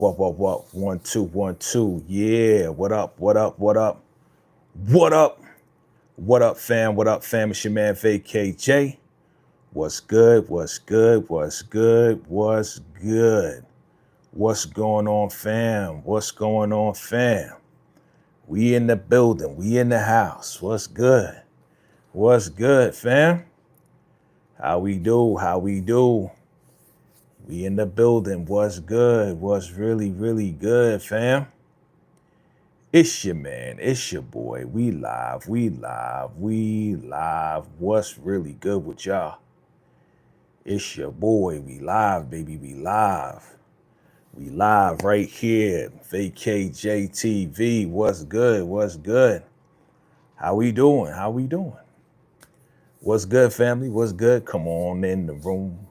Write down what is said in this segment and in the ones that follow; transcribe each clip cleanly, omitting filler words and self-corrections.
What? 1, 2, 1, 2. Yeah. What up? What up? What up? What up? What up, fam? What up, fam? It's your man VACAYJ. What's good? What's good? What's good? What's good? What's going on, fam? What's going on, fam? We in the building. We in the house. What's good? What's good, fam? How we do? How we do? We in the building. What's good? What's really, really good, fam? It's your man. It's your boy. We live. We live. We live. What's really good with y'all? It's your boy. We live, baby. We live. We live right here. VACAYJTV. What's good? What's good? How we doing? How we doing? What's good, family? What's good? Come on in the room.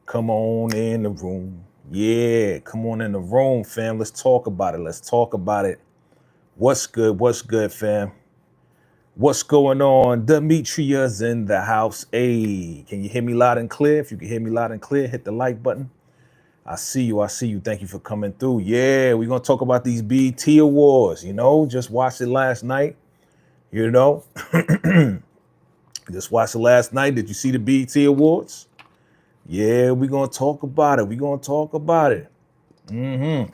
Come on in the room. Yeah, come on in the room, fam. Let's talk about it. Let's talk about it. What's good? What's good, fam? What's going on? Demetria's in the house. Hey, can you hear me loud and clear? If you can hear me loud and clear, hit the like button. I see you. I see you. Thank you for coming through. Yeah, we're going to talk about these BET Awards. You know, just watched it last night. You know, just watched it last night. Did you see the BET Awards? Yeah, we're going to talk about it. We're going to talk about it. A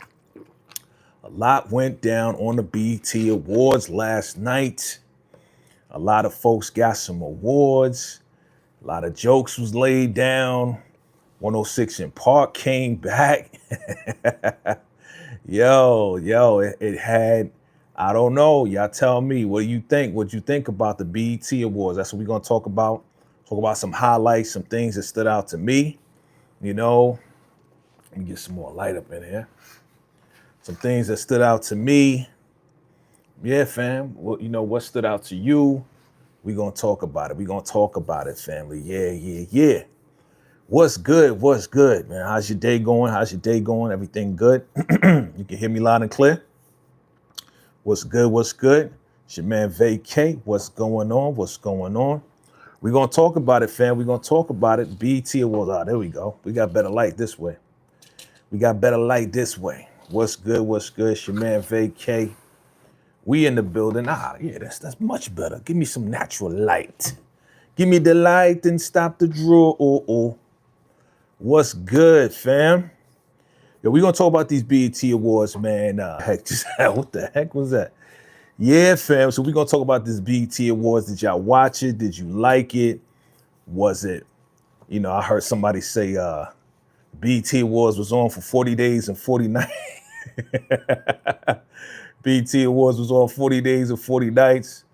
lot went down on the BET Awards last night. A lot of folks got some awards. A lot of jokes was laid down. 106 in Park came back. It had, I don't know. Y'all tell me, what do you think? What you think about the BET Awards? That's what we're going to talk about. Talk about some highlights, some things that stood out to me. You know, let me get some more light up in here. Some things that stood out to me. Yeah, fam. Well, you know, what stood out to you? We're going to talk about it. We're going to talk about it, family. Yeah. What's good? What's good, man? How's your day going? How's your day going? Everything good? You can hear me loud and clear? What's good? What's good? It's your man VACAY. What's going on? What's going on? We're going to talk about it, fam. We're going to talk about it. BET Awards. Oh, there we go. We got better light this way. We got better light this way. What's good? What's good? It's your man VACAY. We in the building. Yeah, that's much better. Give me some natural light. Give me the light and stop the draw. What's good, fam? Yo, we're going to talk about these BET Awards, man. What the heck was that? Yeah, fam. So we're going to talk about this BET Awards. Did y'all watch it? Did you like it? Was it, you know, I heard somebody say BET Awards was on for 40 days and 40 nights. BET Awards was on 40 days and 40 nights.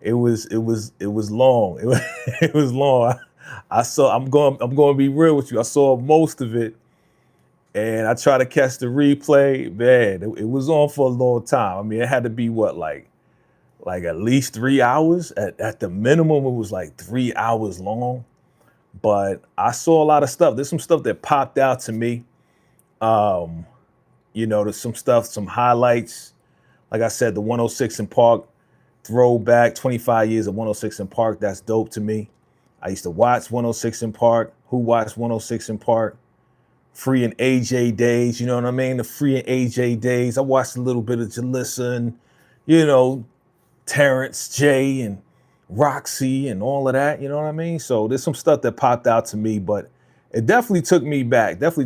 It was long. It was long. I'm going to be real with you. I saw most of it and I tried to catch the replay. Man, it was on for a long time. I mean, it had to be what, like at least 3 hours. At the minimum, it was like 3 hours long. But I saw a lot of stuff. There's some stuff that popped out to me. You know, there's some stuff, some highlights. Like I said, the 106 in Park throwback, 25 years of 106 in Park. That's dope to me. I used to watch 106 in Park. Who watched 106 in Park? Free and AJ days, you know what I mean? The Free and AJ days. I watched a little bit of Jalissa and, you know, Terrence J and Roxy and all of that, you know what I mean? So there's some stuff that popped out to me, but it definitely took me back. Back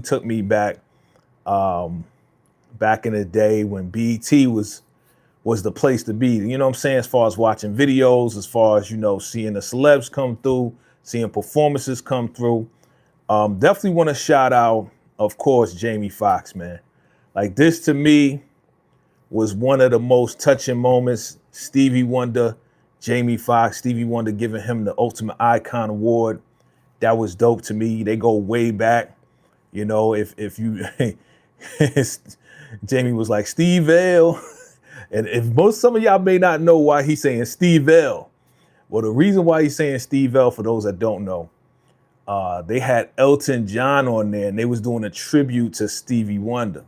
in the day when BET was the place to be, you know what I'm saying? As far as watching videos, as far as, you know, seeing the celebs come through, seeing performances come through. Definitely want to shout out, of course, Jamie Foxx, man. Like, this to me was one of the most touching moments. Stevie Wonder, Jamie Foxx, Stevie Wonder giving him the Ultimate Icon Award. That was dope to me. They go way back. You know, if you, Jamie was like, Steve L. And some of y'all may not know why he's saying Steve L. Well, the reason why he's saying Steve L, for those that don't know, they had Elton John on there and they was doing a tribute to Stevie Wonder.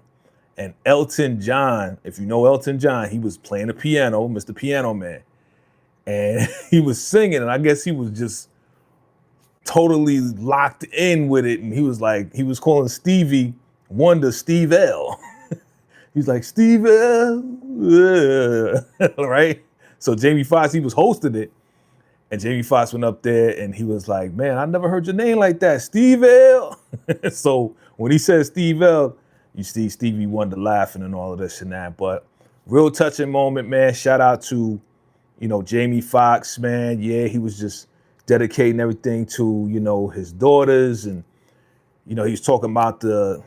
And Elton John, if you know Elton John, he was playing the piano, Mr. Piano Man. And he was singing, and I guess he was just totally locked in with it. And he was calling Stevie Wonder Steve L. He's like, Steve L. Right? So Jamie Foxx, he was hosting it. And Jamie Foxx went up there and he was like, man, I never heard your name like that, Steve L. So when he said Steve L, you see Stevie Wonder laughing and all of this and that. But real touching moment, man. Shout out to, you know, Jamie Foxx, man. Yeah, he was just dedicating everything to, you know, his daughters. And, you know, he was talking about the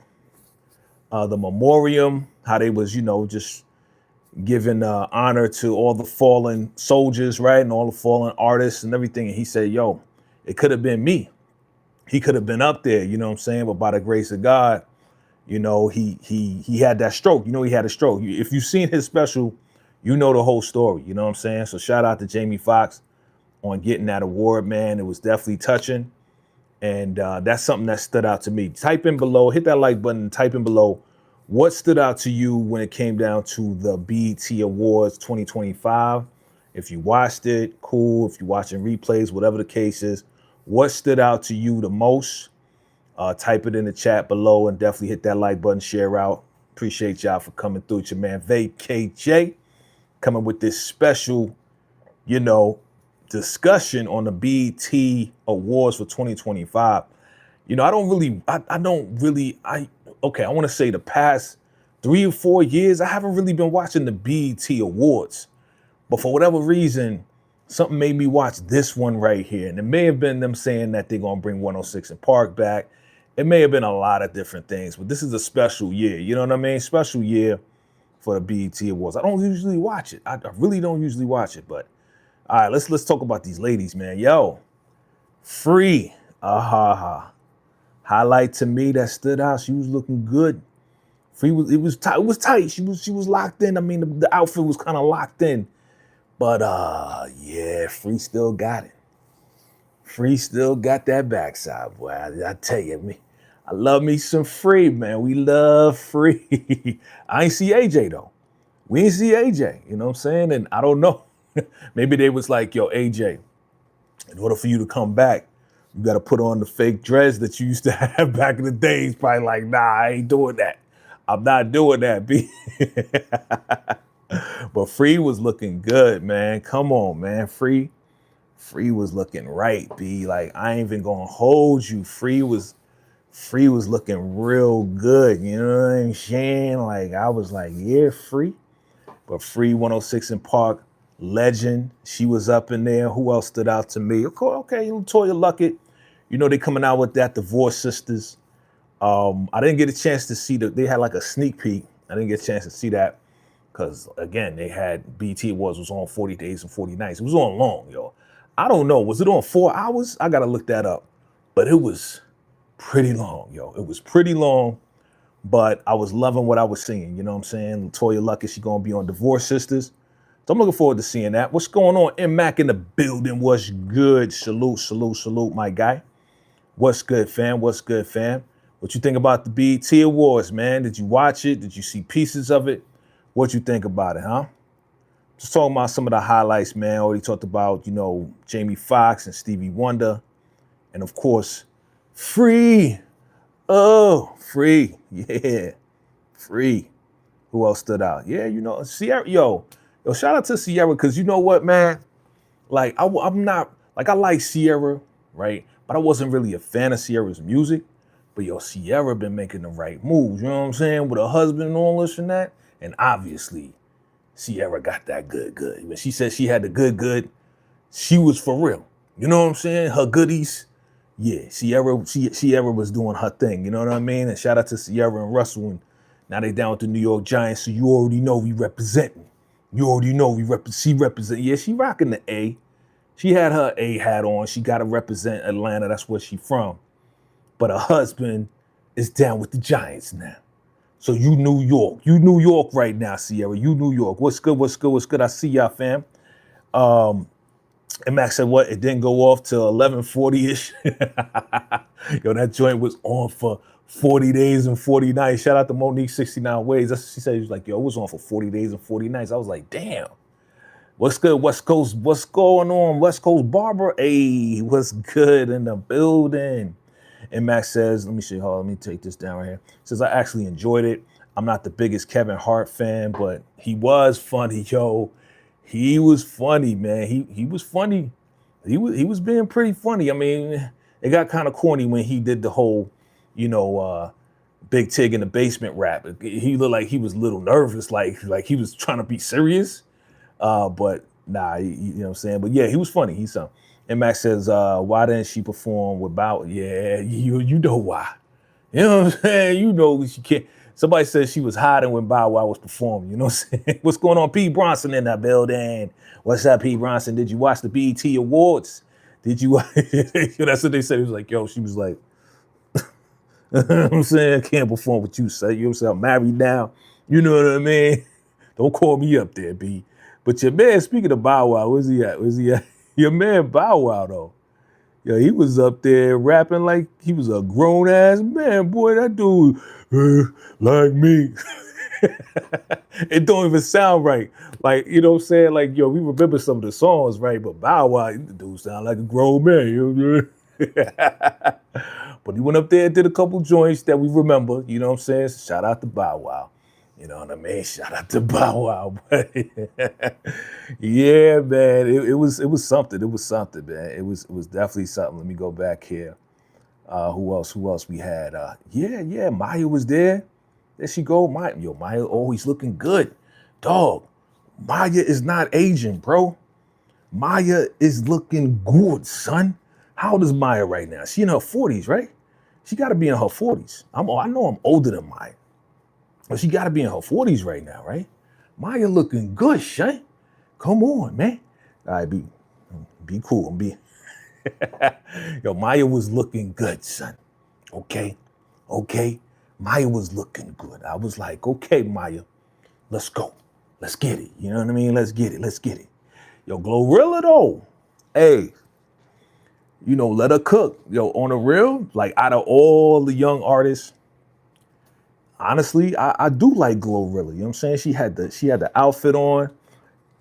memoriam, how they was, you know, just giving honor to all the fallen soldiers, right? And all the fallen artists and everything. And he said, yo, it could have been me. He could have been up there, you know what I'm saying? But by the grace of God, you know, he had that stroke. You know, he had a stroke. If you've seen his special, you know the whole story, you know what I'm saying? So shout out to Jamie Foxx on getting that award, man. It was definitely touching. And that's something that stood out to me. Type in below, hit that like button, type in below what stood out to you when it came down to the BET Awards 2025. If you watched it, cool. If you're watching replays, whatever the case is, what stood out to you the most? Type it in the chat below and definitely hit that like button, share out. Appreciate y'all for coming through. It's your man VACAYJ coming with this special, you know, discussion on the BET Awards for 2025. You know, I want to say the past 3 or 4 years, I haven't really been watching the BET Awards. But for whatever reason, something made me watch this one right here. And it may have been them saying that they're going to bring 106 in Park back. It may have been a lot of different things, but this is a special year. You know what I mean? Special year for the BET Awards. I don't usually watch it. I really don't usually watch it. But all right, let's talk about these ladies, man. Yo, Free. Highlight to me that stood out. She was looking good. Free was tight. She was locked in. I mean, the outfit was kind of locked in. But yeah, Free still got it. Free still got that backside, boy. I tell you, I love me some Free, man. We love Free. I ain't see AJ though. We ain't see AJ. You know what I'm saying? And I don't know. Maybe they was like, yo, AJ, in order for you to come back, you got to put on the fake dress that you used to have back in the days. Probably like, nah, I ain't doing that. I'm not doing that, B. But Free was looking good, man. Come on, man. Free was looking right, B. Like, I ain't even gonna hold you. Free was looking real good. You know what I'm saying? Like, I was like, yeah, Free. But Free 106 in Park, legend. She was up in there. Who else stood out to me? Okay, Toya Luckett. You know, they coming out with that Divorce Sisters. I didn't get a chance to see they had like a sneak peek. I didn't get a chance to see that because, again, they had BET Awards was on 40 days and 40 nights. It was on long, yo. I don't know. Was it on 4 hours? I got to look that up. But it was pretty long, yo. It was pretty long, but I was loving what I was seeing. You know what I'm saying? Toya Luckett, she going to be on Divorce Sisters. So I'm looking forward to seeing that. What's going on? M-Mac in the building. What's good? Salute, my guy. What's good, fam? What's good, fam? What you think about the BET Awards, man? Did you watch it? Did you see pieces of it? What you think about it, huh? Just talking about some of the highlights, man. Already talked about, you know, Jamie Foxx and Stevie Wonder. And of course, Free. Oh, Free. Yeah, Free. Who else stood out? Yeah, you know, Sierra. Yo, shout out to Sierra, because you know what, man? Like, I'm not, like, I like Sierra, right? But I wasn't really a fan of Sierra's music. But yo, Sierra been making the right moves, you know what I'm saying? With her husband and all this and that. And obviously, Sierra got that good. When she said she had the good, she was for real. You know what I'm saying? Her goodies. Yeah, Sierra was doing her thing, you know what I mean? And shout out to Sierra and Russell. And now they down with the New York Giants, so you already know we representing. You already know she represent. Yeah, she rocking the A. She had her A hat on. She got to represent Atlanta. That's where she from. But her husband is down with the Giants now. So you New York. You New York right now, Sierra. You New York. What's good? I see y'all, fam. And Max said, what? It didn't go off till 11:40-ish. Yo, that joint was on for 40 days and 40 nights. Shout out to Monique 69 Ways. That's what she said. She was like, yo, it was on for 40 days and 40 nights. I was like, damn. What's good, West Coast? What's going on, West Coast Barbara? Hey, what's good in the building? And Max says, let me take this down right here. Says, I actually enjoyed it. I'm not the biggest Kevin Hart fan, but he was funny, yo. He was funny, man. He was funny. He was being pretty funny. I mean, it got kind of corny when he did the whole, Big Tig in the basement rap. He looked like he was a little nervous, like he was trying to be serious. But nah, you know what I'm saying? But yeah, he was funny. He's some. And Max says, why didn't she perform with Bow? Yeah, you know why. You know what I'm saying? You know she can't. Somebody said she was hiding when Bow Wow was performing. You know what I'm saying? What's going on? P. Bronson in that building. What's up, P. Bronson? Did you watch the BET Awards? Did you? That's what they said. It was like, yo, she was like, you know what I'm saying? I can't perform with you, son. You know what I'm saying? I'm married now. You know what I mean? Don't call me up there, B. But your man, speaking of Bow Wow, where's he at? Where's he at? Your man Bow Wow, though. Yeah, he was up there rapping like he was a grown-ass man. Boy, that dude, like me. It don't even sound right. Like, you know what I'm saying? Like, yo, we remember some of the songs, right? But Bow Wow, the dude sound like a grown man. You know what I mean? But he went up there and did a couple joints that we remember. You know what I'm saying? So shout out to Bow Wow. You know what I mean? Shout out to Bow Wow. Yeah, man. It was something. It was something, man. It was definitely something. Let me go back here. Who else we had? Yeah, Maya was there. There she go. Maya always looking good. Dog, Maya is not aging, bro. Maya is looking good, son. How old is Maya right now? She in her 40s, right? She got to be in her 40s. I know I'm older than Maya. But she got to be in her 40s right now, right? Maya looking good, son. Come on, man. All right, be cool. Yo, Maya was looking good, son. Okay. Maya was looking good. I was like, okay, Maya, let's go. Let's get it. You know what I mean? Let's get it. Yo, Glorilla, though. Hey, let her cook. Yo, on the real, like out of all the young artists, honestly, I do like Glorilla. You know what I'm saying? She had the outfit on,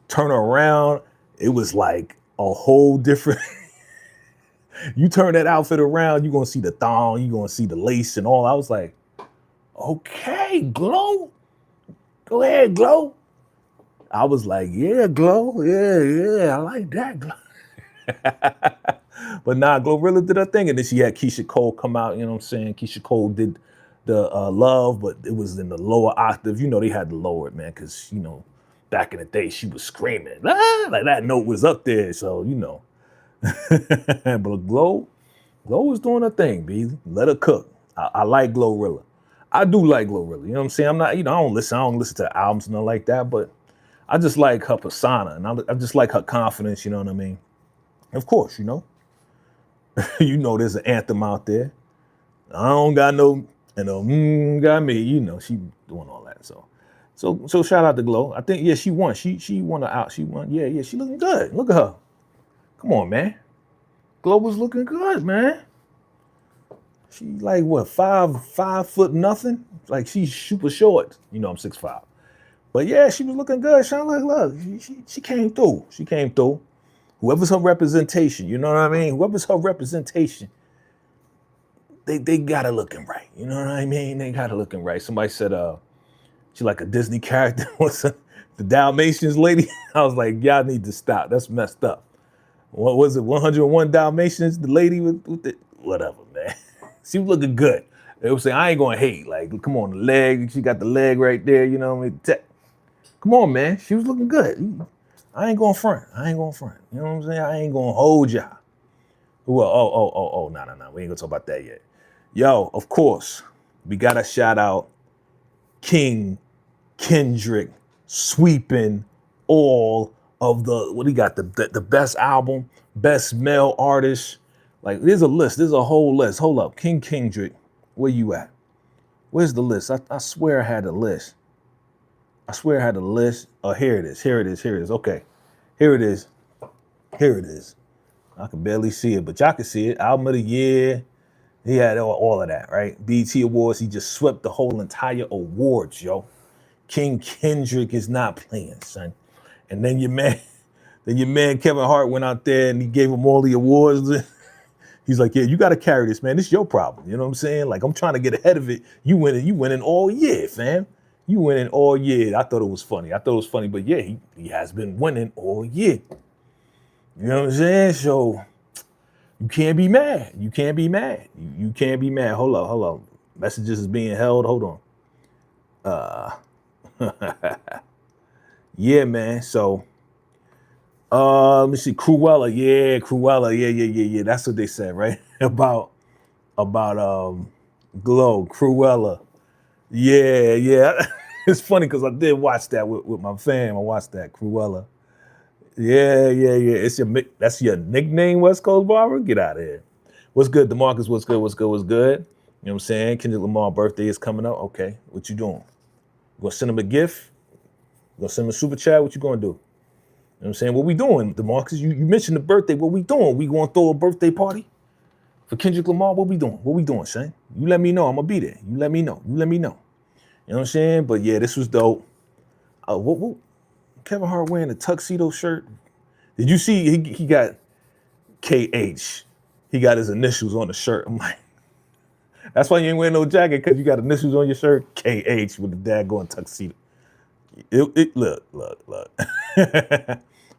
turn her around. It was like a whole different. You turn that outfit around, you're gonna see the thong, you're gonna see the lace and all. I was like, okay, Glow. Go ahead, Glow. I was like, yeah, Glow. Yeah, I like that, Glow. But nah, Glorilla did her thing. And then she had Keisha Cole come out, you know what I'm saying? Keisha Cole did the Love, but it was in the lower octave. They had to lower it, man, because, back in the day, she was screaming. Like that note was up there, so, But Glow was doing her thing, B. Let her cook. I like Glorilla. I do like Glorilla. You know what I'm saying? I'm not, I don't listen to the albums and nothing like that, but I just like her persona and I just like her confidence, you know what I mean? Of course, there's an anthem out there. I don't got no, got me, she doing all that. So shout out to Glow. I think, yeah, she won. She won her out. She won. Yeah, she looking good. Look at her. Come on, man. Glow was looking good, man. She like what, 5 foot nothing? Like she's super short. I'm 6'5". But yeah, she was looking good. Look, she came through. She came through. Whoever's her representation, you know what I mean? Whoever's her representation, they got her looking right. You know what I mean? They got her looking right. Somebody said she like a Disney character. What's the Dalmatians lady? I was like, y'all need to stop. That's messed up. What was it? 101 Dalmatians, the lady with the whatever, man. She was looking good. They were saying, I ain't gonna hate. Like, come on, the leg. She got the leg right there, you know what I mean? Come on, man. She was looking good. I ain't going front. You know what I'm saying? I ain't gonna hold y'all. Well, no. We ain't gonna talk about that yet. Yo, of course, we gotta shout out King Kendrick sweeping all of the, what he got, the best album, best male artist. Like, there's a list. There's a whole list. Hold up. King Kendrick, where you at? Where's the list? I swear I had a list. Oh, here it is. Okay. Here it is. I can barely see it, but y'all can see it. Album of the year. He had all of that, right? BET Awards. He just swept the whole entire awards, yo. King Kendrick is not playing, son. And then your man Kevin Hart went out there and he gave him all the awards. He's like, yeah, you got to carry this, man. This is your problem. You know what I'm saying? Like, I'm trying to get ahead of it. You winning all year, fam. You winning all year. I thought it was funny. But yeah, he has been winning all year. You know what I'm saying? So you can't be mad. You can't be mad. You can't be mad. Hold up. Messages is being held. Hold on. Yeah, man. So let me see. Cruella. Yeah, Cruella. Yeah. That's what they said, right? about Glow, Cruella. Yeah. It's funny because I did watch that with my fam. I watched that Cruella. Yeah. It's that's your nickname, West Coast Barber? Get out of here. What's good, DeMarcus? What's good? You know what I'm saying? Kendrick Lamar birthday is coming up. Okay, what you doing? You gonna send him a gift? You gonna send him a super chat? What you gonna do? You know what I'm saying? What we doing, DeMarcus? You mentioned the birthday. What we doing? We gonna throw a birthday party for Kendrick Lamar? What we doing, Shane? You let me know. I'm gonna be there. You let me know. You know what I'm saying? But yeah, this was dope. What Kevin Hart wearing a tuxedo shirt? Did you see he got KH? He got his initials on the shirt. I'm like, that's why you ain't wearing no jacket, because you got initials on your shirt. KH with the daggone tuxedo. Look.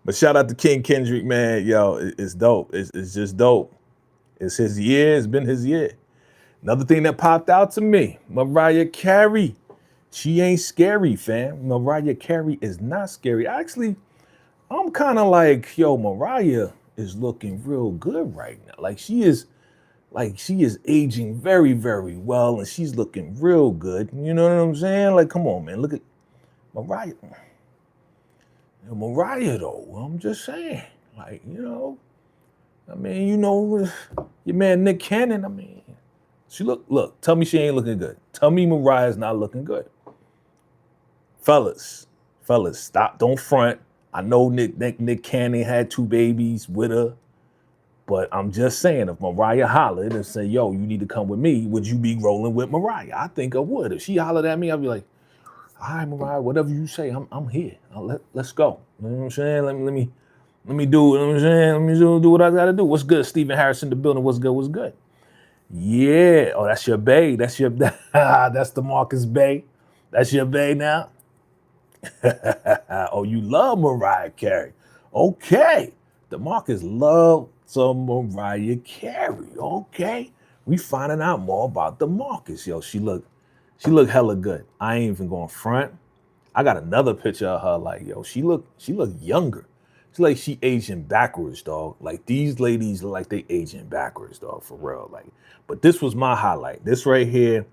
But shout out to King Kendrick, man. Yo, it's dope. It's just dope. It's his year. It's been his year. Another thing that popped out to me, Mariah Carey. She ain't scary, fam. Mariah Carey is not scary. Actually, I'm kind of like, yo, Mariah is looking real good right now. Like she is aging very, very well, and she's looking real good. You know what I'm saying? Like, come on, man. Look at Mariah. Mariah, though. I'm just saying. Like, you know, I mean, you know, your man Nick Cannon, I mean, she look, tell me she ain't looking good. Tell me Mariah's not looking good. Fellas, stop, don't front. I know Nick Cannon had 2 babies with her, but I'm just saying, if Mariah hollered and said, yo, you need to come with me, would you be rolling with Mariah? I think I would. If she hollered at me, I'd be like, all right, Mariah, whatever you say, I'm here. Let's go. You know what I'm saying? Let me do, you know what I'm saying? Let me do what I gotta do. What's good? Stephen Harris in the building. What's good? Yeah. Oh, that's your bae. That's the Marcus Bay. That's your bae now. Oh, you love Mariah Carey. Okay. The Marcus love some Mariah Carey. Okay. We finding out more about the Marcus. Yo, she look hella good. I ain't even going front. I got another picture of her. Like, yo, she look younger. It's like she aging backwards, dog. Like these ladies look like they aging backwards, dog, for real. Like, but this was my highlight. This right here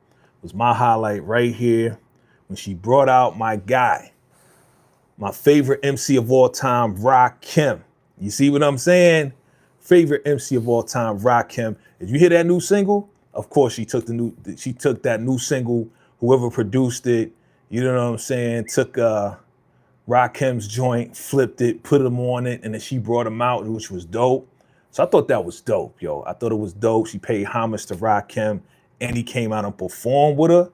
was my highlight right here when she brought out my guy, my favorite MC of all time, Rakim. You see what I'm saying? Favorite MC of all time, Rakim. Did you hear that new single? Of course, she took that new single, whoever produced it, you know what I'm saying, took Rakim's joint, flipped it, put him on it, and then she brought him out, which was dope. So I thought that was dope, yo. I thought it was dope. She paid homage to Rakim, and he came out and performed with her.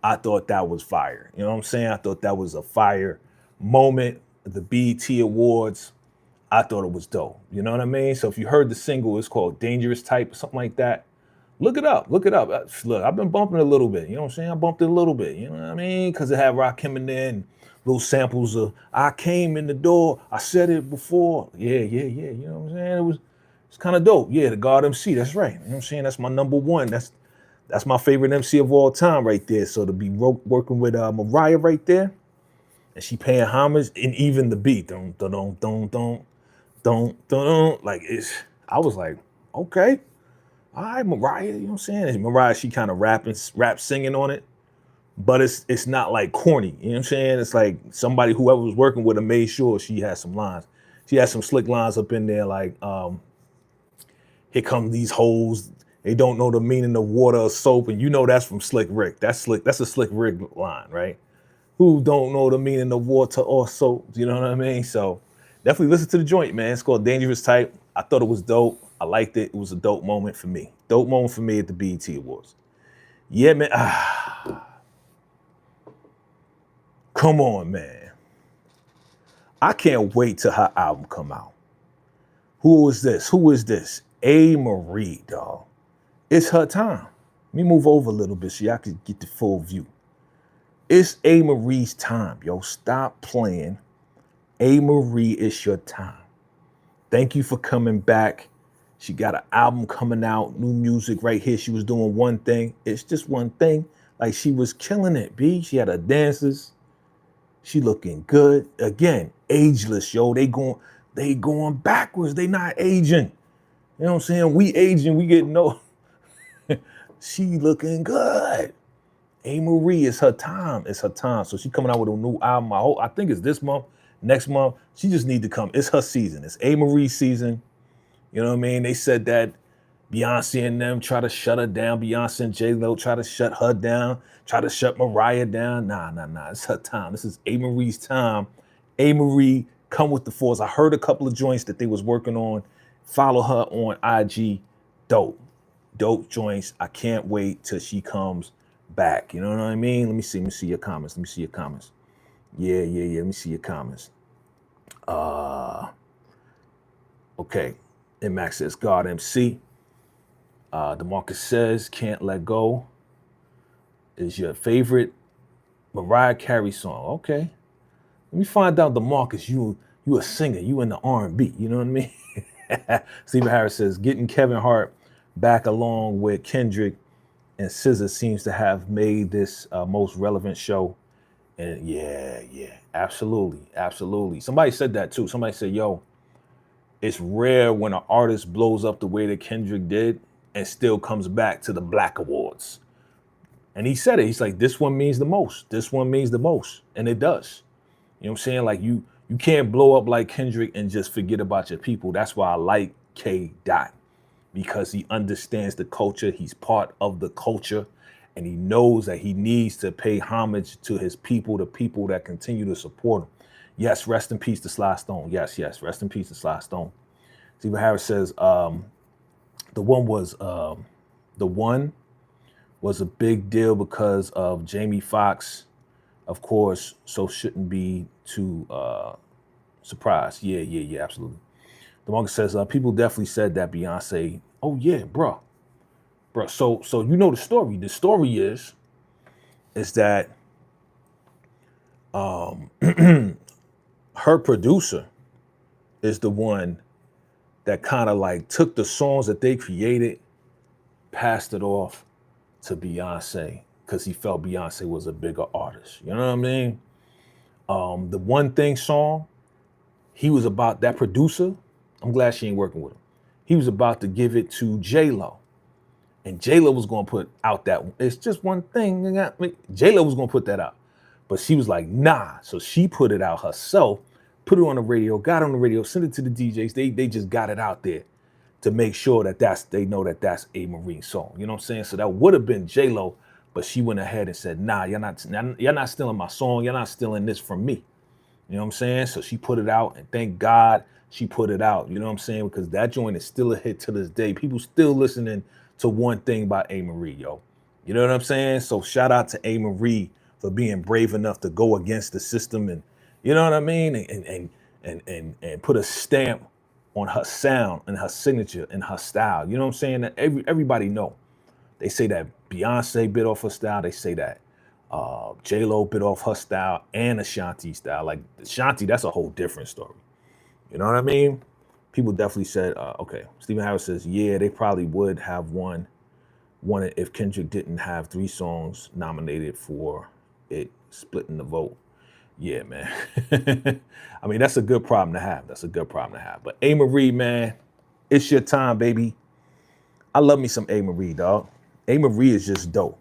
I thought that was fire. You know what I'm saying? I thought that was a fire moment at the BET Awards. I thought it was dope. You know what I mean? So if you heard the single, it's called Dangerous Type or something like that. Look it up. Look, I've been bumping it a little bit. You know what I'm saying? I bumped it a little bit. You know what I mean? Because it had Rakim in there and little samples of I came in the door. I said it before. Yeah. You know what I'm saying? It's kind of dope. Yeah, the God MC. That's right. You know what I'm saying? That's my number one. That's my favorite MC of all time right there. So to be working with Mariah right there, and she paying homage, and even the beat, like I was like, okay. All right, Mariah, you know what I'm saying? And Mariah, she kind of rap singing on it, but it's not like corny, you know what I'm saying? It's like somebody, whoever was working with her, made sure she had some lines. She had some slick lines up in there, like, here come these hoes, they don't know the meaning of water or soap, and you know that's from Slick Rick. That's a Slick Rick line, right? Who don't know the meaning of water or soap, you know what I mean? So definitely listen to the joint, man. It's called Dangerous Type. I thought it was dope. I liked it. It was a dope moment for me. Dope moment for me at the BET Awards. Yeah, man. Come on, man. I can't wait till her album come out. Who is this? A. Marie, dog. It's her time. Let me move over a little bit so y'all can get the full view. It's A. Marie's time, yo. Stop playing. A. Marie, it's your time. Thank you for coming back. She got an album coming out, new music right here. She was doing one thing. It's just one thing. Like, she was killing it, B. She had her dances. She looking good. Again, ageless, yo. They going backwards. They not aging. You know what I'm saying? We aging, we getting old. She looking good. A. Marie, it's her time. It's her time. So she coming out with a new album. I think it's this month, next month. She just need to come. It's her season. It's A. Marie's season. You know what I mean? They said that Beyonce and them try to shut her down. Beyonce and J-Lo try to shut her down, try to shut Mariah down. Nah. It's her time. This is A. Marie's time. A. Marie, come with the force. I heard a couple of joints that they was working on. Follow her on IG. Dope joints. I can't wait till she comes back. You know what I mean? Let me see your comments. Yeah. Let me see your comments. Okay. And Max says, God MC. DeMarcus says, Can't Let Go is your favorite Mariah Carey song. Okay. Let me find out, DeMarcus, you a singer. You in the R&B. You know what I mean? Stephen Harris says, getting Kevin Hart back along with Kendrick and SZA seems to have made this most relevant show. And yeah, absolutely. Somebody said that too. Somebody said, yo, it's rare when an artist blows up the way that Kendrick did and still comes back to the Black Awards. And he said it. He's like, this one means the most. This one means the most. And it does. You know what I'm saying? Like, you can't blow up like Kendrick and just forget about your people. That's why I like K. Dot, because he understands the culture. He's part of the culture. And he knows that he needs to pay homage to his people, the people that continue to support him. Yes, rest in peace to Sly Stone. Yes, rest in peace to Sly Stone. Stephen Harris says, the one was a big deal because of Jamie Foxx, of course, so shouldn't be too surprised. Yeah, absolutely. The manga says, people definitely said that Beyonce, oh yeah, bro. So you know the story. The story is that her producer is the one that kind of like took the songs that they created, passed it off to Beyonce because he felt Beyonce was a bigger artist. You know what I mean? The One Thing song, he was about, that producer, I'm glad she ain't working with him. He was about to give it to J-Lo. And J-Lo was going to put out that, it's just one thing. J-Lo was going to put that out. But she was like, nah. So she put it out herself, put it on the radio, got on the radio, sent it to the DJs. They just got it out there to make sure that they know that that's a Marine song. You know what I'm saying? So that would have been J-Lo, but she went ahead and said, nah, you're not stealing my song. You're not stealing this from me. You know what I'm saying? So she put it out, and thank God she put it out. You know what I'm saying? Because that joint is still a hit to this day. People still listening to One Thing by A. Marie, yo. You know what I'm saying? So shout out to A. Marie for being brave enough to go against the system, and you know what I mean? And put a stamp on her sound and her signature and her style. You know what I'm saying? That everybody know. They say that Beyonce bit off her style. They say that J-Lo bit off her style and Ashanti style. Like Ashanti, that's a whole different story. You know what I mean? People definitely said, okay. Stephen Harris says, yeah, they probably would have won it if Kendrick didn't have 3 songs nominated for it, splitting the vote. Yeah, man. I mean, that's a good problem to have. But A. Marie, man, it's your time, baby. I love me some A. Marie, dog. A. Marie is just dope.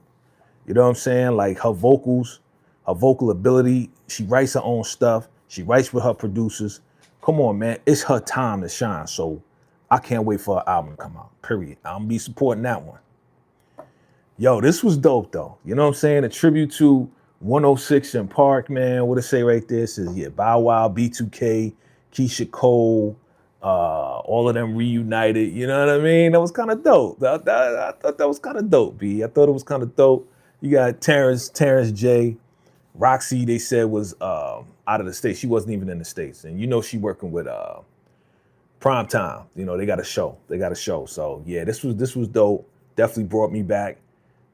You know what I'm saying? Like her vocals, her vocal ability. She writes her own stuff. She writes with her producers. Come on, man. It's her time to shine. So I can't wait for her album to come out, period. I'm going to be supporting that one. Yo, this was dope, though. You know what I'm saying? A tribute to 106 in Park, man. What it say right there? It says, yeah, Bow Wow, B2K, Keisha Cole, all of them reunited. You know what I mean? That was kind of dope. I thought that was kind of dope, B. I thought it was kind of dope. You got Terrence J. Roxy, they said, was out of the States. She wasn't even in the States. And you know she working with Prime Time. You know, they got a show. So, yeah, this was dope. Definitely brought me back.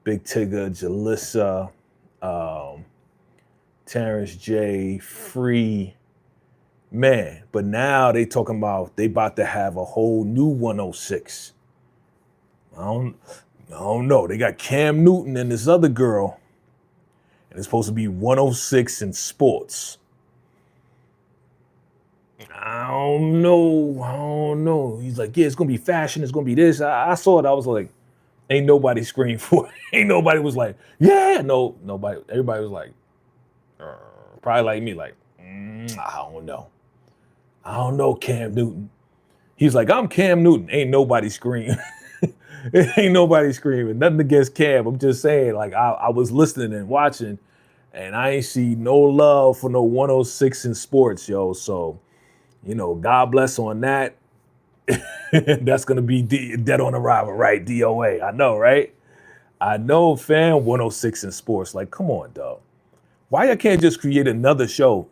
Big Tigger, Jalissa, Terrence J, Free, man. But now they talking about they about to have a whole new 106. I don't know. They got Cam Newton and this other girl, and it's supposed to be 106 in sports. I don't know. He's like, yeah, it's gonna be fashion. It's gonna be this. I saw it. I was like, ain't nobody screamed for it. Ain't nobody was like, yeah, no, nobody. Everybody was like, probably like me, like, I don't know. I don't know, Cam Newton. He's like, I'm Cam Newton. Ain't nobody screaming. Ain't nobody screaming. Nothing against Cam. I'm just saying, like, I was listening and watching, and I ain't see no love for no 106 in sports, yo. So, you know, God bless on that. That's going to be dead on arrival, right? DOA. I know, right? I know, fam, 106 in sports. Like, come on, dog. Why you can't just create another show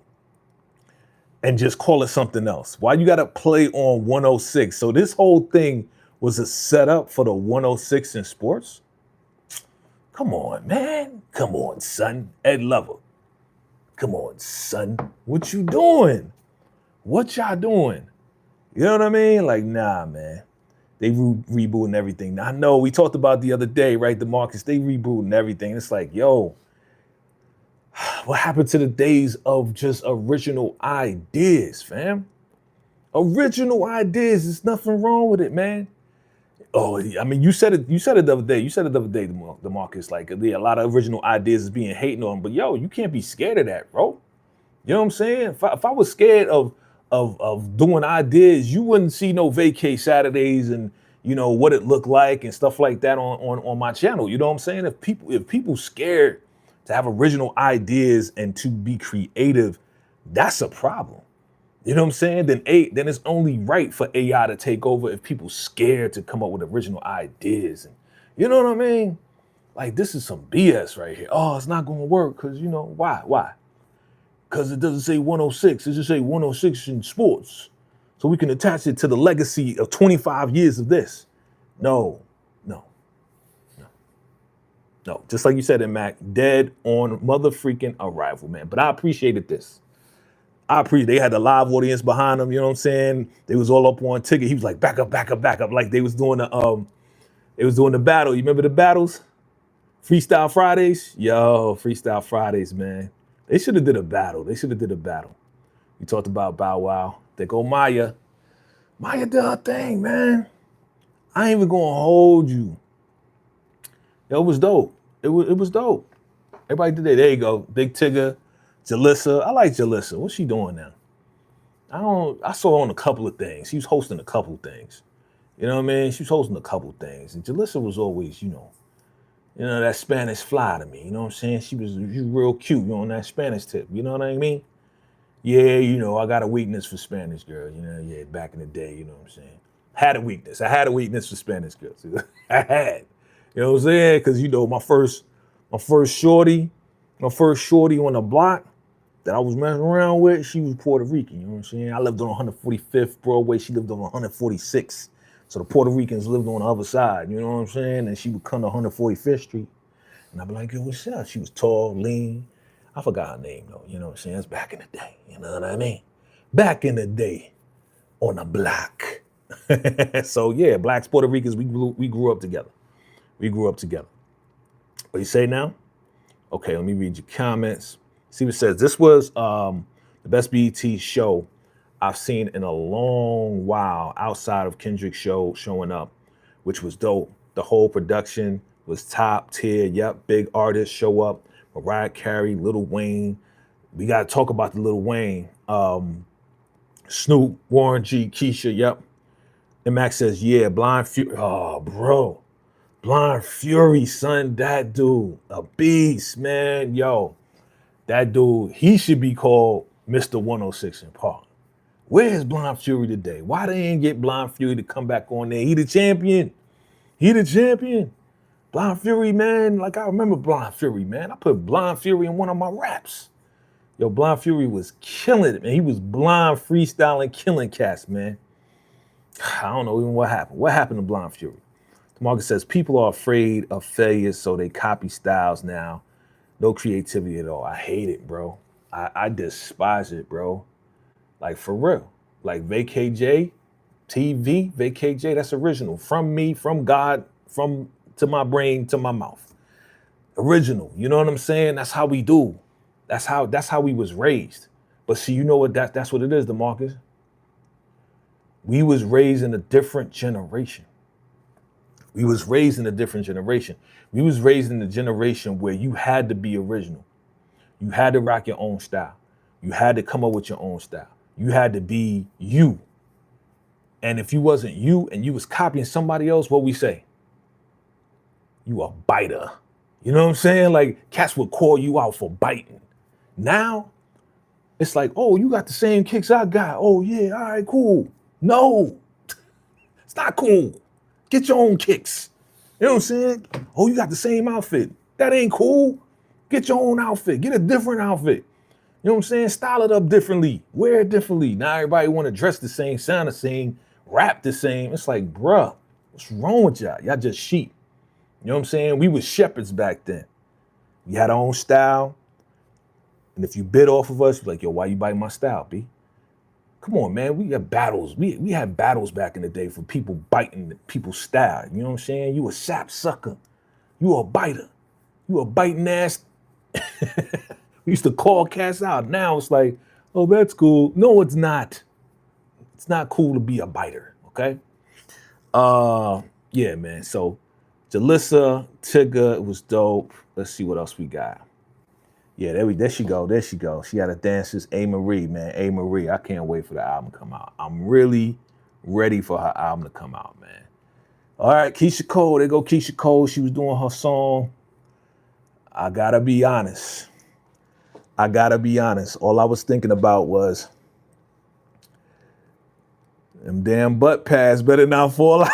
and just call it something else? Why you got to play on 106? So this whole thing was a setup for the 106 in sports? Come on, man. Come on, son. Ed Lover. Come on, son. What you doing? What y'all doing? You know what I mean? Like, nah, man. They rebooting everything. I know we talked about the other day, right? The Marcus, they rebooting everything. It's like, yo, what happened to the days of just original ideas, fam? Original ideas. There's nothing wrong with it, man. Oh, I mean, you said it the other day. DeMarcus, like, a lot of original ideas is being hating on. But yo, you can't be scared of that, bro. You know what I'm saying? If I was scared of doing ideas, you wouldn't see no vacay Saturdays and, you know, what it looked like and stuff like that on my channel. You know what I'm saying? If people scared to have original ideas and to be creative, that's a problem. You know what I'm saying? Then it's only right for AI to take over if people scared to come up with original ideas. And you know what I mean? Like, this is some BS right here. Oh, it's not going to work because, you know, why? Because it doesn't say 106. It just say 106 in sports. So we can attach it to the legacy of 25 years of this. No. Just like you said in Mac, dead on mother freaking arrival, man. But I appreciated this. They had the live audience behind them, you know what I'm saying? They was all up on ticket. He was like, back up. Like they was doing the battle. You remember the battles? Freestyle Fridays? Yo, Freestyle Fridays, man. They should have did a battle. We talked about Bow Wow. They go Maya. Maya did her thing, man. I ain't even gonna hold you. Yo, it was dope. It was dope. Everybody did that. There you go. Big Tigger, Jalissa. I like Jalissa. What's she doing now? I saw her on a couple of things. She was hosting a couple of things. You know what I mean? She was hosting a couple of things. And Jalissa was always, you know, that Spanish fly to me. You know what I'm saying? She was real cute, you know, on that Spanish tip. You know what I mean? Yeah, you know, I got a weakness for Spanish girls. You know, yeah, back in the day, you know what I'm saying? I had a weakness for Spanish girls. I had. You know what I'm saying? Because, you know, my first shorty on the block that I was messing around with, she was Puerto Rican. You know what I'm saying? I lived on 145th Broadway. She lived on 146th. So the Puerto Ricans lived on the other side. You know what I'm saying? And she would come to 145th Street. And I'd be like, yo, what's up? She was tall, lean. I forgot her name, though. You know what I'm saying? That's back in the day. You know what I mean? Back in the day on the block. So, yeah, blacks, Puerto Ricans, we grew up together. What you say now? Okay, let me read your comments. See what it says. This was the best BET show I've seen in a long while outside of Kendrick's show showing up, which was dope. The whole production was top tier. Yep, big artists show up. Mariah Carey, Lil Wayne. We got to talk about the Lil Wayne. Snoop, Warren G, Keisha, yep. And Max says, yeah, Blind Fury. Oh, bro. Blind Fury, son, that dude, a beast, man. Yo, that dude, he should be called Mr. 106 in Park. Where's Blind Fury today? Why they ain't get Blind Fury to come back on there? He the champion. Blind Fury, man, like I remember Blind Fury, man. I put Blind Fury in one of my raps. Yo, Blind Fury was killing it, man. He was blind freestyling, killing cats, man. I don't know even what happened. What happened to Blind Fury? Marcus says, people are afraid of failure, so they copy styles now. No creativity at all. I hate it, bro. I despise it, bro. Like, for real. Like, VACAYJTV, VACAYJ, that's original. From me, from God, from to my brain, to my mouth. Original. You know what I'm saying? That's how we do. That's how we was raised. But see, you know what that's what it is, DeMarcus. We was raised in a different generation. We was raised in a different generation. We was raised in the generation where you had to be original. You had to rock your own style. You had to come up with your own style. You had to be you. And if you wasn't you and you was copying somebody else, what we say? You a biter. You know what I'm saying? Like, cats would call you out for biting. Now, it's like, oh, you got the same kicks I got. Oh, yeah, all right, cool. No, it's not cool. Get your own kicks. You know what I'm saying? Oh, you got the same outfit. That ain't cool. Get your own outfit. Get a different outfit. You know what I'm saying? Style it up differently. Wear it differently. Now everybody want to dress the same, sound the same, rap the same. It's like, bruh, what's wrong with y'all? Y'all just sheep. You know what I'm saying? We was shepherds back then. We had our own style. And if you bit off of us, you're like, yo, why you biting my style, B? Come on, man. We got battles. We had battles back in the day for people biting people's style. You know what I'm saying? You a sap sucker. You a biter. You a biting ass. We used to call cats out. Now it's like, oh, that's cool. No, it's not. It's not cool to be a biter, okay? Yeah, man. So Jalissa, Tigger, it was dope. Let's see what else we got. Yeah, there she go. There she go. She had a dances. A. Marie, man. A. Marie. I can't wait for the album to come out. I'm really ready for her album to come out, man. All right, Keisha Cole. There go Keisha Cole. She was doing her song. I gotta be honest. All I was thinking about was them damn butt pads better not fall out.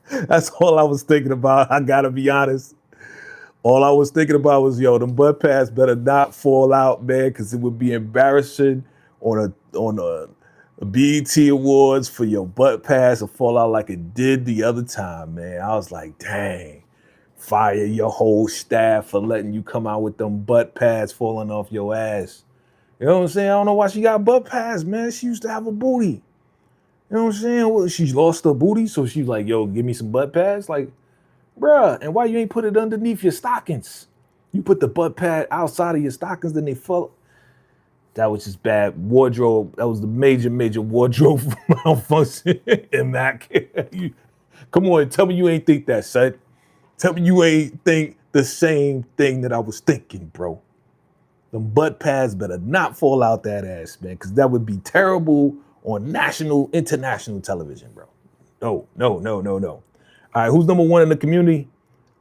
That's all I was thinking about. I gotta be honest. All I was thinking about was, yo, them butt pads better not fall out, man, because it would be embarrassing on a BET Awards for your butt pads to fall out like it did the other time, man. I was like, dang, fire your whole staff for letting you come out with them butt pads falling off your ass. You know what I'm saying? I don't know why she got butt pads, man. She used to have a booty. You know what I'm saying? Well, she lost her booty, so she's like, yo, give me some butt pads. Like, bruh, and why you ain't put it underneath your stockings? You put the butt pad outside of your stockings, then they fall. That was just bad wardrobe. That was the major wardrobe malfunction in Mac. Come on, tell me you ain't think that, son. Tell me you ain't think the same thing that I was thinking, bro. Them butt pads better not fall out that ass, man, because that would be terrible on national, international television, bro. No. All right, who's number one in the community?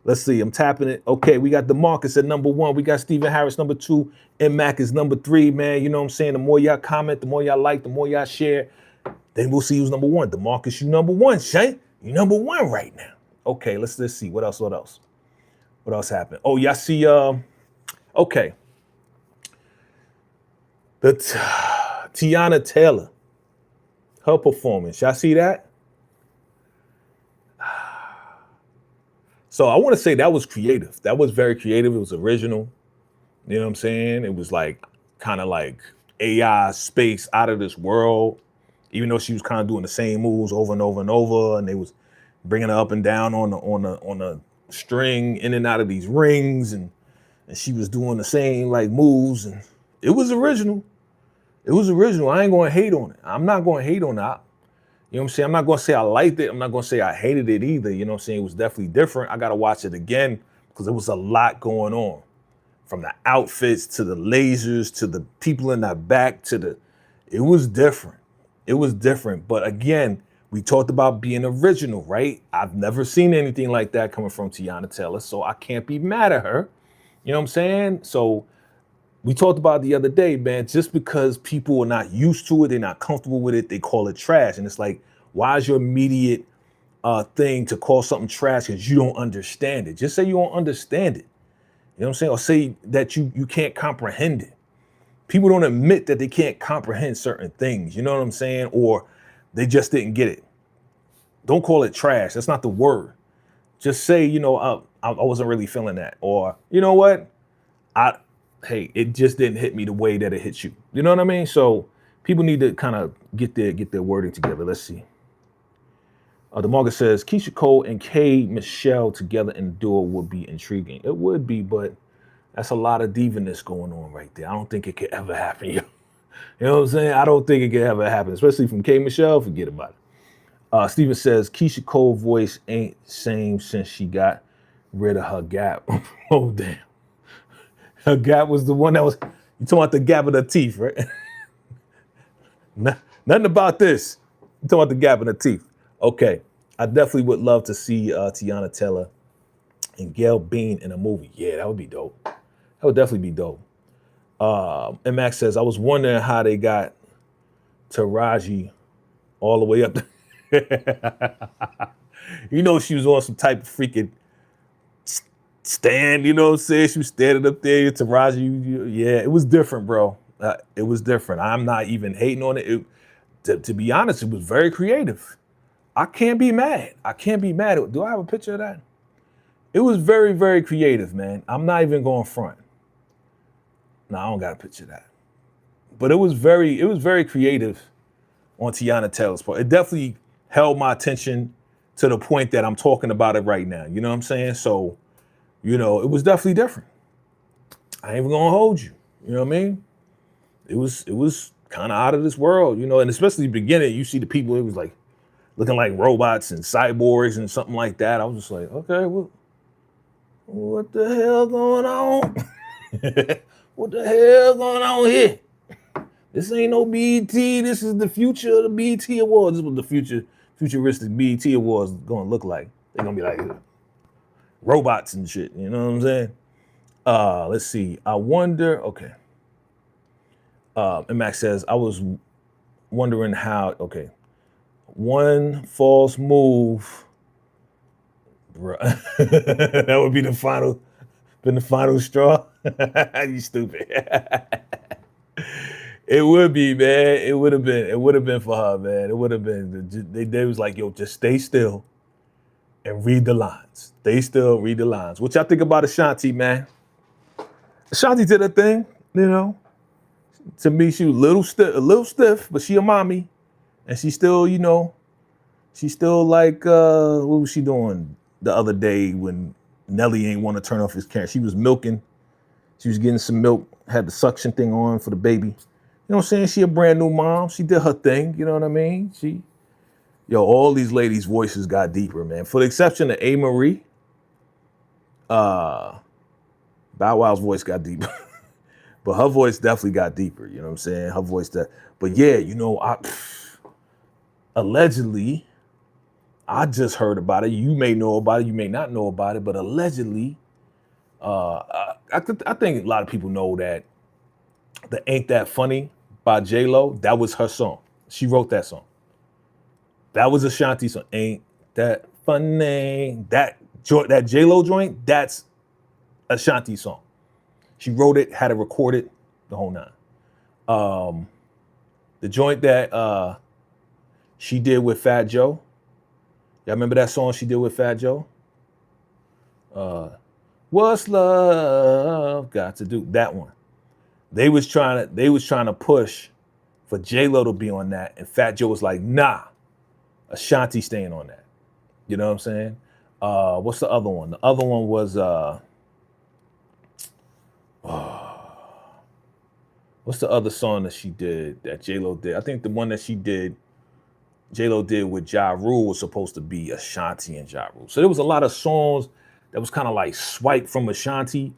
Let's see, I'm tapping it. Okay, we got DeMarcus at number one. We got Stephen Harris, number two. And Mac is number three, man. You know what I'm saying? The more y'all comment, the more y'all like, the more y'all share, then we'll see who's number one. DeMarcus, you number one, Shay. You number one right now. Okay, let's see. What else? What else happened? Oh, y'all see, okay. The Teyana Taylor, her performance. Y'all see that? So I want to say that was creative. That was very creative. It was original. You know what I'm saying? It was like kind of like AI space out of this world, even though she was kind of doing the same moves over and over and over, and they was bringing her up and down on a string in and out of these rings, and she was doing the same like moves, and it was original. It was original. I ain't going to hate on it. I'm not going to hate on it. You know what I'm saying? I'm not going to say I liked it. I'm not going to say I hated it either. You know what I'm saying? It was definitely different. I got to watch it again because there was a lot going on. From the outfits to the lasers to the people in the back it was different. It was different. But again, we talked about being original, right? I've never seen anything like that coming from Teyana Taylor, so I can't be mad at her. You know what I'm saying? So we talked about it the other day, man, just because people are not used to it, they're not comfortable with it, they call it trash. And it's like, why is your immediate thing to call something trash because you don't understand it? Just say you don't understand it. You know what I'm saying? Or say that you can't comprehend it. People don't admit that they can't comprehend certain things, you know what I'm saying? Or they just didn't get it. Don't call it trash. That's not the word. Just say, you know, I wasn't really feeling that. Or, you know what? Hey, it just didn't hit me the way that it hit you. You know what I mean? So people need to kind of get their wording together. Let's see. DeMarcus says Keisha Cole and K Michelle together in a duo would be intriguing. It would be, but that's a lot of diviness going on right there. I don't think it could ever happen. You know what I'm saying? I don't think it could ever happen, especially from K Michelle. Forget about it. Steven says Keisha Cole voice ain't same since she got rid of her gap. Oh damn. Her gap was the one that was, you talking about the gap of the teeth, right? Nothing about this. You talking about the gap in the teeth. Okay. I definitely would love to see Teyana Taylor and Gail Bean in a movie. Yeah, that would be dope. That would definitely be dope. And Max says, I was wondering how they got Taraji all the way up. You know, she was on some type of freaking stand, you know what I'm saying? She was standing up there, Taraji. Yeah, it was different, bro. It was different. I'm not even hating on it. To be honest, it was very creative. I can't be mad. I can't be mad. Do I have a picture of that? It was very, very creative, man. I'm not even going front. No, I don't got a picture of that. But it was very creative on Teyana Taylor's part. It definitely held my attention to the point that I'm talking about it right now. You know what I'm saying? So, you know, it was definitely different. I ain't even gonna hold you. You know what I mean? It was kind of out of this world, you know, and especially the beginning, you see the people, it was like looking like robots and cyborgs and something like that. I was just like, okay, well, what the hell going on? What the hell going on here? This ain't no BET. This is the future of the BET Awards. This is what the futuristic BET Awards gonna look like. They're gonna be like robots and shit. You know what I'm saying? Let's see. I wonder. Okay. And Max says, I was wondering how. Okay. One false move, bro. That would be the final straw. You stupid. It would be, man. It would have been for her, man. It would have been. They was like, yo, just stay still and read the lines. Stay still, read the lines. What y'all think about Ashanti, man? Ashanti did her thing, you know. To me, she was a little stiff, but she a mommy. And she still, you know, she's still like, what was she doing the other day when Nelly ain't want to turn off his camera? She was milking. She was getting some milk, had the suction thing on for the baby. You know what I'm saying? She a brand new mom. She did her thing. You know what I mean? All these ladies' voices got deeper, man. For the exception of A. Marie, Bow Wow's voice got deeper. But her voice definitely got deeper. You know what I'm saying? Her voice but yeah, you know, allegedly, I just heard about it. You may know about it. You may not know about it. But allegedly, I think a lot of people know that the Ain't That Funny by J-Lo, that was her song. She wrote that song. That was Ashanti's song. Ain't That Funny. That J-Lo joint, that's Ashanti's song. She wrote it, had it recorded, the whole nine. The joint that she did with Fat Joe. Y'all remember that song she did with Fat Joe? What's love got to do? That one. They was trying to push for J-Lo to be on that, and Fat Joe was like, nah, Ashanti staying on that. You know what I'm saying? What's the other one? The other one was what's the other song that she did that J-Lo did? I think the one that J-Lo did with Ja Rule was supposed to be Ashanti and Ja Rule. So there was a lot of songs that was kind of like swiped from Ashanti,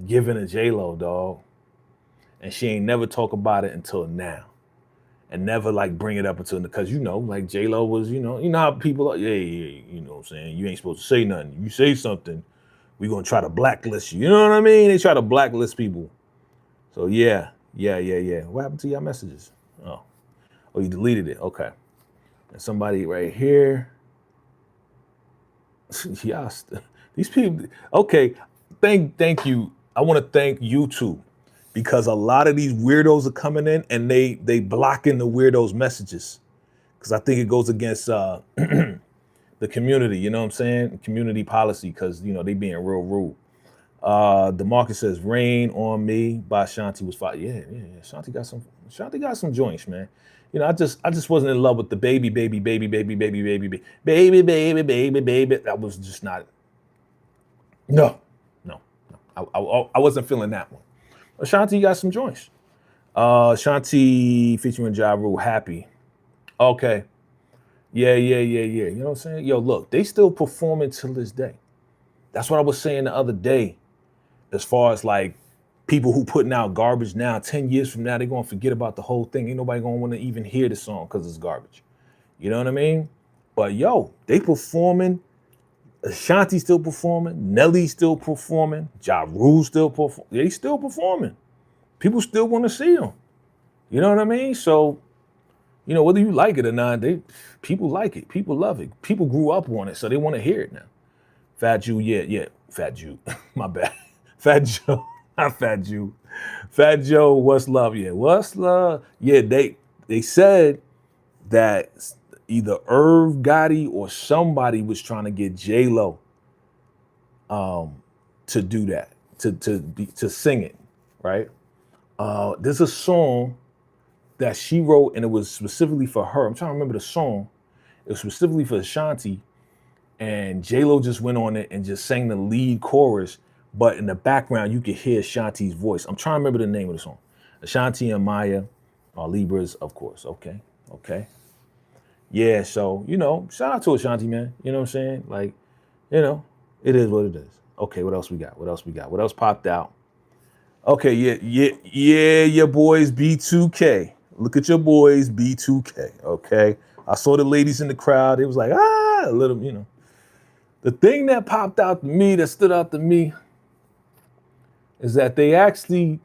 given to J-Lo, dog. And she ain't never talk about it until now. And never like bring it up until, because you know, like J-Lo was, you know how people are, you know what I'm saying? You ain't supposed to say nothing. You say something, we gonna try to blacklist you. You know what I mean? They try to blacklist people. So yeah. What happened to your messages? Oh, you deleted it. Okay. And somebody right here. Yes, these people. Okay, thank you. I want to thank YouTube, because a lot of these weirdos are coming in and they blocking the weirdos' messages, because I think it goes against the community. You know what I'm saying? Community policy, because you know they being real rude. DeMarcus says Rain on Me by Ashanti was fire. Yeah. Ashanti got some joints, man. You know, I just wasn't in love with the baby. That was just not. No. I wasn't feeling that one. Ashanti got some joints. Ashanti featuring Ja Rule, Happy. Okay. Yeah. You know what I'm saying? Yo, look, they still performing till this day. That's what I was saying the other day. As far as like people who putting out garbage now, 10 years from now, they're gonna forget about the whole thing. Ain't nobody gonna wanna even hear the song because it's garbage. You know what I mean? But yo, they performing. Ashanti still performing. Nelly still performing. Ja Rule still performing. They still performing. People still want to see them. You know what I mean? So, you know, whether you like it or not, people like it. People love it. People grew up on it, so they want to hear it now. Fat Jew, yeah. Fat Jew. My bad. Fat Joe. Not Fat Jew. Fat Joe, What's Love? Yeah, What's Love? Yeah, they said that either Irv Gotti or somebody was trying to get J-Lo to do that, to sing it, right? There's a song that she wrote, and it was specifically for her. I'm trying to remember the song. It was specifically for Ashanti, and J-Lo just went on it and just sang the lead chorus, but in the background, you could hear Ashanti's voice. I'm trying to remember the name of the song. Ashanti and Maya are Libras, of course. Okay. Yeah, so, you know, shout out to Ashanti, man. You know what I'm saying? Like, you know, it is what it is. Okay, what else we got? What else popped out? Okay, yeah, your boys B2K. Look at your boys B2K, okay? I saw the ladies in the crowd. It was like, a little, you know. The thing that popped out to me, that stood out to me, is that they actually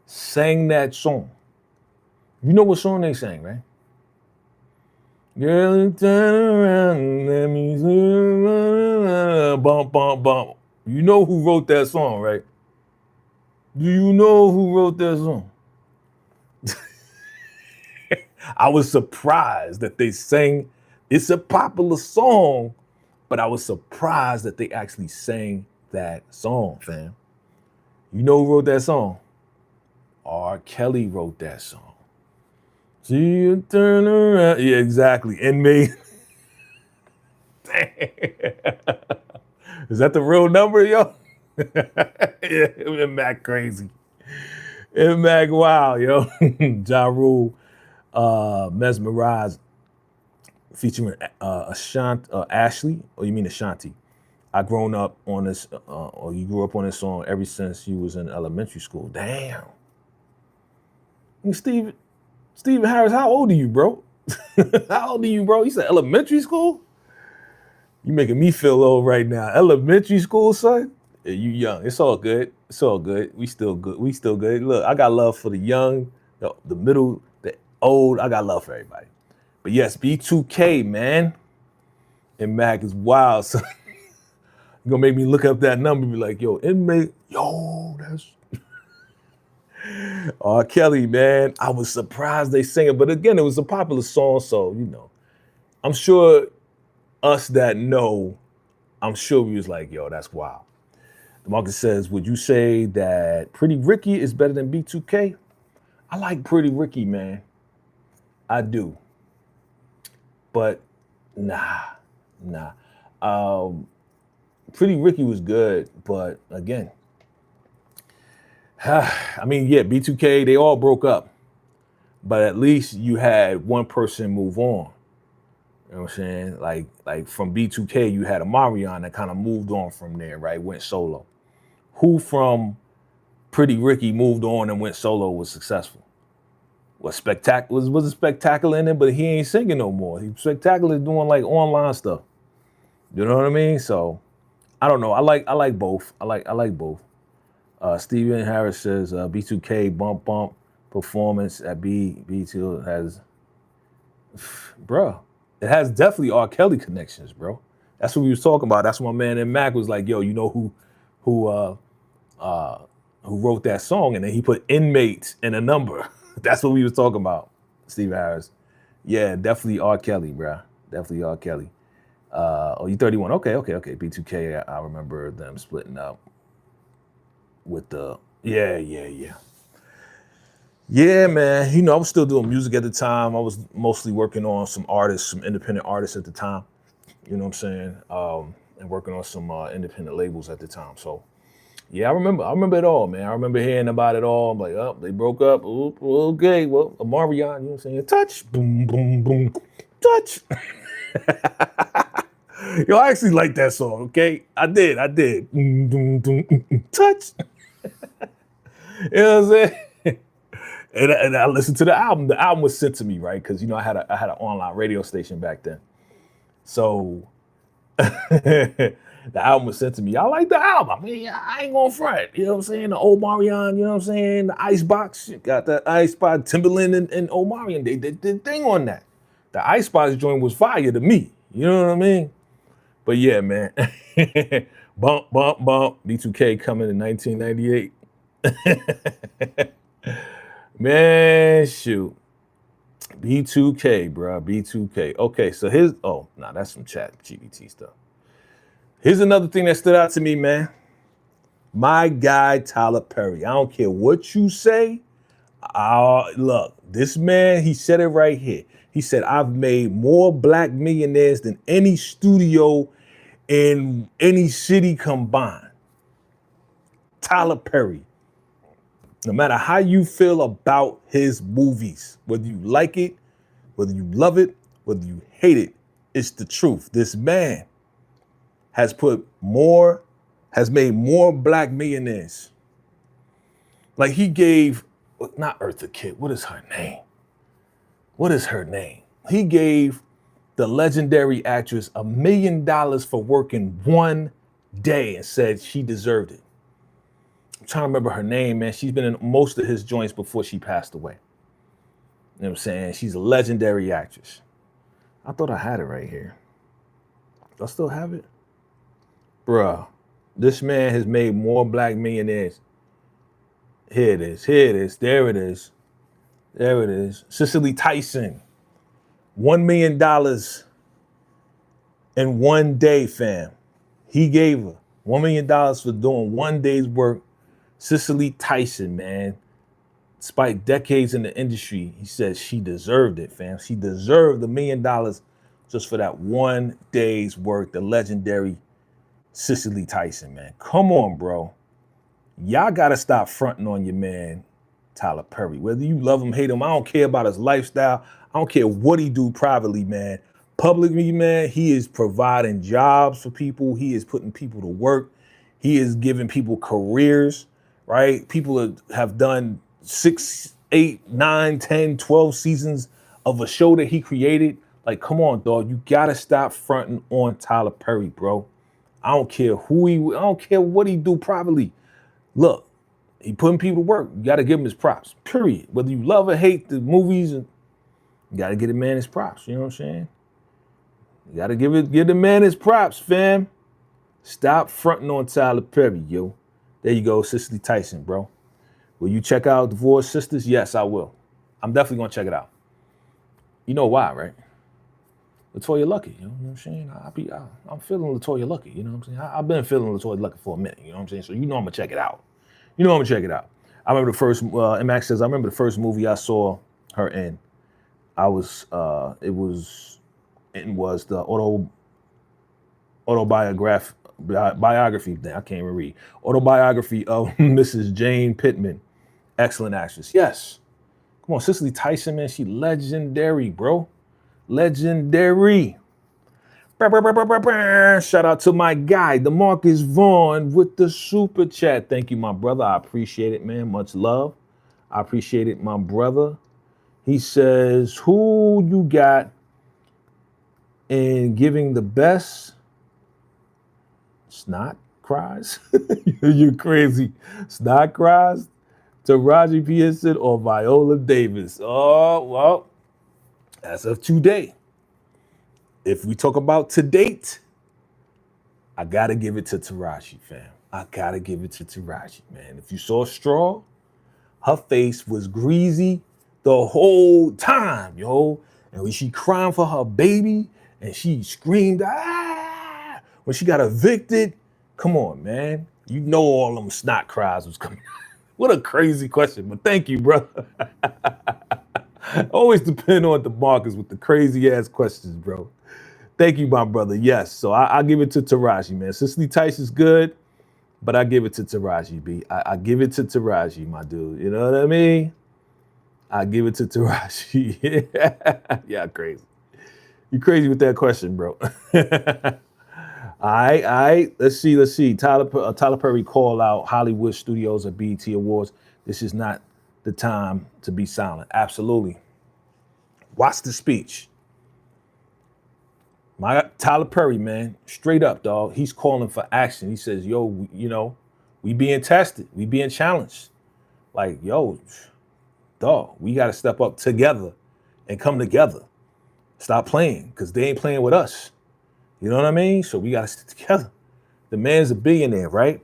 sang that song. You know what song they sang, right? Girl, turn around, let me bump. You know who wrote that song, right? Do you know who wrote that song? I was surprised that they sang. It's a popular song, but I was surprised that they actually sang that song, fam. You know who wrote that song? R. Kelly wrote that song. See you turn around. Yeah, exactly. Inmate. Is that the real number, yo? Yeah, Mac crazy. Mac wow, yo. Ja Rule, Mesmerized, featuring Ashley, or you mean Ashanti? I grown up on this, or you grew up on this song ever since you was in elementary school. Damn. Stephen Harris, how old are you, bro? How old are you, bro? You said elementary school? You making me feel old right now. Elementary school, son? Yeah, you young. It's all good. We still good. Look, I got love for the young, the middle, the old. I got love for everybody. But yes, B2K, man. And Mac is wild, son. You're gonna make me look up that number and be like, yo, inmate, that's R. Kelly, man. I was surprised they sang it, but again, it was a popular song, so you know. I'm sure us that know, I'm sure we was like, yo, that's wild. The market says, would you say that Pretty Ricky is better than B2K? I like Pretty Ricky, man. I do. But nah. Pretty Ricky was good, but again, I mean, yeah, B2K, they all broke up, but at least you had one person move on. You know what I'm saying? Like from B2K, you had a Marion that kind of moved on from there, right? Went solo. Who from Pretty Ricky moved on and went solo was successful? Was a Spectacular in it, but he ain't singing no more. Spectacular doing like online stuff. You know what I mean? So I don't know. I like both. I like both. Stephen Harris says B2K bump performance at B2 has, bro. It has definitely R. Kelly connections, bro. That's what we was talking about. That's what my man and Mac was like, yo, you know who wrote that song, and then he put inmates in a number. That's what we was talking about, Steve Harris. Yeah, definitely R. Kelly, bro. Definitely R. Kelly. Oh, you 31. Okay. B2K, I remember them splitting up. with the, yeah. Yeah, man. You know, I was still doing music at the time. I was mostly working on some artists, some independent artists at the time. You know what I'm saying? And working on some independent labels at the time. So yeah, I remember it all, man. I remember hearing about it all. I'm like, oh, they broke up. Ooh, okay, well, Mariah, you know what I'm saying? Touch, boom, boom, boom, touch. Yo, I actually like that song, okay? I did. Touch. You know what I'm saying? And I listened to the album. The album was sent to me, right? Because, you know, I had an online radio station back then. So the album was sent to me. I like the album. I mean, I ain't gonna front. You know what I'm saying? The Omarion, you know what I'm saying? The Icebox, got the Icebox, Timberland and Omarion. They did the thing on that. The Icebox joint was fire to me. You know what I mean? But yeah, man. Bump. B2K coming in 1998. Man, shoot. B2K, bro. B2K. Okay, so here's, that's some chat GBT stuff. Here's another thing that stood out to me, man. My guy, Tyler Perry. I don't care what you say. Look, this man, he said it right here. He said, I've made more black millionaires than any studio in any city combined. Tyler Perry. No matter how you feel about his movies, whether you like it, whether you love it, whether you hate it, it's the truth. This man has made more black millionaires. Like he gave, not Eartha Kitt, what is her name? He gave the legendary actress $1 million for working one day and said she deserved it. I'm trying to remember her name, man. She's been in most of his joints before she passed away. You know what I'm saying? She's a legendary actress. I thought I had it right here. Do I still have it? Bruh, this man has made more black millionaires. Here it is. There it is. Cicely Tyson. $1 million in one day, fam. He gave her $1 million for doing one day's work. Cicely Tyson, man. Despite decades in the industry, he says she deserved it, fam. She deserved $1 million just for that one day's work. The legendary Cicely Tyson, man. Come on, bro. Y'all gotta stop fronting on your man, Tyler Perry. Whether you love him, hate him, I don't care about his lifestyle. I don't care what he do privately, man. Publicly, man, he is providing jobs for people. He is putting people to work. He is giving people careers, right? People have done 6, 8, 9, 10, 12 seasons of a show that he created. Like, come on, dog. You gotta stop fronting on Tyler Perry, bro. I don't care I don't care what he do privately. Look, he putting people to work. You gotta give him his props, period. Whether you love or hate the movies, you gotta give the man his props, you know what I'm saying? You gotta give the man his props, fam. Stop fronting on Tyler Perry, yo. There you go, Cicely Tyson, bro. Will you check out Divorced Sisters? Yes, I will. I'm definitely gonna check it out. You know why, right? LaToya Luckett, you know what I'm saying? I'm feeling LaToya Luckett, you know what I'm saying? I've been feeling LaToya Luckett for a minute, you know what I'm saying? So you know I'm gonna check it out. I remember the first, MX says, I remember the first movie I saw her in. It was the biography thing. I can't even read. Autobiography of Mrs. Jane Pittman. Excellent actress. Yes. Come on, Cicely Tyson, man. She legendary, bro. Legendary. Shout out to my guy, DeMarcus Vaughn, with the super chat. Thank you, my brother. I appreciate it, man. Much love. I appreciate it, my brother. He says, who you got in giving the best snot cries? You crazy. Snot cries? Taraji P. Henson or Viola Davis? Oh, well, as of today, if we talk about to date, I gotta give it to Taraji, fam. I gotta give it to Taraji, man. If you saw Straw, her face was greasy the whole time, yo. And when she crying for her baby and she screamed, ah, when she got evicted, come on, man. You know all them snot cries was coming. What a crazy question, but thank you, bro. Always depend on the markers with the crazy ass questions, bro. Thank you, my brother. Yes, so I give it to Taraji, man. Cicely Tice is good, but I give it to Taraji, B. I give it to Taraji, my dude. You know what I mean? I give it to Taraji. Yeah, crazy. You crazy with that question, bro. All right. Let's see. Tyler Perry call out Hollywood studios at BET Awards. This is not the time to be silent. Absolutely. Watch the speech. My Tyler Perry, man, straight up, dog. He's calling for action. He says, yo, you know, we being tested. We being challenged. Like, yo, dog, we got to step up together and come together. Stop playing, because they ain't playing with us. You know what I mean? So we got to stick together. The man's a billionaire, right?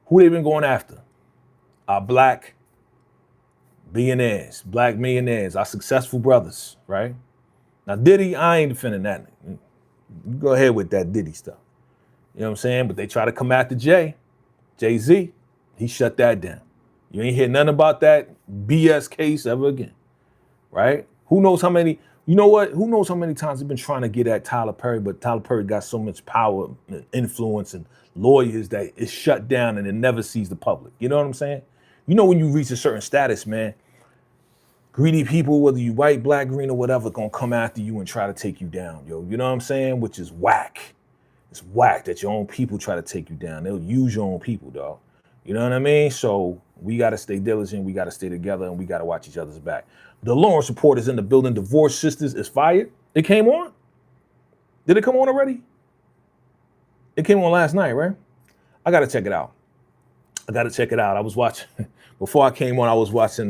Who they been going after? Our black billionaires, black millionaires, our successful brothers, right? Now, Diddy, I ain't defending that. You go ahead with that Diddy stuff. You know what I'm saying? But they try to come after Jay-Z. He shut that down. You ain't hear nothing about that BS case ever again, right? Who knows how many, you know what? Who knows how many times they've been trying to get at Tyler Perry, but Tyler Perry got so much power and influence and lawyers that it's shut down and it never sees the public. You know what I'm saying? You know when you reach a certain status, man, greedy people, whether you white, black, green, or whatever, gonna come after you and try to take you down, yo. You know what I'm saying? Which is whack. It's whack that your own people try to take you down. They'll use your own people, dog. You know what I mean? So we gotta stay diligent, we gotta stay together, and we gotta watch each other's back. The Lawrence Report is in the building. Divorced Sisters is fired. It came on? Did it come on already? It came on last night, right? I gotta check it out. I was watching, before I came on, I was watching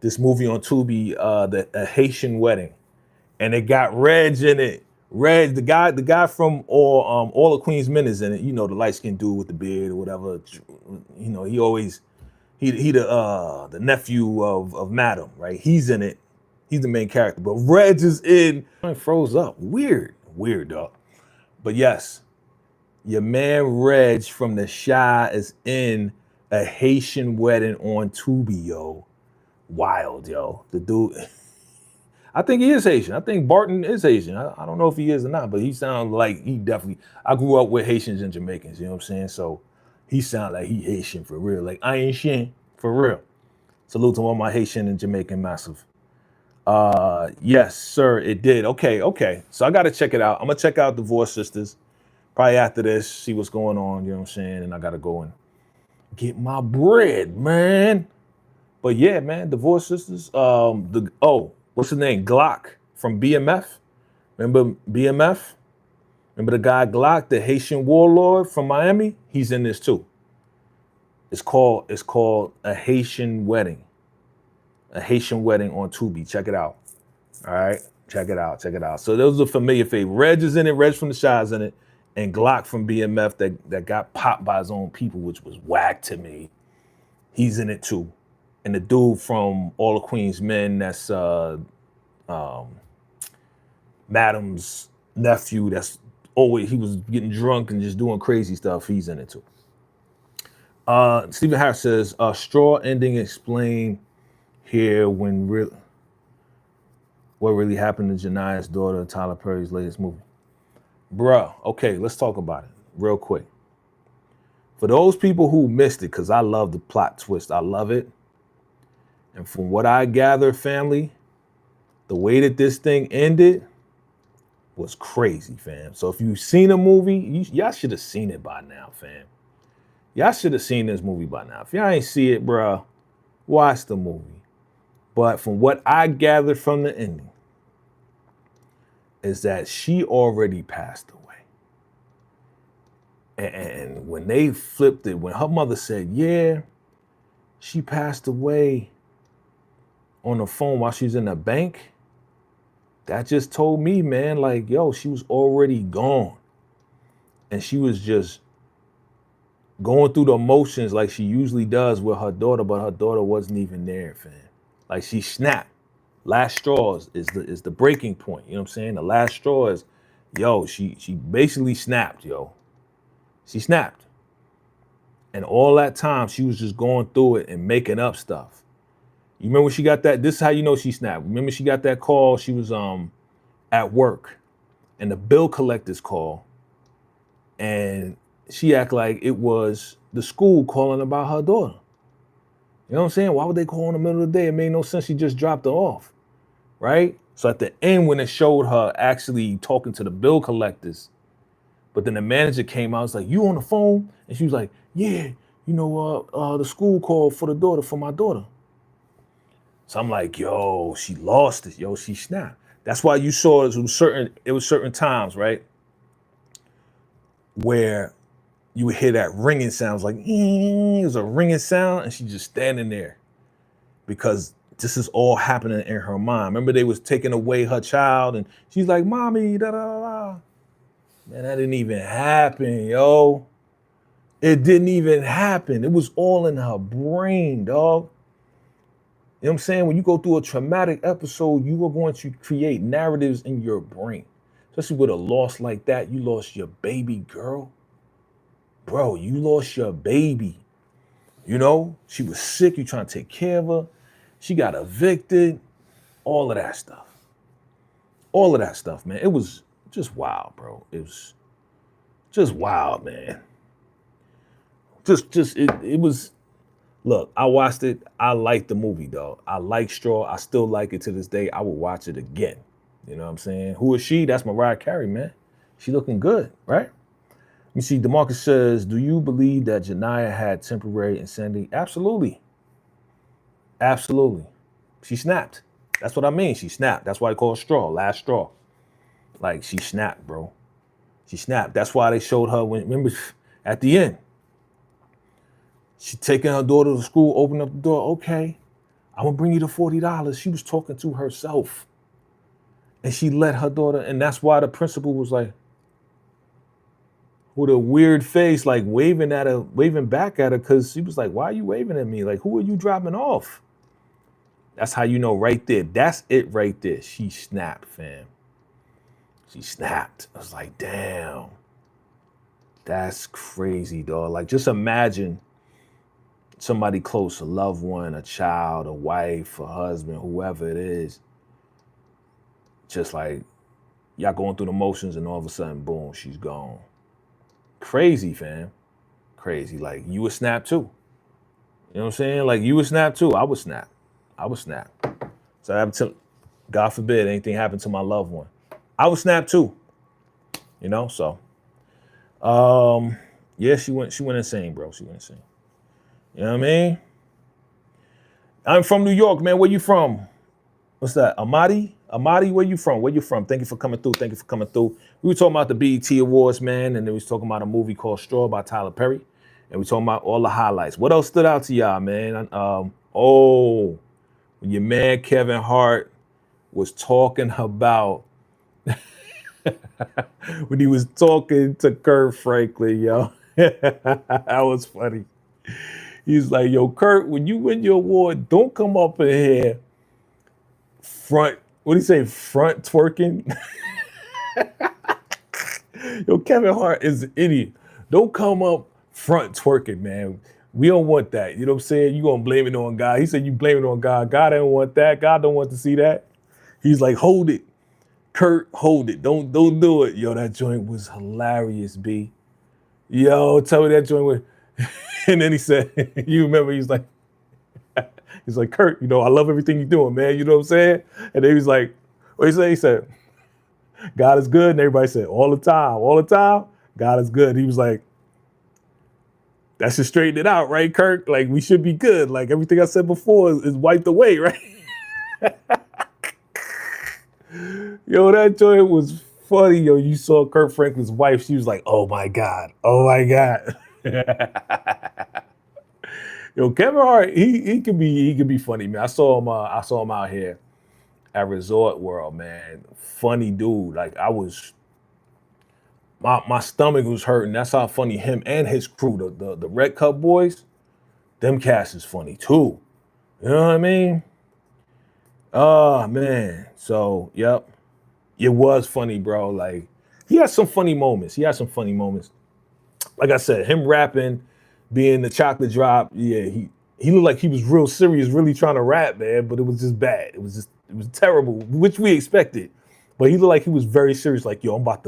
this movie on Tubi, A Haitian Wedding, and it got Reg in it. Reg, the guy from All of Queen's Men is in it. You know, the light-skinned dude with the beard or whatever. You know, he the nephew of Madam, right? He's in it. He's the main character. But Reg is in. It froze up. Weird, dog. But yes, your man Reg from the Shy is in A Haitian Wedding on Tubi, yo. Wild, yo. The dude, I think he is Haitian. I think Barton is Haitian. I don't know if he is or not, but he sounds like he definitely, I grew up with Haitians and Jamaicans, you know what I'm saying? So he sounds like he Haitian for real. Like, I ain't Shin, for real. Salute to all my Haitian and Jamaican massive. Yes, sir, it did. Okay. So I got to check it out. I'm going to check out Divorced Sisters. Probably after this, see what's going on, you know what I'm saying? And I got to go and get my bread, man. But yeah, man, Divorced Sisters. What's his name? Glock from BMF. Remember BMF? Remember the guy Glock, the Haitian warlord from Miami? He's in this too. It's called A Haitian Wedding. A Haitian Wedding on Tubi. Check it out. All right, check it out. So those are familiar favorite. Reg is in it. Reg from the Shy is in it, and Glock from BMF that got popped by his own people, which was whack to me. He's in it too. And the dude from All of Queen's Men, that's Madam's nephew, that's always, he was getting drunk and just doing crazy stuff. He's in it too. Stephen Harris says, straw ending explain here what really happened to Jania's daughter, Tyler Perry's latest movie. Bruh, okay, let's talk about it real quick. For those people who missed it, because I love the plot twist, I love it. And from what I gather, family, the way that this thing ended was crazy, fam. So if you've seen a movie, y'all should have seen it by now, fam. Y'all should have seen this movie by now. If y'all ain't see it, bruh, watch the movie. But from what I gathered from the ending is that she already passed away. And when they flipped it, when her mother said, yeah, she passed away on the phone while she's in the bank, that just told me, man, like, yo, she was already gone. And she was just going through the motions like she usually does with her daughter, but her daughter wasn't even there, fam. Like, she snapped. Last straw is the breaking point, you know what I'm saying? The last straw is, yo, she basically snapped, yo. She snapped. And all that time, she was just going through it and making up stuff. You remember when she got that? This is how you know she snapped. Remember she got that call? She was at work, and the bill collector's call, and she act like it was the school calling about her daughter. You know what I'm saying? Why would they call in the middle of the day? It made no sense. She just dropped her off, right? So at the end, when it showed her actually talking to the bill collectors, but then the manager came out, was like, "You on the phone?" And she was like, "Yeah, you know, the school called for the daughter, for my daughter." So I'm like, yo, she lost it. Yo, she snapped. That's why you saw it was certain times, right? Where you would hear that ringing sound. It was like, it was a ringing sound, and she just standing there because this is all happening in her mind. Remember, they was taking away her child, and she's like, "Mommy, da da da." Man, that didn't even happen, yo. It didn't even happen. It was all in her brain, dog. You know what I'm saying? When you go through a traumatic episode, you are going to create narratives in your brain. Especially with a loss like that. You lost your baby girl. Bro, you lost your baby. You know, she was sick. You trying to take care of her. She got evicted. All of that stuff. All of that stuff, man. It was just wild, bro. It was just wild, man. It was, look, I watched it. I liked the movie, dog. I like Straw. I still like it to this day. I will watch it again. You know what I'm saying? Who is she? That's Mariah Carey, man. She looking good, right? You see, DeMarcus says, do you believe that Janiyah had temporary insanity? Absolutely. Absolutely. She snapped. That's what I mean. She snapped. That's why they call it straw, last straw. Like, she snapped, bro. She snapped. That's why they showed her when, remember, at the end, she taking her daughter to school, opened up the door. Okay, I'm gonna bring you the $40. She was talking to herself. And she let her daughter, and that's why the principal was like, with a weird face, like waving back at her, because she was like, why are you waving at me? Like, who are you dropping off? That's how you know right there. That's it right there. She snapped, fam. She snapped. I was like, damn. That's crazy, dog. Like, just imagine somebody close, a loved one, a child, a wife, a husband, whoever it is, just like, y'all going through the motions, and all of a sudden, boom, she's gone. Crazy, fam. Crazy. Like, you would snap too. You know what I'm saying? Like, you would snap too. I would snap. I would snap. So God forbid anything happened to my loved one. I would snap too. You know, so yeah, she went insane, bro. She went insane. You know what I mean? I'm from New York, man. Where you from? What's that? Amadi, where you from? Where you from? Thank you for coming through. Thank you for coming through. We were talking about the BET Awards, man, and then we was talking about a movie called Straw by Tyler Perry. And we talking about all the highlights. What else stood out to y'all, man? When your man Kevin Hart was talking about when he was talking to Kurt Franklin, yo. That was funny. He's like, yo, Kurt, when you win your award, don't come up in here front, what do you say, front twerking? Yo, Kevin Hart is an idiot. Don't come up front twerking, man. We don't want that. You know what I'm saying? You gonna blame it on God. He said you blame it on God. God don't want that. God don't want to see that. He's like, hold it. Kurt, hold it. Don't do it. Yo, that joint was hilarious, B. Yo, tell me that joint was. And then he said, you remember, he's like, Kurt, you know, I love everything you're doing, man. You know what I'm saying? And then he was like, what he say? He said, God is good. And everybody said, all the time, God is good. He was like, that should straighten it out, right, Kirk? Like, we should be good. Like, everything I said before is wiped away, right? Yo, that joint was funny. Yo, you saw Kurt Franklin's wife. She was like, oh my God. Yo, Kevin Hart, he could be funny, man. I saw him out here at Resort World, man. Funny dude. Like, my stomach was hurting. That's how funny him and his crew, the Red Cup boys, them cats is funny too. You know what I mean? Oh man. So yep. It was funny, bro. Like, he had some funny moments. like I said, him rapping, being the chocolate drop, yeah, he looked like he was real serious, really trying to rap, man, but it was just bad. It was terrible, which we expected. But he looked like he was very serious, like, yo, I'm about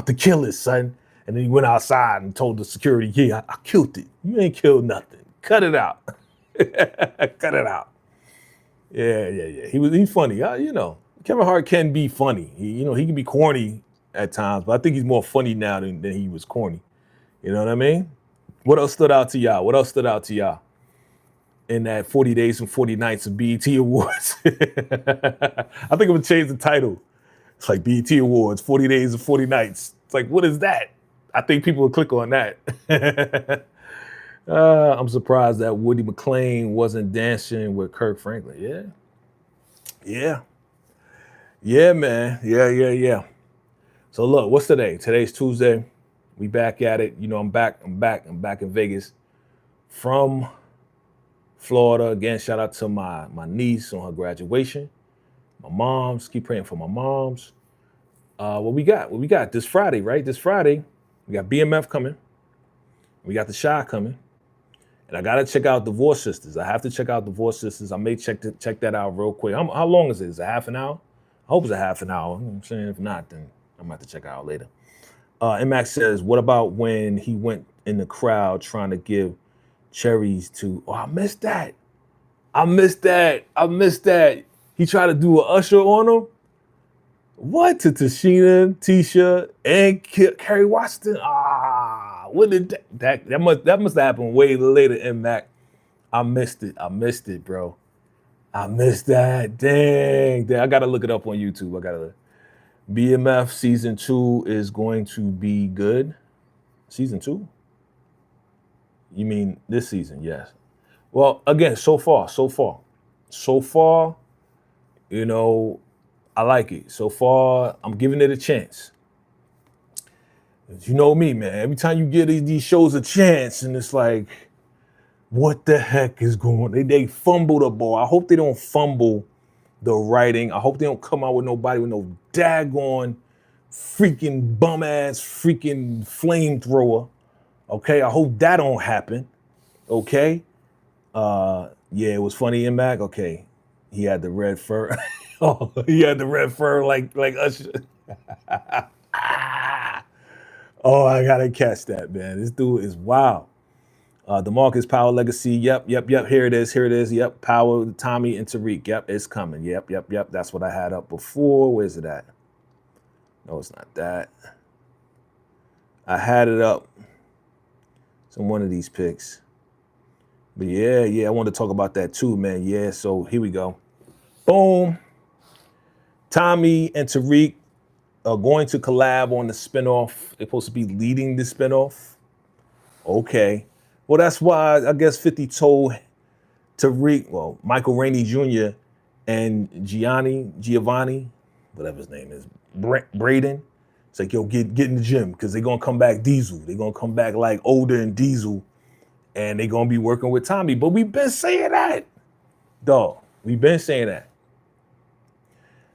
to kill it, son. And then he went outside and told the security, yeah, I killed it. You ain't killed nothing. Cut it out. Cut it out. Yeah. He's funny. You know, Kevin Hart can be funny. He can be corny at times, but I think he's more funny now than he was corny. You know what I mean? What else stood out to y'all? In that 40 Days and 40 Nights of BET Awards? I think I'm gonna change the title. It's like BET Awards, 40 Days and 40 Nights. It's like, what is that? I think people will click on that. I'm surprised that Woody McClain wasn't dancing with Kirk Franklin. Yeah, man. Yeah. So look, what's today? Today's Tuesday. We back at it. You know, I'm back in Vegas from Florida. Again, shout out to my niece on her graduation. My moms, keep praying for my moms. What we got this Friday, right? This Friday, we got BMF coming. We got the Shy coming. And I gotta check out Divorce Sisters. I have to check out Divorce Sisters. I may check that out real quick. How long is it? Is it half an hour? I hope it's a half an hour. You know what I'm saying? If not, then I'm gonna have to check it out later. MX says, what about when he went in the crowd trying to give cherries to, I missed that. He tried to do an usher on him. What? To Tashina, Tisha, and Kerry Washington? What did that must have happened way later in Mac. I missed it, bro. I missed that. Dang. I gotta look it up on YouTube. BMF season 2 is going to be good. Season 2? You mean this season? Yes. Well, again, so far, you know, I like it. So far, I'm giving it a chance. You know me, man. Every time you give these shows a chance, and it's like, what the heck is going on? They fumble the ball. I hope they don't fumble the writing. I hope they don't come out with nobody with no daggone freaking bum ass freaking flamethrower. Okay, I hope that don't happen. Okay. Yeah, it was funny in Mac. Okay, he had the red fur. Oh, he had the red fur like Usher. Oh, I gotta catch that, man. This dude is wild. DeMarcus Power Legacy. Yep. Here it is. Yep. Power, Tommy, and Tariq. Yep, it's coming. Yep. That's what I had up before. Where's it at? No, it's not that. I had it up. It's in one of these pics. But yeah, I want to talk about that too, man. Yeah, so here we go. Boom. Tommy and Tariq are going to collab on the spinoff. They're supposed to be leading the spinoff. Okay. Well, that's why I guess 50 told Tariq, Michael Rainey Jr. and Giovanni, whatever his name is, Braden. It's like, yo, get in the gym because they're going to come back Diesel. They're going to come back like older and Diesel, and they're going to be working with Tommy. But we've been saying that, dog. We've been saying that.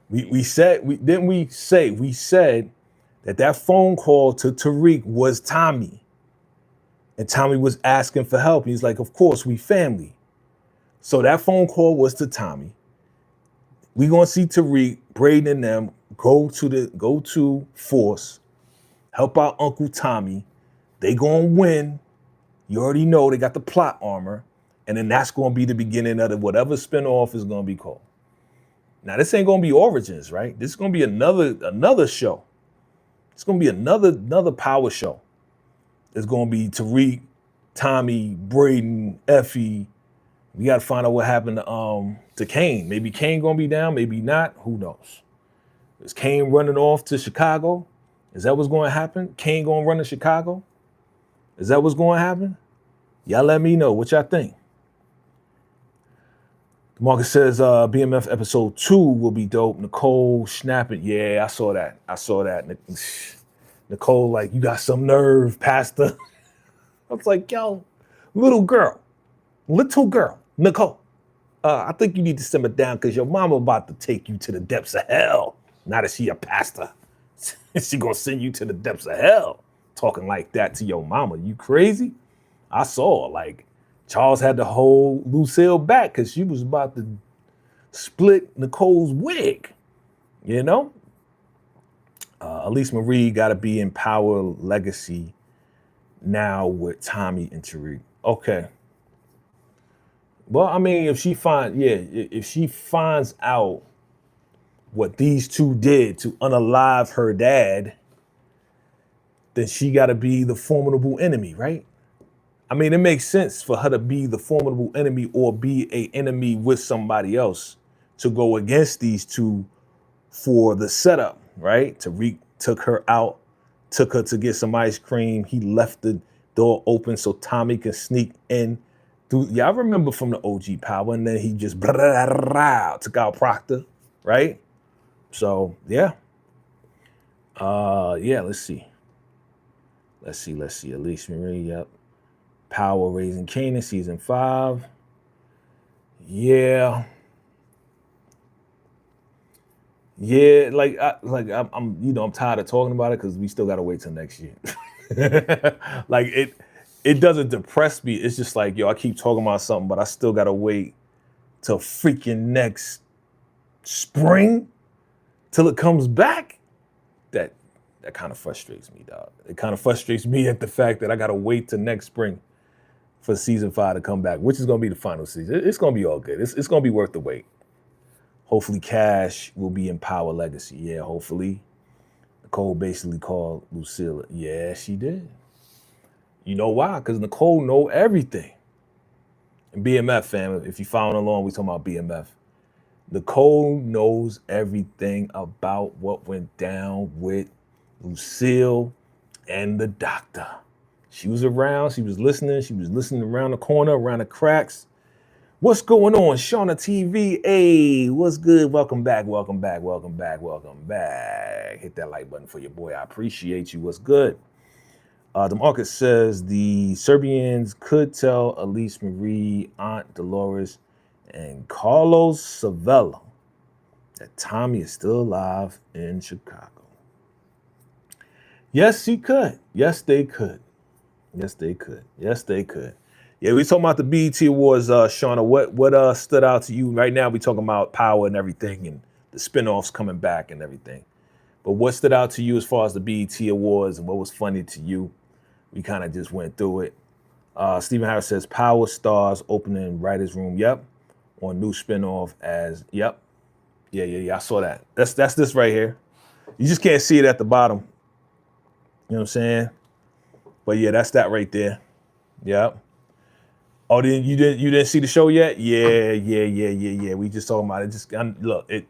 We said that phone call to Tariq was Tommy. And Tommy was asking for help. He's like, of course, we family. So that phone call was to Tommy. We gonna see Tariq, Braden, and them go to Force, help out Uncle Tommy. They gonna win. You already know they got the plot armor. And then that's gonna be the beginning of whatever spinoff is gonna be called. Now, this ain't gonna be Origins, right? This is gonna be another show. It's gonna be another power show. It's gonna be Tariq, Tommy, Braden, Effie. We gotta find out what happened to Kane. Maybe Kane gonna be down, maybe not. Who knows? Is Kane running off to Chicago? Is that what's gonna happen? Kane gonna run to Chicago? Is that what's gonna happen? Y'all let me know what y'all think. Marcus says BMF episode 2 will be dope. Nicole snapping. Yeah, I saw that. Nicole, like, you got some nerve, Pastor. I was like, yo, little girl, Nicole, I think you need to simmer down because your mama about to take you to the depths of hell. Now that she a pastor, she gonna send you to the depths of hell. talking like that to your mama. You crazy? I saw like Charles had to hold Lucille back because she was about to split Nicole's wig, you know? Elise Marie got to be in Power Legacy now with Tommy and Tariq. Okay. Well, I mean, if she finds out what these two did to unalive her dad, then she got to be the formidable enemy, right? I mean, it makes sense for her to be the formidable enemy or be an enemy with somebody else to go against these two for the setup, right? Tariq took her out, took her to get some ice cream. He left the door open so Tommy can sneak in. Y'all remember from the OG Power, and then he just took out Proctor, right? So yeah. Let's see. Elise Marie, yep. Power Raising Kanan, season 5. Yeah. Yeah, I'm tired of talking about it because we still gotta wait till next year. Like it doesn't depress me. It's just like, yo, I keep talking about something, but I still gotta wait till freaking next spring till it comes back. That kind of frustrates me, dog. It kind of frustrates me at the fact that I gotta wait till next spring for season 5 to come back, which is gonna be the final season. It's gonna be all good. It's gonna be worth the wait. Hopefully Cash will be in Power Legacy. Yeah, hopefully. Nicole basically called Lucille. Yeah, she did. You know why? Because Nicole know everything. And BMF, fam, if you following along, we talking about BMF. Nicole knows everything about what went down with Lucille and the doctor. She was around, she was listening around the corner, around the cracks. What's going on, Shauna TV? Hey, what's good? Welcome back. Hit that like button for your boy. I appreciate you. What's good? The market says the Serbians could tell Elise Marie, Aunt Dolores, and Carlos Savello that Tommy is still alive in Chicago. Yes, he could. Yes, they could. Yeah, we talking about the BET Awards, Shauna. What stood out to you? Right now we talking about Power and everything and the spinoffs coming back and everything. But what stood out to you as far as the BET Awards and what was funny to you? We kind of just went through it. Stephen Harris says Power stars opening writer's room. Yep. On new spinoff as yep. Yeah. I saw that. That's this right here. You just can't see it at the bottom. You know what I'm saying? But yeah, that's that right there. Yep. Oh, you didn't see the show yet? Yeah. We just talking about it.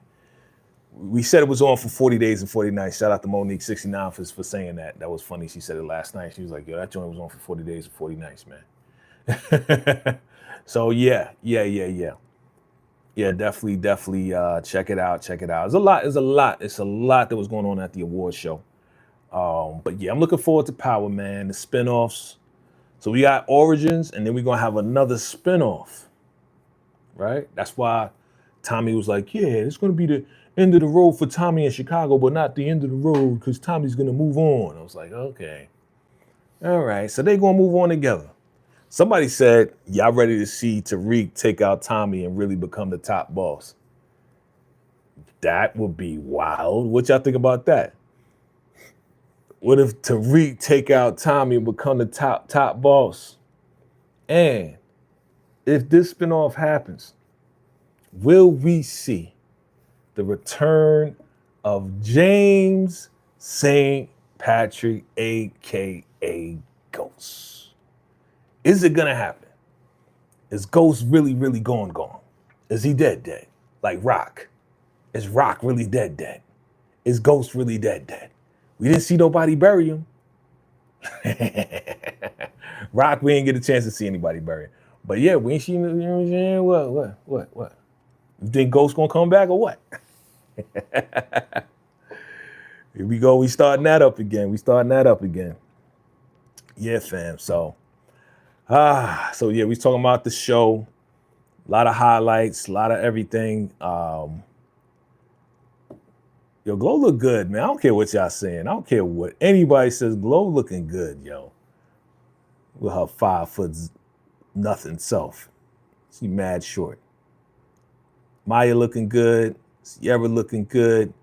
We said it was on for 40 days and 40 nights. Shout out to Monique69 for saying that. That was funny. She said it last night. She was like, yo, that joint was on for 40 days and 40 nights, man. So yeah. Yeah, definitely check it out. It's a lot that was going on at the award show. But yeah, I'm looking forward to Power, man. The spinoffs. So we got Origins, and then we're gonna have another spinoff, right? That's why Tommy was like, yeah, it's gonna be the end of the road for Tommy in Chicago, but not the end of the road because Tommy's gonna move on. I was like, okay. All right, so they gonna move on together. Somebody said, y'all ready to see Tariq take out Tommy and really become the top boss? That would be wild. What y'all think about that? What if Tariq take out Tommy and become the top boss? And if this spinoff happens, will we see the return of James St. Patrick, aka Ghost? Is it gonna happen? Is Ghost really gone? Is he dead? Like Rock? Is Rock really dead? Is Ghost really dead? We didn't see nobody bury him. Rock, we didn't get a chance to see anybody bury him. But yeah, we ain't seen, you know what I'm saying? What? You think Ghost gonna come back or what? Here we go, we starting that up again. Yeah, fam, so yeah, we talking about the show. A lot of highlights, a lot of everything. Yo, Glow look good, man. I don't care what y'all saying. I don't care what anybody says. Glow looking good, yo. With her 5'0" nothing self. She mad short. Maya looking good. Sierra looking good.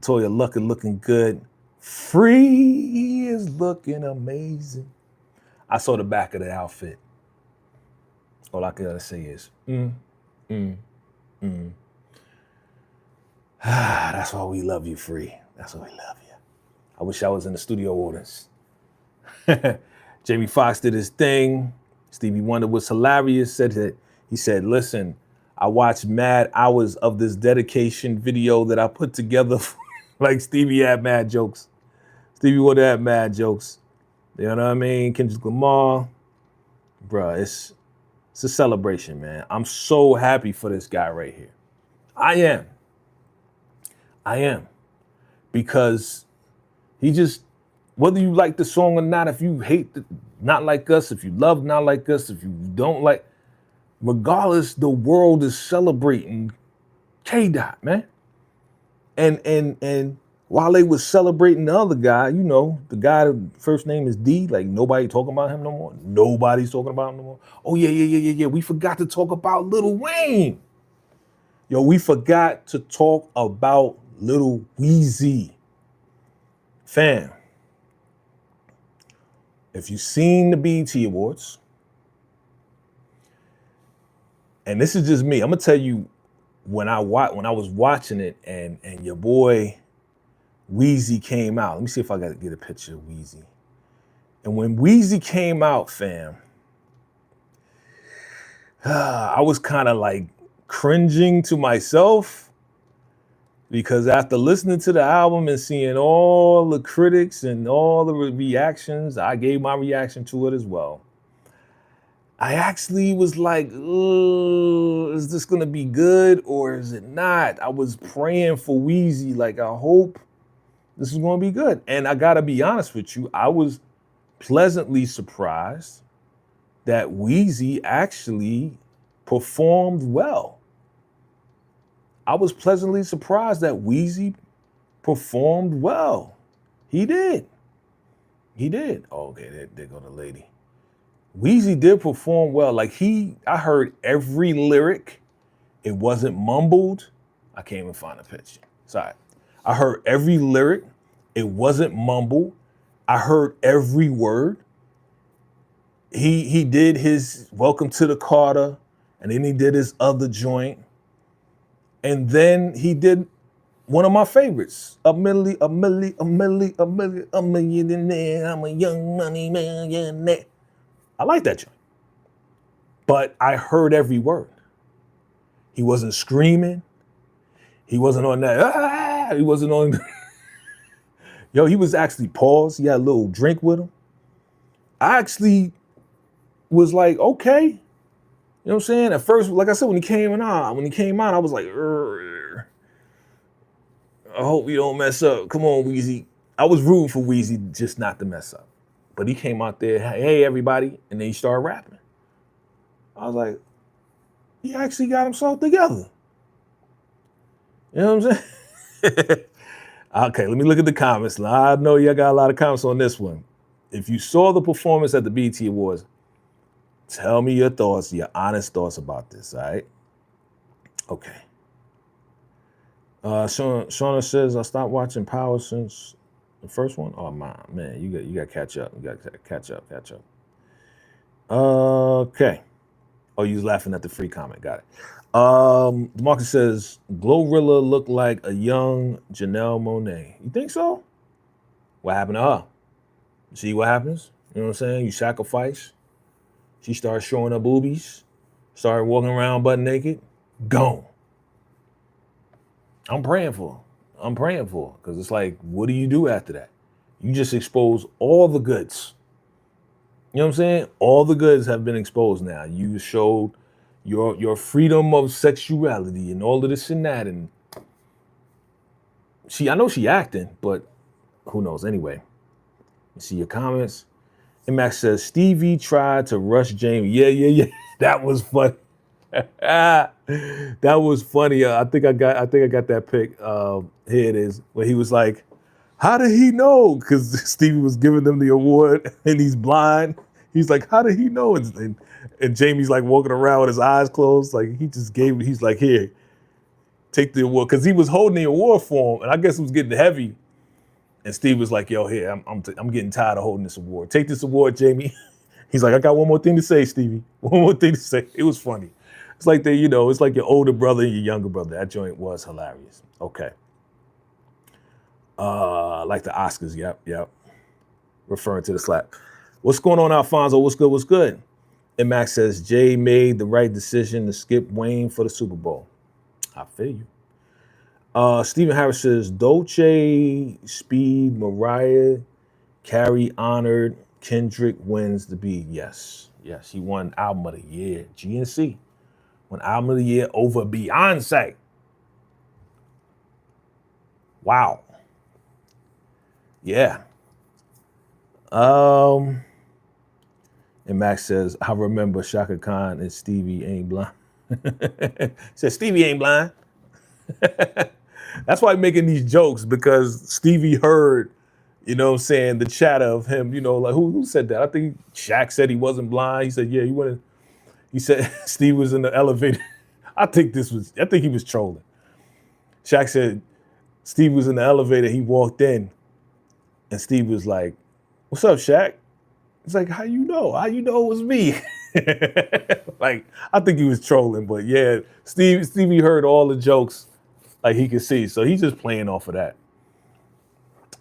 Toya looking good. Free is looking amazing. I saw the back of the outfit. All I gotta say is, That's why we love you, Free. That's why we love you. I wish I was in the studio audience. Jamie Foxx did his thing. Stevie Wonder was hilarious. He said, listen, I watched mad hours of this dedication video that I put together. Like Stevie had mad jokes. Stevie Wonder had mad jokes. You know what I mean? Kendrick Lamar. Bruh, it's a celebration, man. I'm so happy for this guy right here. I am. Because he just, whether you like the song or not, if you hate Not Like Us, if you love Not Like Us, if you don't like, regardless, the world is celebrating K-Dot, man. And while they was celebrating the other guy, you know, the guy, the first name is D, like nobody talking about him no more. Nobody's talking about him no more. Oh, yeah. We forgot to talk about Lil Wayne. Yo, we forgot to talk about Lil Weezy. Fam, if you've seen the BET Awards, and this is just me, I'm gonna tell you when I was watching it and your boy Weezy came out. Let me see if I got to get a picture of Weezy. And when Weezy came out, fam, I was kind of like cringing to myself because after listening to the album and seeing all the critics and all the reactions, I gave my reaction to it as well. I actually was like, is this gonna be good or is it not? I was praying for Weezy, like I hope this is gonna be good. And I gotta be honest with you, I was pleasantly surprised that Weezy actually performed well. I was pleasantly surprised that Weezy performed well. He did. Oh, okay, there go the lady. Weezy did perform well. Like I heard every lyric. It wasn't mumbled. I can't even find a picture. Sorry. I heard every lyric. It wasn't mumbled. I heard every word. He did his Welcome to the Carter, and then he did his other joint. And then he did one of my favorites, a millionaire, I'm a young money millionaire. I like that joint. But I heard every word. He wasn't screaming. He wasn't on that. He wasn't on. Yo, he was actually paused. He had a little drink with him. I actually was like, okay. You know what I'm saying? At first, like I said, when he came out, I was like, I hope we don't mess up. Come on, Weezy. I was rooting for Weezy just not to mess up. But he came out there, hey, everybody, and then he started rapping. I was like, he actually got himself together. You know what I'm saying? Okay, let me look at the comments. I know y'all got a lot of comments on this one. If you saw the performance at the BET Awards, tell me your thoughts, your honest thoughts about this, all right? Okay. Shauna says, I stopped watching Power since the first one. Oh, man, you got to catch up. You got to catch up. Okay. Oh, you was laughing at the free comment. Got it. DeMarcus says, Glorilla looked like a young Janelle Monáe. You think so? What happened to her? See what happens? You know what I'm saying? You sacrifice. She started showing her boobies. Started walking around butt naked. Gone. I'm praying for her. Because it's like, what do you do after that? You just expose all the goods. You know what I'm saying? All the goods have been exposed now. You showed your freedom of sexuality and all of this and that. And I know she acting, but who knows? Anyway, you see your comments. And Max says, Stevie tried to rush Jamie. Yeah. That was funny. That was funny. I think I got that pic. Here it is, where he was like, "How did he know?" Because Stevie was giving them the award, and he's blind. He's like, "How did he know?" And Jamie's like walking around with his eyes closed, like he just gave. He's like, "Here, take the award," because he was holding the award for him, and I guess it was getting heavy. And Steve was like, "Yo, here, I'm getting tired of holding this award. Take this award, Jamie." He's like, "I got one more thing to say, Stevie. One more thing to say." It was funny. It's like it's like your older brother and your younger brother. That joint was hilarious. Okay. Like the Oscars. Yep. Referring to the slap. What's going on, Alfonso? What's good? What's good? And Max says, Jay made the right decision to skip Wayne for the Super Bowl. I feel you. Stephen Harris says, Dolce, Speed, Mariah, Carey honored, Kendrick wins the B. Yes, he won Album of the Year. GNC won Album of the Year over Beyonce. Wow. Yeah. And Max says, I remember Shaka Khan and Stevie ain't blind. Says Stevie ain't blind. That's why I'm making these jokes, because Stevie heard, what I'm saying, the chatter of him, like who said that? I think Shaq said he wasn't blind. He said, yeah, he said Steve was in the elevator. I think he was trolling. Shaq said Steve was in the elevator, he walked in, and Steve was like, what's up, Shaq? It's like, how you know? How you know it was me? Like, I think he was trolling, but yeah, Stevie heard all the jokes like he could see. So he's just playing off of that.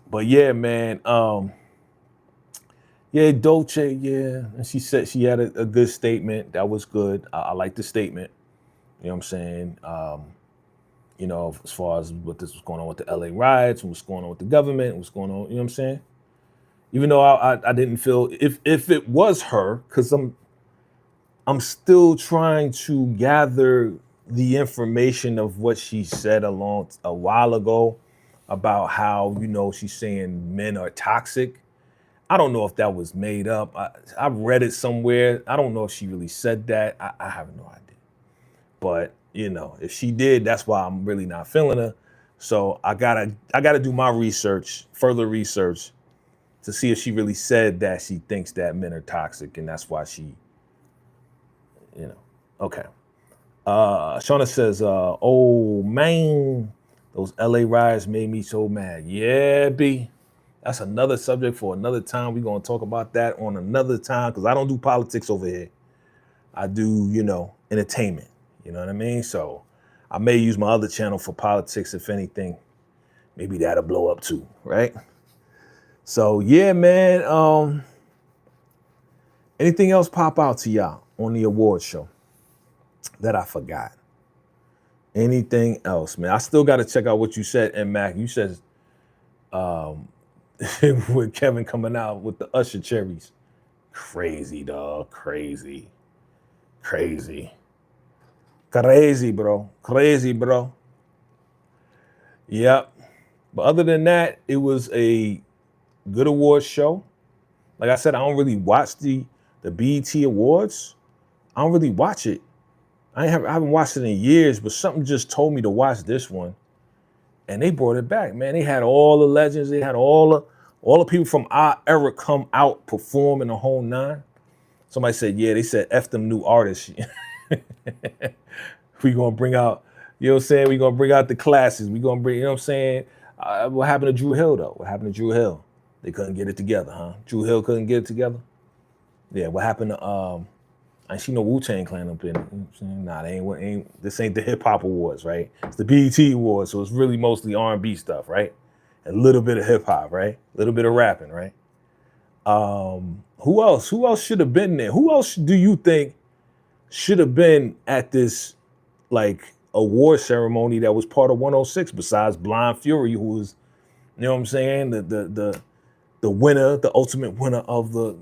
But yeah, man, yeah, Dolce, yeah. And she said she had a good statement. That was good. I like the statement. You know what I'm saying? As far as what this was going on with the LA riots, and what's going on with the government, what's going on, you know what I'm saying? Even though I didn't feel, if it was her, because I'm still trying to gather the information of what she said a while ago about how, she's saying men are toxic. I don't know if that was made up. I read it somewhere. I don't know if she really said that. I have no idea. But, if she did, that's why I'm really not feeling her. So I gotta do my further research, to see if she really said that she thinks that men are toxic, and that's why she, okay. Shauna says, oh man, those LA riots made me so mad. Yeah, B. That's another subject for another time. We're going to talk about that on another time, because I don't do politics over here. I do, entertainment. You know what I mean? So I may use my other channel for politics, if anything. Maybe that'll blow up too, right? So yeah, man. Anything else pop out to y'all on the award show that I forgot? Anything else, man? I still got to check out what you said. And Mac, you said with Kevin coming out with the Usher cherries. Crazy, dog. Crazy, bro. Yep. But other than that, it was a good awards show. Like I said, I don't really watch the BET Awards. I don't really watch it. I haven't watched it in years, but something just told me to watch this one. And they brought it back, man. They had all the legends. They had all the people from our era come out, perform in the whole nine. Somebody said, yeah, they said F them new artists. We gonna bring out, you know what I'm saying? We gonna bring out the classes. We gonna bring, you know what I'm saying? What happened to Drew Hill, though? What happened to Drew Hill? They couldn't get it together, huh? Drew Hill couldn't get it together? Yeah, what happened to, I see no Wu-Tang Clan up in it. You know what I'm saying? Nah, this ain't the hip hop awards, right? It's the BET Awards, so it's really mostly R&B stuff, right? A little bit of hip hop, right? A little bit of rapping, right? Who else? Who else should have been there? Who else do you think should have been at this award ceremony that was part of 106 besides Blind Fury, who was, you know what I'm saying, the winner, the ultimate winner of the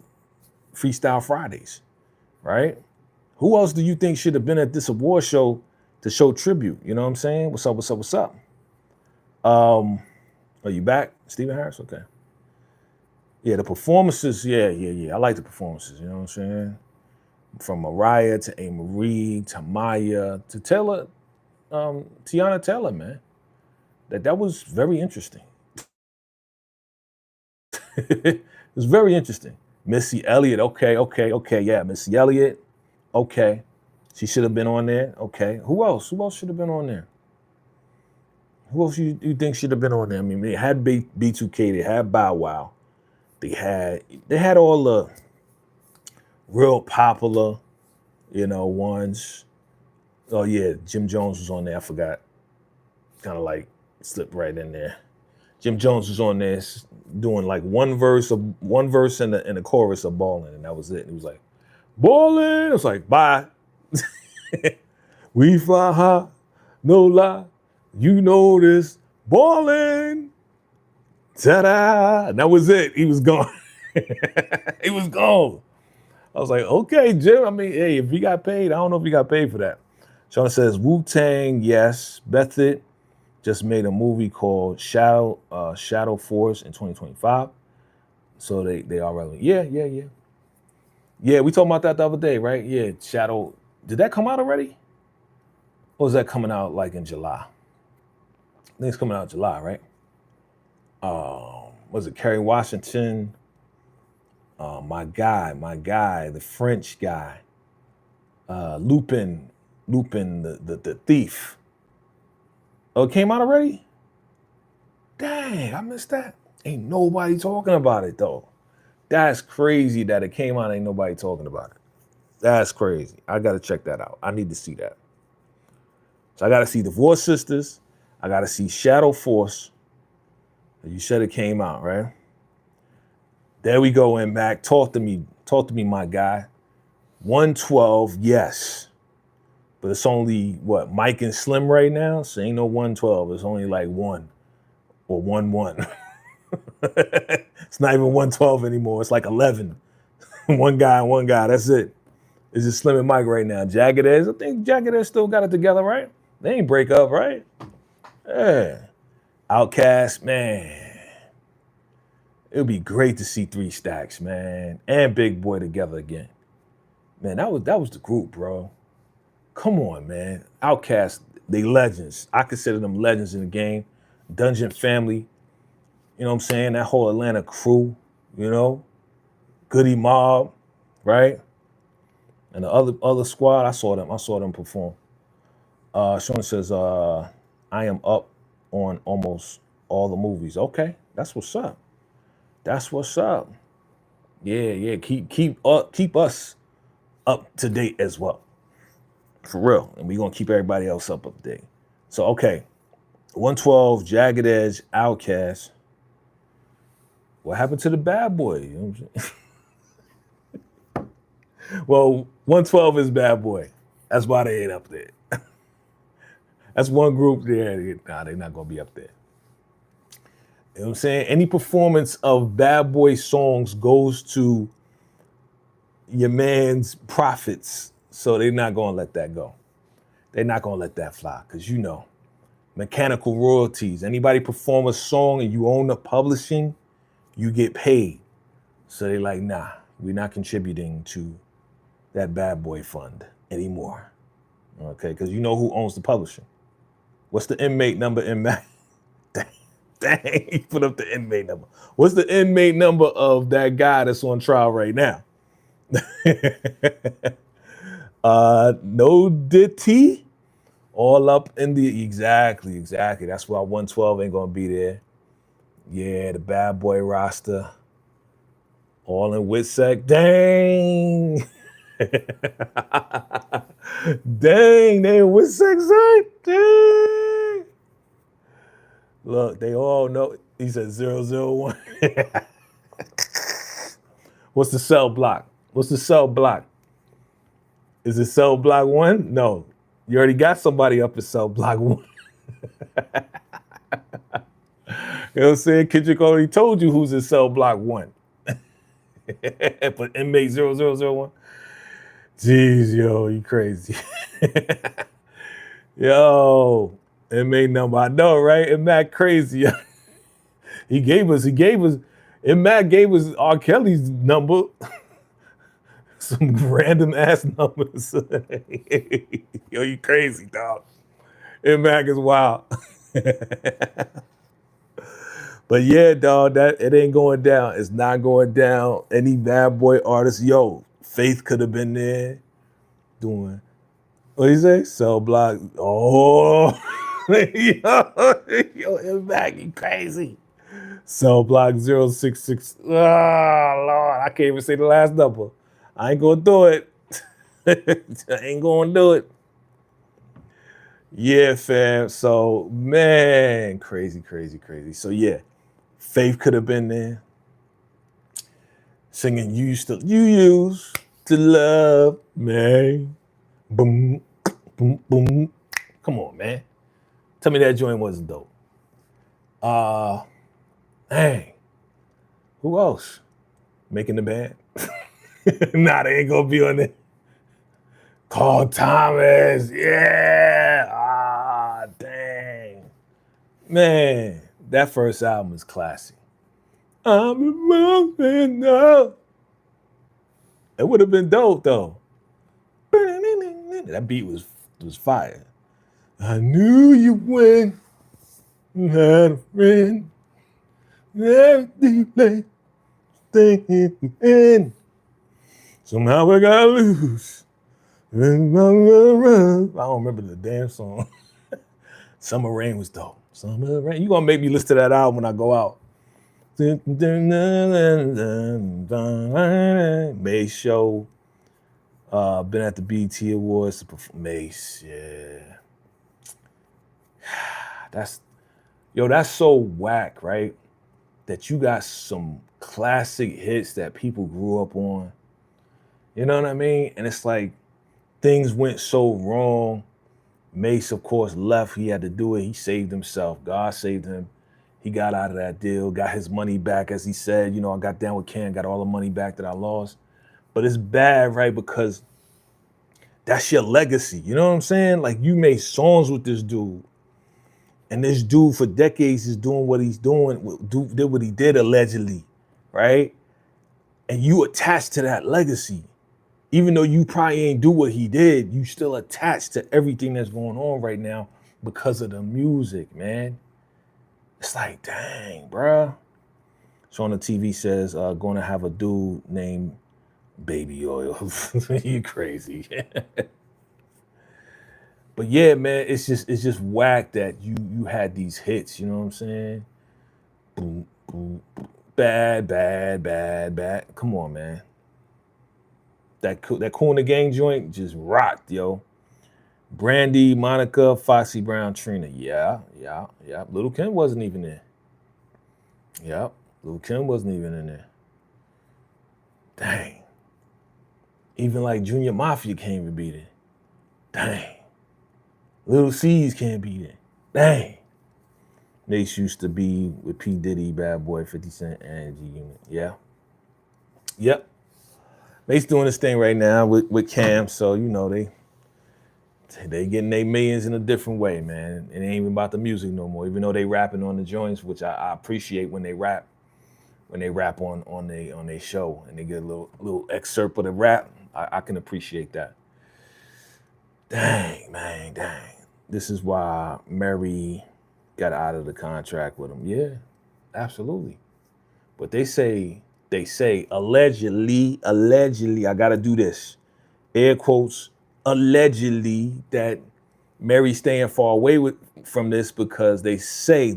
Freestyle Fridays, right? Who else do you think should have been at this award show to show tribute? You know what I'm saying? What's up? Are you back, Stephen Harris? Okay. Yeah, the performances, yeah. I like the performances, you know what I'm saying? from Mariah to A. Marie to Maya to Taylor, Teyana Taylor, man. That was very interesting. It was very interesting. Missy Elliott, okay, yeah, Missy Elliott, okay. She should have been on there, okay. Who else? Who else should have been on there? Who else you think should have been on there? I mean, they had B2K, they had Bow Wow, they had all the real popular, ones. Oh yeah, Jim Jones was on there. I forgot. Kind of like slipped right in there. Jim Jones was on there doing like one verse and the chorus of Ballin', and that was it. He was like, Ballin'. It was like, bye. We fly high, no lie. You know this. Ballin'. Ta-da. And that was it. He was gone. He was gone. I was like, okay, Jim. I mean, hey, if he got paid, I don't know if he got paid for that. Shauna says, Wu-Tang, yes. Bethit just made a movie called Shadow Force in 2025. So they are relevant. Yeah. Yeah, we talked about that the other day, right? Yeah, Shadow. Did that come out already? Or is that coming out like in July? I think it's coming out in July, right? Was it Kerry Washington? My guy, the French guy. Lupin, the thief. Oh, it came out already? Dang, I missed that. Ain't nobody talking about it though. That's crazy that it came out, ain't nobody talking about it. That's crazy. I gotta check that out. I need to see that. So I gotta see Divorce Sisters. I gotta see Shadow Force. You said it came out, right? There we go, and Mac. Talk to me, my guy. 112, yes. But it's only, what, Mike and Slim right now? So ain't no 112. It's only like 1 or 1-1. It's not even 112 anymore. It's like 11. One guy. That's it. It's just Slim and Mike right now. Jagged Edge, I think Jagged Edge still got it together, right? They ain't break up, right? Yeah. Outkast, man. It would be great to see 3 Stacks, man, and Big Boy together again. Man, that was the group, bro. Come on, man. Outkast, they legends. I consider them legends in the game. Dungeon Family, you know what I'm saying? That whole Atlanta crew, Goody Mob, right? And the other squad, I saw them perform. Sean says, I am up on almost all the movies. Okay, that's what's up. That's what's up. Yeah. Keep us up to date as well. For real. And we're gonna keep everybody else up to date. So okay. 112, Jagged Edge, Outkast. What happened to the Bad Boy? You know what I'm saying? Well, 112 is Bad Boy. That's why they ain't up there. That's one group there. Nah, they're not gonna be up there. You know what I'm saying? Any performance of Bad Boy songs goes to your man's profits. So they're not gonna let that go. They're not gonna let that fly, because mechanical royalties. Anybody perform a song and you own the publishing, you get paid. So they're like, nah, we're not contributing to that Bad Boy fund anymore. Okay, because you know who owns the publishing. What's the inmate number in Mac? Dang, he put up the inmate number. What's the inmate number of that guy that's on trial right now? No ditty. All up in the, exactly. That's why 112 ain't gonna be there. Yeah, the Bad Boy roster. All in Witsec. Dang. Dang, they in Witsec side. Dang. Look, they all know. He said 001. What's the cell block? What's the cell block? Is it cell block 1? No. You already got somebody up at cell block 1. You know what I'm saying? Kendrick already told you who's in cell block 1. But inmate 0001. Jeez, yo, you crazy. Yo, inmate number. I know, right? And Matt crazy. He gave us, and Matt gave us R. Kelly's number. some random ass numbers. Yo, you crazy, dog. And Mac is wild. But yeah, dog, that it ain't going down. It's not going down. Any bad boy artist, yo, Faith could have been there doing, what do you say? Cell Block. Oh, yo, Mac, you crazy. Cell Block 066. Oh, Lord, I can't even say the last number. I ain't gonna do it. I ain't gonna do it. Yeah, fam. So, man, crazy. So, yeah, Faith could have been there singing You Used to Love Me. Boom, boom, boom. Come on, man. Tell me that joint wasn't dope. Dang. Who else? Making the band? Nah, they ain't gonna be on it. Carl Thomas, yeah. Dang. Man, that first album is classic. I'm a moving now. It would have been dope though. That beat was fire. I knew you when you had a friend. Never deeply thinking. Somehow I got loose. I don't remember the damn song. Summer Rain was dope. Summer Rain. You gonna make me listen to that album when I go out. Mace show. Been at the BET Awards to perform. Mace, yeah. That's so whack, right? That you got some classic hits that people grew up on. You know what I mean? And it's like things went so wrong. Mace, of course, left. He had to do it. He saved himself. God saved him. He got out of that deal, got his money back, as he said. You know, I got down with Ken, got all the money back that I lost. But it's bad, right? Because that's your legacy. You know what I'm saying? Like, you made songs with this dude. And this dude for decades is doing what he's doing, did what he did allegedly, right? And you attached to that legacy. Even though you probably ain't do what he did, you still attached to everything that's going on right now because of the music, man. It's like, dang, bruh. So on the TV says, going to have a dude named Baby Oil. You crazy. But yeah, man, it's just whack that you had these hits, you know what I'm saying? Boom, boom, boom. Bad. Come on, man. That Kool in the Gang joint just rocked, yo. Brandy, Monica, Foxy Brown, Trina. Yeah. Little Kim wasn't even there. Yep. Little Kim wasn't even in there. Dang. Even like Junior Mafia can't even be there. Dang. Little C's can't be there. Dang. Mace used to be with P. Diddy, Bad Boy, 50 Cent, and G Unit. Yeah. Yep. Mace doing this thing right now with Cam, so you know they getting their millions in a different way, man. It ain't even about the music no more. Even though they rapping on the joints, which I appreciate when they rap on their show and they get a little excerpt of the rap. I can appreciate that. Dang, man, dang. This is why Mary got out of the contract with him. Yeah, absolutely. But they say allegedly, I gotta do this. Air quotes, allegedly, that Mary's staying far away from this because they say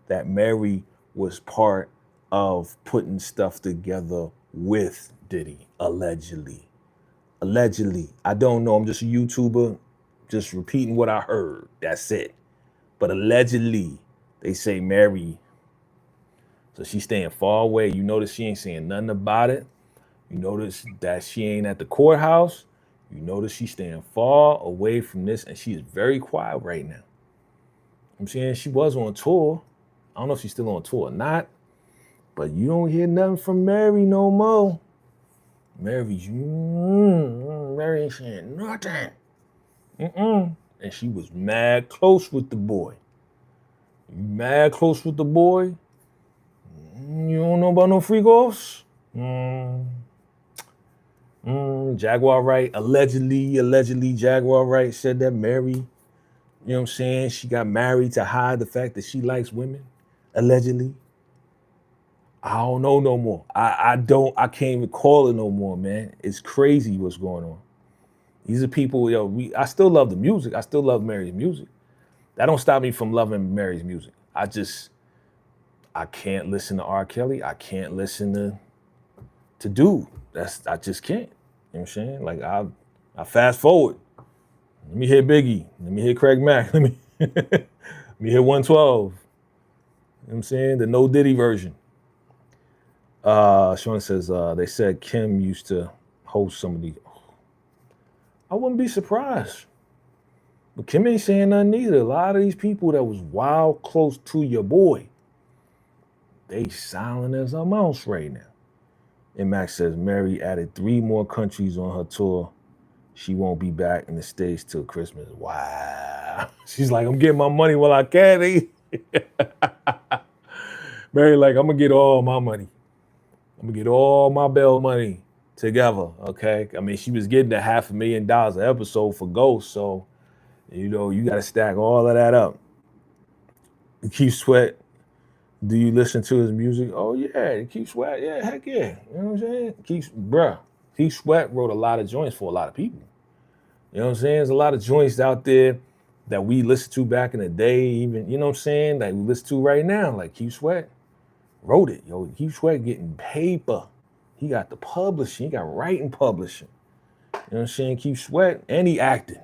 that Mary was part of putting stuff together with Diddy. Allegedly. I don't know. I'm just a YouTuber, just repeating what I heard. That's it. But allegedly, they say Mary. So she's staying far away. You notice she ain't saying nothing about it. You notice that she ain't at the courthouse. You notice she's staying far away from this, and she is very quiet right now. I'm saying she was on tour. I don't know if she's still on tour or not, but you don't hear nothing from Mary no more. Mary ain't saying nothing. And she was mad close with the boy. You mad close with the boy? You don't know about no freak offs? Jaguar Wright, allegedly Jaguar Wright said that Mary, you know what I'm saying, she got married to hide the fact that she likes women, allegedly. I don't know no more. I can't even call it no more, man. It's crazy what's going on. These are people, I still love the music. I still love Mary's music. That don't stop me from loving Mary's music. I can't listen to R. Kelly. I can't listen to Dude. I just can't. You know what I'm saying? Like I fast forward. Let me hear Biggie. Let me hear Craig Mack. Let me hear 112. You know what I'm saying? The No Diddy version. Sean says, they said Kim used to host some of these. I wouldn't be surprised. But Kim ain't saying nothing either. A lot of these people that was wild close to your boy, they silent as a mouse right now. And Max says, Mary added 3 more countries on her tour. She won't be back in the States till Christmas. Wow. She's like, I'm getting my money while I can. Mary like, I'm going to get all my money. I'm going to get all my bail money together, okay? I mean, she was getting the $500,000 an episode for Ghost, so, you got to stack all of that up. Keith Sweat, do you listen to his music? Oh, yeah, Keith Sweat, yeah, heck yeah. You know what I'm saying? Keith Sweat wrote a lot of joints for a lot of people. You know what I'm saying? There's a lot of joints out there that we listened to back in the day, even, you know what I'm saying, that we listen to right now, like Keith Sweat wrote it. Keith Sweat getting paper. He got the publishing. He got writing publishing. You know what I'm saying? Keith Sweat, and he acting.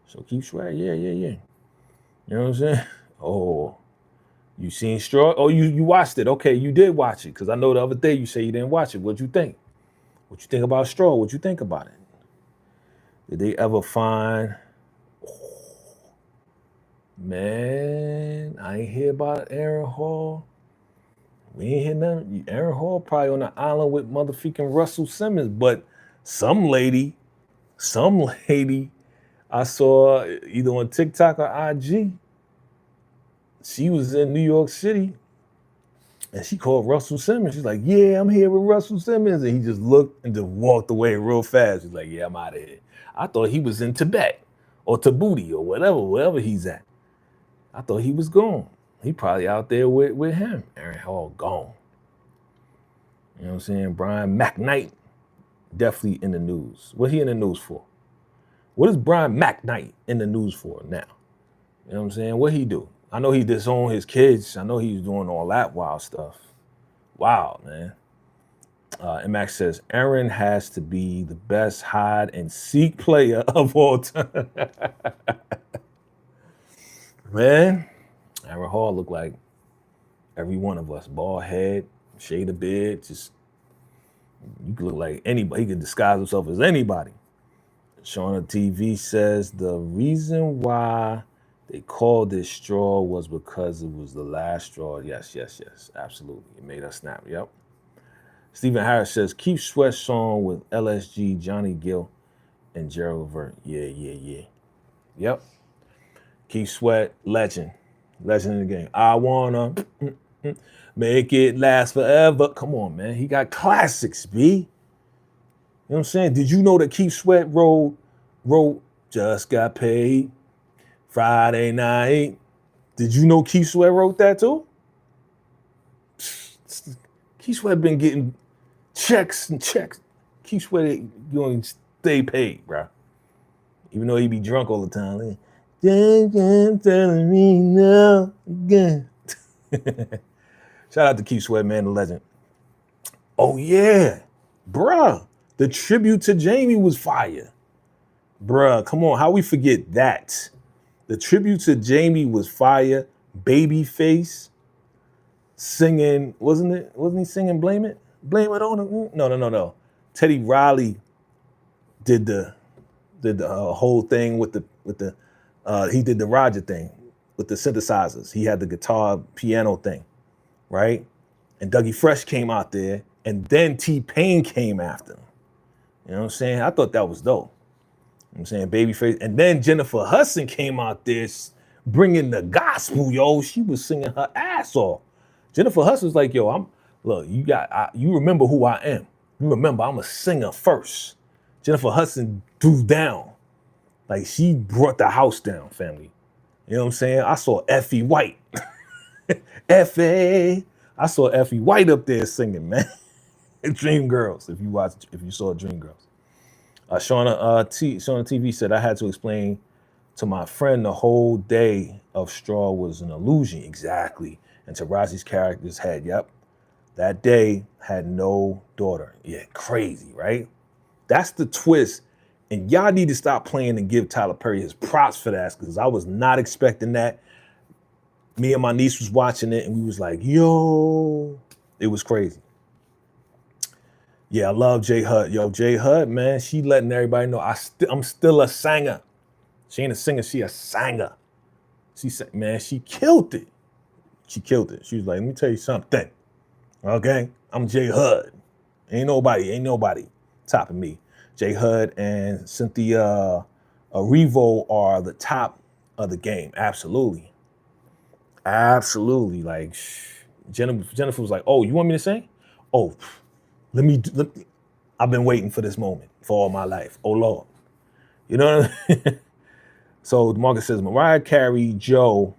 So Keith Sweat, yeah. You know what I'm saying? Oh, you seen Straw? Oh, you watched it. Okay, you did watch it. Because I know the other day you say you didn't watch it. What'd you think? What you think about Straw? What'd you think about it? Did they ever find... Oh, man, I ain't hear about Aaron Hall. We ain't hear nothing. Aaron Hall probably on the island with motherfucking Russell Simmons, but some lady I saw either on TikTok or IG, she was in New York City and she called Russell Simmons. She's like, yeah, I'm here with Russell Simmons. And he just looked and just walked away real fast. He's like, yeah, I'm out of here. I thought he was in Tibet or Djibouti or whatever he's at. I thought he was gone. He probably out there with him. Aaron Hall gone. You know what I'm saying? Brian McKnight, definitely in the news. What he in the news for? What is Brian McKnight in the news for now? You know what I'm saying? What he do? I know he disowned his kids. I know he's doing all that wild stuff. Wow, man. And Max says, Aaron has to be the best hide and seek player of all time. Man. Aaron Hall looked like every one of us. Bald head, shade of beard, just, you could look like anybody. He could disguise himself as anybody. Shauna TV says the reason why they called it straw was because it was the last straw. Yes, absolutely. It made us snap, yep. Stephen Harris says, Keith Sweat song with LSG, Johnny Gill, and Gerald Levert. Yeah. Yep. Keith Sweat, legend in the game. I wanna make it last forever. Come on, man. He got classics, B. You know what I'm saying? Did you know that Keith Sweat wrote Just Got Paid Friday Night? Did you know Keith Sweat wrote that too? Keith Sweat been getting checks and checks. Keith Sweat going to stay paid, bro. Even though he be drunk all the time. Telling me no again. Shout out to Keith Sweat, man, the legend. Oh yeah, bruh. The tribute to Jamie was fire. Bruh, come on, how we forget that? The tribute to Jamie was fire. Babyface singing, wasn't he singing Blame It? Blame It on him? No. Teddy Riley did the whole thing with the he did the Roger thing with the synthesizers. He had the guitar piano thing, right? And Dougie Fresh came out there, and then T-Pain came after him. You know what I'm saying? I thought that was dope. You know what I'm saying? Babyface. And then Jennifer Hudson came out there bringing the gospel, yo. She was singing her ass off. Jennifer Hudson's like, yo, you remember who I am. Remember, I'm a singer first. Jennifer Hudson threw down. Like, she brought the house down, family. You know what I'm saying? I saw Effie White. Effie. I saw Effie White up there singing, man. Dreamgirls, if you saw Dreamgirls. Shauna TV said, I had to explain to my friend the whole day of Straw was an illusion. Exactly. And Taraji's character's head, yep. That day had no daughter. Yeah, crazy, right? That's the twist. And y'all need to stop playing and give Tyler Perry his props for that, because I was not expecting that. Me and my niece was watching it, and we was like, yo, it was crazy. Yeah, I love J Hud. Yo, J Hud, man, she letting everybody know I'm still a singer. She ain't a singer, she a singer. She said, man, she killed it. She killed it. She was like, let me tell you something. Okay, I'm J Hud. Ain't nobody topping me. J Hud and Cynthia Erivo are the top of the game. Absolutely. Absolutely. Like, Jennifer was like, oh, you want me to sing? Oh, let me, I've been waiting for this moment for all my life. Oh, Lord. You know what I mean? So Marcus says, Mariah Carey, Joe,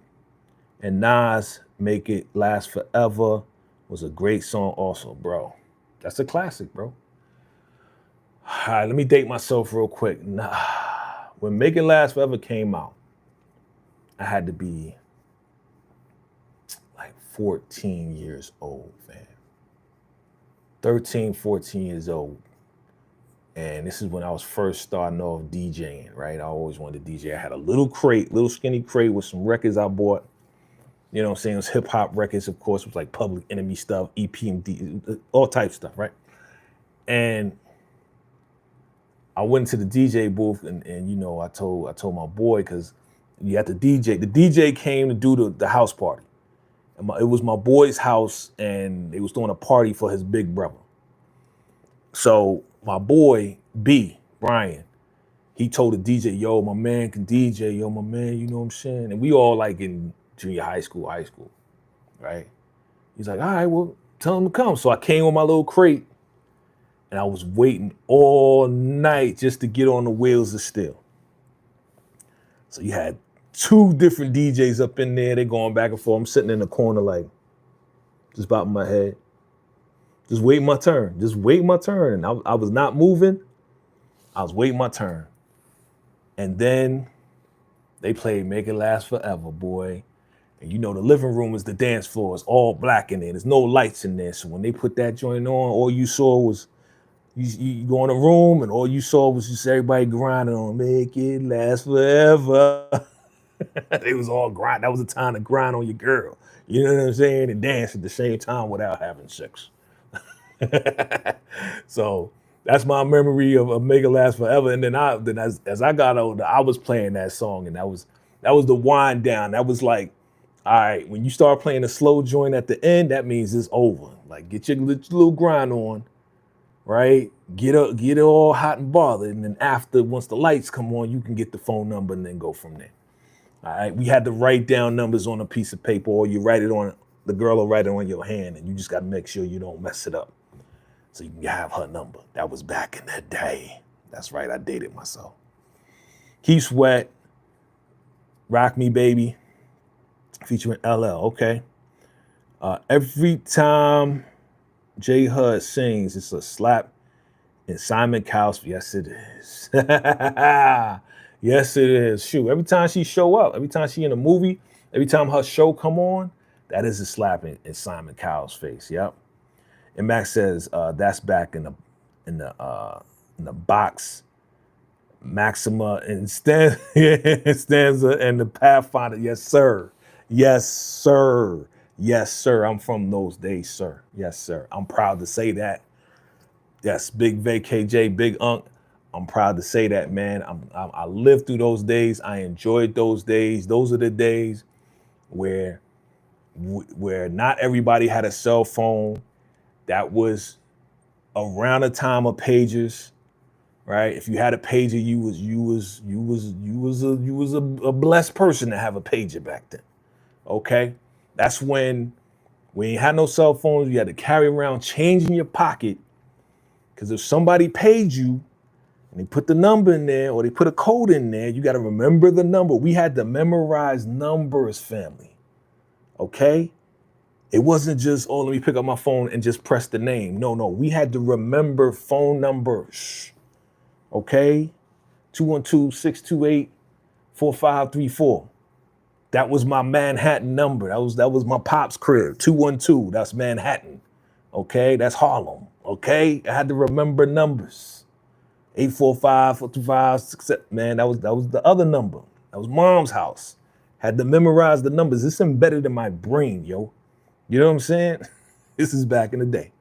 and Nas Make It Last Forever was a great song also, bro. That's a classic, bro. All right, let me date myself real quick. When Make It Last Forever came out, I had to be like 14 years old, man. 13, 14 years old. And this is when I was first starting off DJing, right? I always wanted to DJ. I had a little skinny crate with some records I bought. You know what I'm saying? It was hip hop records, of course. It was like Public Enemy stuff, EPMD, all type stuff, right? And I went to the DJ booth and you know, I told my boy, because you had the DJ. The DJ came to do the house party. And it was my boy's house, and they was doing a party for his big brother. So my boy, Brian, he told the DJ, yo, my man can DJ, yo, my man, you know what I'm saying? And we all like in junior high school, right? He's like, all right, well, tell him to come. So I came with my little crate, and I was waiting all night just to get on the Wheels of Steel. So you had 2 different DJs up in there. They're going back and forth. I'm sitting in the corner like, just bobbing my head. Just waiting my turn. And I was not moving. I was waiting my turn. And then they played Make It Last Forever, boy. And you know the living room is the dance floor. It's all black in there. There's no lights in there. So when they put that joint on, all you saw was, you go in a room and all you saw was just everybody grinding on Make It Last Forever. They was all grind. That was the time to grind on your girl. You know what I'm saying? And dance at the same time without having sex. So that's my memory of Make It Last Forever. And then as I got older, I was playing that song, and that was the wind down. That was like, all right, when you start playing a slow joint at the end, that means it's over. Like, get your little grind on, right? Get it all hot and bothered. And then after, once the lights come on, you can get the phone number and then go from there. All right, we had to write down numbers on a piece of paper, or you write it on, the girl will write it on your hand, and you just got to make sure you don't mess it up, so you can have her number. That was back in the day. That's right, I dated myself. Keith Sweat, Rock Me Baby, featuring LL, okay. Every time J Hud sings, it's a slap in Simon Cowell's. Yes, it is. Yes, it is. Shoot, every time she show up, every time she in a movie, every time her show come on, that is a slap in Simon Cowell's face. Yep. And Max says that's back in the box. Maxima and Stanza and the Pathfinder. Yes, sir. Yes, sir. Yes, sir. I'm from those days, sir. Yes, sir. I'm proud to say that. Yes, big VACAY, big Unk. I'm proud to say that, man. I lived through those days. I enjoyed those days. Those are the days where not everybody had a cell phone. That was around the time of pagers, right? If you had a pager, you was a blessed person to have a pager back then. Okay, that's when you had no cell phones. You had to carry around change in your pocket, Because if somebody paid you and they put the number in there or they put a code in there, you got to remember the number. We had to memorize numbers, family. Okay? It wasn't just, oh, let me pick up my phone and just press the name. No. We had to remember phone numbers. Okay? 212-628-4534. That was my Manhattan number. That was my pop's crib. 212. That's Manhattan. Okay? That's Harlem. Okay? I had to remember numbers. 845-425-67. Man, that was the other number. That was mom's house. Had to memorize the numbers. It's embedded in my brain, yo. You know what I'm saying? This is back in the day.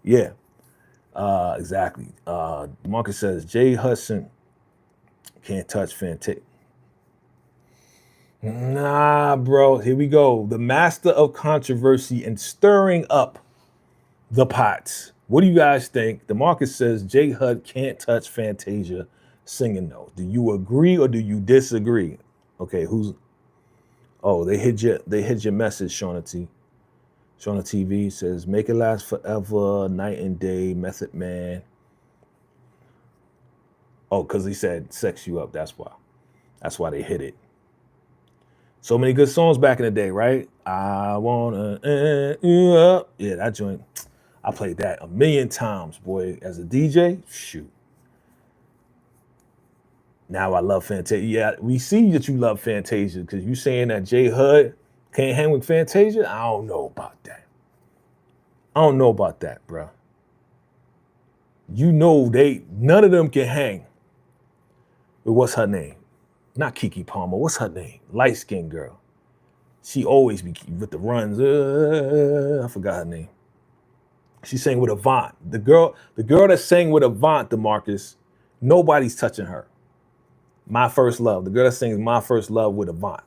Yeah. Exactly. Marcus says, Jay Hudson can't touch Fantasia. Nah, bro. Here we go. The master of controversy and stirring up the pots. What do you guys think? DeMarcus says J Hud can't touch Fantasia singing though. Do you agree or do you disagree? Okay, they hid your message, Shauna T. Shauna TV says, make it last forever, night and day, Method Man. Oh, because he said sex you up, that's why. That's why they hit it. So many good songs back in the day, right? I wanna you up. Yeah, that joint. I played that a million times, boy. As a DJ, shoot. Now I love Fantasia. Yeah, we see that you love Fantasia because you saying that J Hud can't hang with Fantasia. I don't know about that. I don't know about that, bro. You know none of them can hang with what's her name? Not Keke Palmer. What's her name? Light-skinned girl. She always be with the runs. I forgot her name. She sang with Avant. The girl that sang with Avant, DeMarcus, nobody's touching her. My First Love. The girl that sings My First Love with Avant.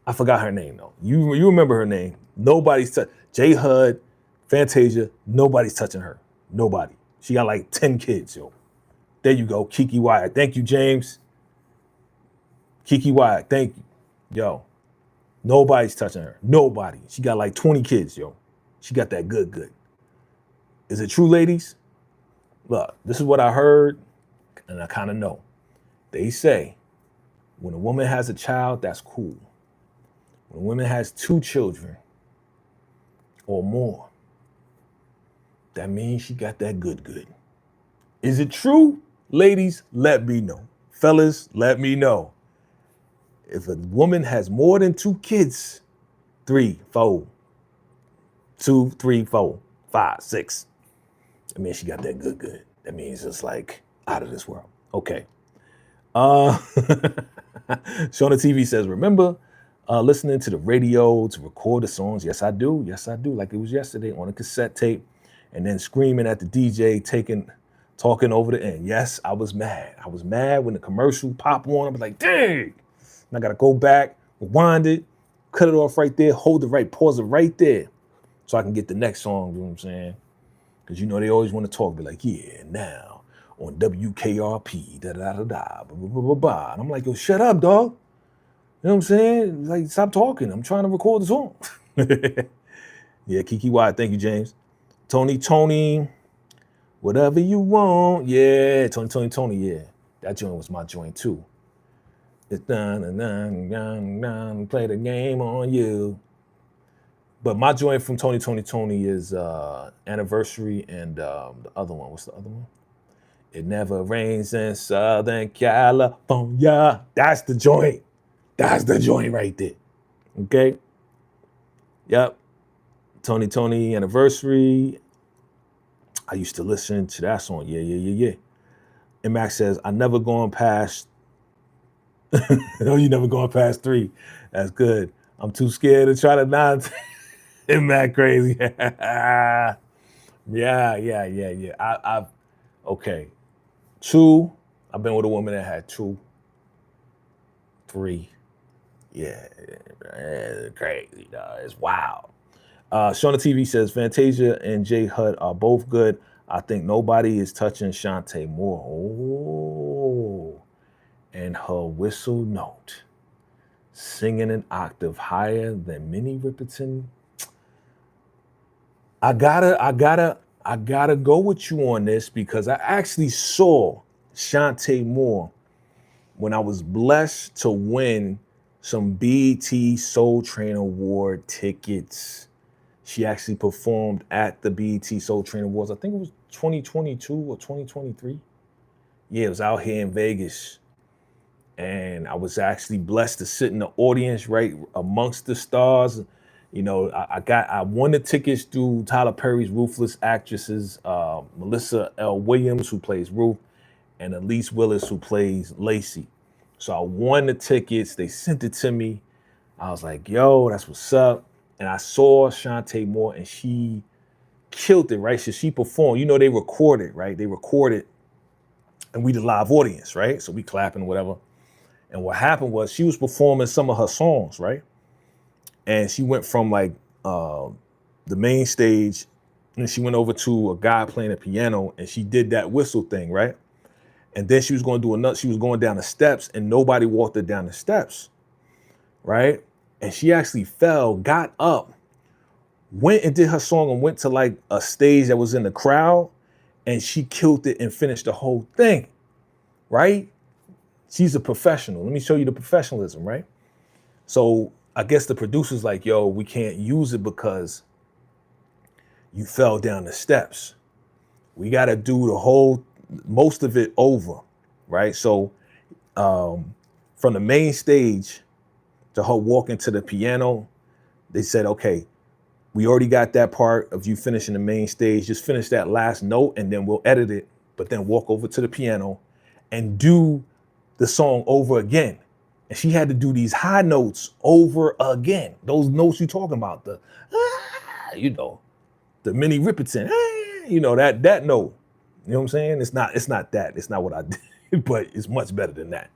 I forgot her name though. You remember her name. Nobody's touching. J Hud, Fantasia, nobody's touching her. Nobody. She got like 10 kids, yo. There you go. Keke Wyatt. Thank you, James. Keke Wyatt, thank you. Yo, nobody's touching her. Nobody. She got like 20 kids, yo. She got that good. Is it true, ladies? Look, this is what I heard, and I kind of know. They say when a woman has a child, that's cool. When a woman has 2 children or more, that means she got that good. Is it true? Ladies, let me know. Fellas, let me know. If a woman has more than 2 kids, 3, 4, 2, 3, 4, 5, 6, that means she got that good. That means it's like out of this world. Okay. Shauna TV says, remember listening to the radio to record the songs? Yes, I do. Like it was yesterday on a cassette tape and then screaming at the DJ, talking over the end. Yes, I was mad. I was mad when the commercial popped on. I was like, dang. And I got to go back, rewind it, cut it off right there, pause it right there so I can get the next song, you know what I'm saying? Because you know they always want to talk, be like, yeah, now on WKRP, da-da-da-da, blah. And I'm like, yo, shut up, dog. You know what I'm saying? Like, stop talking. I'm trying to record the song. Yeah, Keke Wyatt, thank you, James. Tony, whatever you want. Yeah, Tony, yeah. That joint was my joint, too. It's play the game on you. But my joint from Tony is Anniversary and the other one. What's the other one? It never rains in Southern California. That's the joint. That's the joint right there. Okay? Yep. Tony Anniversary. I used to listen to that song. Yeah. And Max says, I never gone past. No, you never going past 3. That's good. I'm too scared to try to not. Isn't that crazy? Yeah. Okay. 2. I've been with a woman that had 2, 3. Yeah, crazy, dog. It's wild. Shauna TV says Fantasia and J Hud are both good. I think nobody is touching Shantae more. Oh. And her whistle note, singing an octave higher than Minnie Riperton. I gotta I gotta go with you on this because I actually saw Ashanti Moore when I was blessed to win some BET Soul Train Award tickets. She actually performed at the BET Soul Train Awards. I think it was 2022 or 2023. Yeah, it was out here in Vegas. And I was actually blessed to sit in the audience right amongst the stars. You know, I won the tickets through Tyler Perry's Ruthless Actresses, Melissa L. Williams, who plays Ruth, and Elise Willis, who plays Lacey. So I won the tickets. They sent it to me. I was like, yo, that's what's up. And I saw Ashanti Moore and she killed it, right? So she performed. You know, they recorded, right? They recorded and we the live audience, right? So we clapping, whatever. And what happened was she was performing some of her songs, right? And she went from like the main stage and she went over to a guy playing a piano and she did that whistle thing, right? And then she was going to do another, she was going down the steps and nobody walked her down the steps, right? And she actually fell, got up, went and did her song and went to like a stage that was in the crowd and she killed it and finished the whole thing, right? She's a professional. Let me show you the professionalism, right? So I guess the producer's like, yo, we can't use it because you fell down the steps. We got to do the whole, most of it over, right? So from the main stage to her walking to the piano, they said, okay, we already got that part of you finishing the main stage. Just finish that last note and then we'll edit it, but then walk over to the piano and do the song over again. And she had to do these high notes over again. Those notes you talking about, the, you know, the Minnie Riperton, you know, that note. You know what I'm saying? It's not that. It's not what I did, but it's much better than that.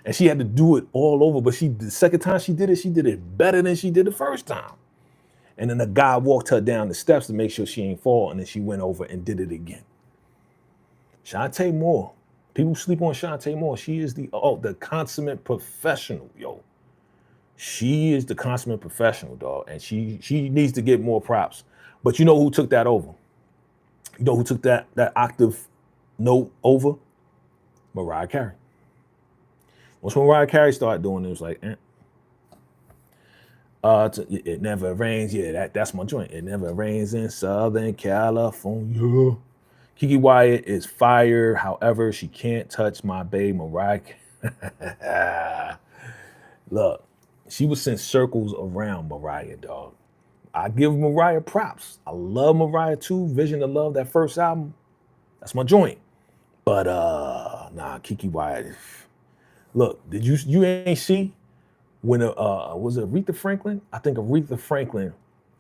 And she had to do it all over, but the second time she did it better than she did the first time. And then the guy walked her down the steps to make sure she ain't fall, and then she went over and did it again. Ashanti Moore. People sleep on Ashanti Moore. She is the consummate professional, yo. She is the consummate professional, dog. And she needs to get more props. But you know who took that over? You know who took that octave note over? Mariah Carey. Once Mariah Carey started doing it, it was like, it never rains. Yeah, that's my joint. It never rains in Southern California. Kiki Wyatt is fire. However, she can't touch my babe Mariah. Look, she was sent circles around Mariah, dog. I give Mariah props. I love Mariah too. Vision of Love, that first album, that's my joint. But nah, Kiki Wyatt. Look, did you ain't see when was it Aretha Franklin? I think Aretha Franklin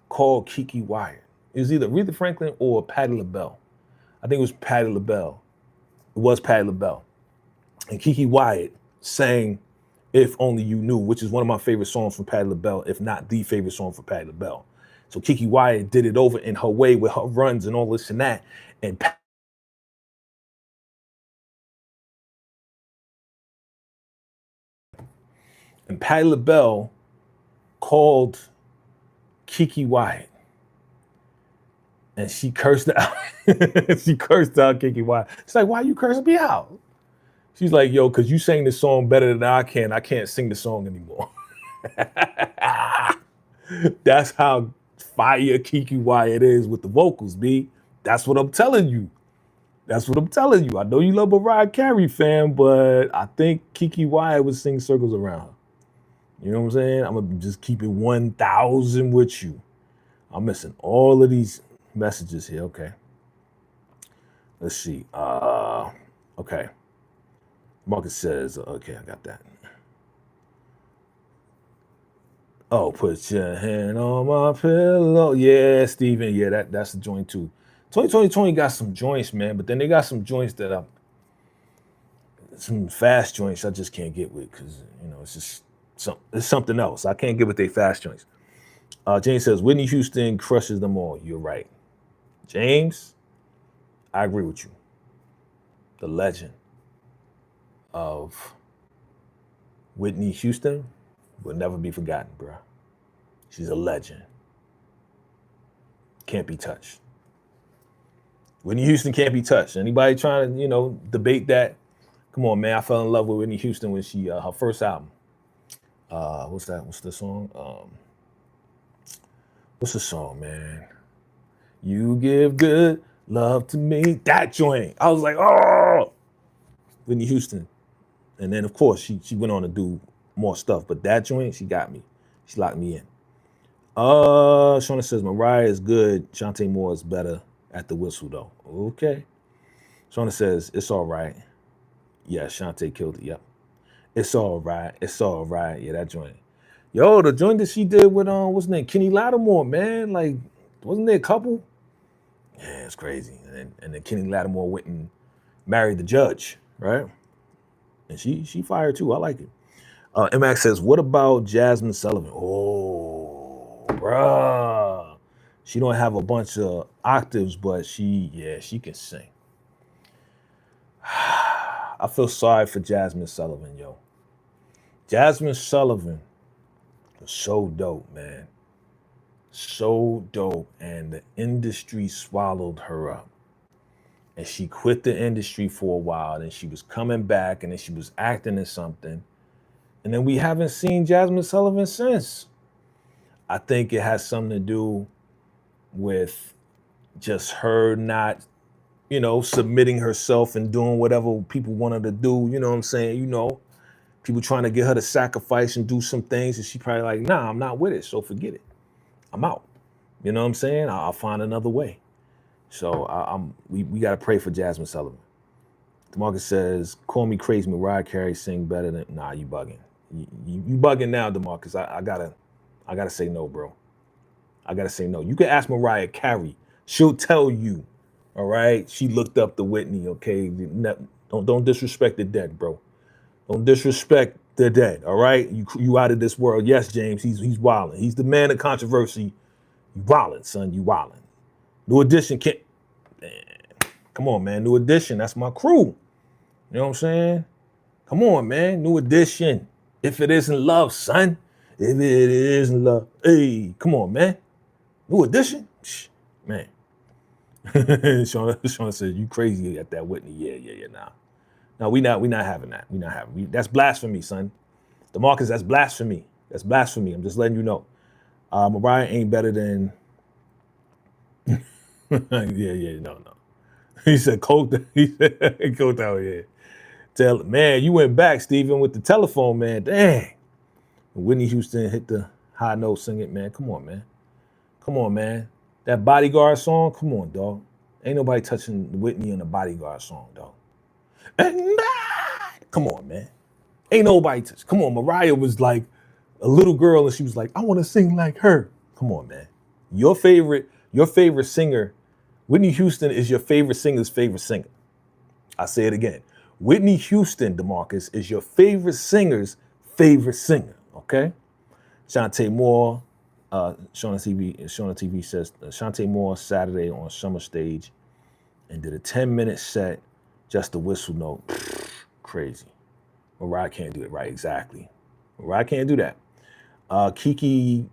called Kiki Wyatt. It was either Aretha Franklin or Patti LaBelle. I think it was Patti LaBelle. It was Patti LaBelle. And Kiki Wyatt sang If Only You Knew, which is one of my favorite songs from Patti LaBelle, if not the favorite song from Patti LaBelle. So Kiki Wyatt did it over in her way with her runs and all this and that. And Patti LaBelle called Kiki Wyatt. And she cursed out. She cursed out Kiki Wyatt. She's like, why you cursing me out? She's like, yo, because you sang this song better than I can. I can't sing the song anymore. That's how fire Kiki Wyatt is with the vocals, B. That's what I'm telling you. That's what I'm telling you. I know you love Mariah Carey, fam, but I think Kiki Wyatt would sing circles around her. You know what I'm saying? I'm going to just keep it 1,000 with you. I'm missing all of these messages here. Okay. Let's see. Okay. Marcus says, okay, I got that. Oh, put your hand on my pillow. Yeah, Steven. Yeah, that's the joint too. 2020 got some joints, man, but then they got some joints that some fast joints I just can't get with because, you know, it's just it's something else. I can't get with they fast joints. James says, Whitney Houston crushes them all. You're right. James, I agree with you. The legend of Whitney Houston will never be forgotten, bro. She's a legend. Can't be touched. Whitney Houston can't be touched. Anybody trying to, you know, debate that? Come on, man. I fell in love with Whitney Houston when she her first album. What's that? What's the song? What's the song, man? You give good love to me. That joint. I was like, oh, Whitney Houston. And then of course she went on to do more stuff, but that joint, she got me. She locked me in. Shauna says Mariah is good. Ashanti Moore is better at the whistle though. Okay. Shauna says it's all right. Yeah, Ashanti killed it. Yep. It's all right. It's all right. Yeah, that joint. Yo, the joint that she did with what's his name? Kenny Lattimore, man. Like, wasn't there a couple? Yeah, it's crazy. And then Kenny Lattimore went and married the judge, right? And she fired too. I like it. MX says, what about Jasmine Sullivan? Oh, bruh. She don't have a bunch of octaves, but she can sing. I feel sorry for Jasmine Sullivan, yo. Jasmine Sullivan was so dope, man. So dope. And the industry swallowed her up. And she quit the industry for a while. Then she was coming back, and then she was acting in something. And then we haven't seen Jasmine Sullivan since. I think it has something to do with just her not, you know, submitting herself and doing whatever people want her to do. You know what I'm saying? You know, people trying to get her to sacrifice and do some things. And she probably like, nah, I'm not with it. So forget it. I'm out. You know what I'm saying? I'll find another way. So we got to pray for Jasmine Sullivan. DeMarcus says, call me crazy. Mariah Carey sing better than, nah, you bugging. You bugging now, DeMarcus. I gotta say no, bro. I gotta say no. You can ask Mariah Carey. She'll tell you, all right? She looked up the Whitney, okay? Don't disrespect the dead, bro. Don't disrespect the dead, all right? You out of this world. Yes, James, he's wilding. He's the man of controversy. You wilding, son, you wilding. New Edition can't, man. Come on, man, New Edition, that's my crew. You know what I'm saying? Come on, man, New Edition. If it isn't love, son. If it isn't love, hey, come on, man. New Edition? Man. Sean says, you crazy at that Whitney. Yeah, nah. No, we not having that. We not having that's blasphemy, son. DeMarcus, that's blasphemy. That's blasphemy. I'm just letting you know. Mariah ain't better than no. He said coke. He said coke out here. Man, you went back, Steven, with the telephone, man. Dang. Whitney Houston hit the high note, sing it, man. Come on, man. Come on, man. That Bodyguard song, come on, dog. Ain't nobody touching Whitney in a Bodyguard song, dog. Come on, man. Ain't nobody touch. Come on, Mariah was like a little girl, and she was like, I want to sing like her. Come on, man. Your favorite singer, Whitney Houston is your favorite singer's favorite singer. I say it again. Whitney Houston, DeMarcus, is your favorite singer's favorite singer, okay? Ashanti Moore, Shauna TV says, Ashanti Moore Saturday on Summer Stage and did a 10-minute set, just a whistle note. Crazy. Mariah can't do it right, exactly. Mariah can't do that. Kiki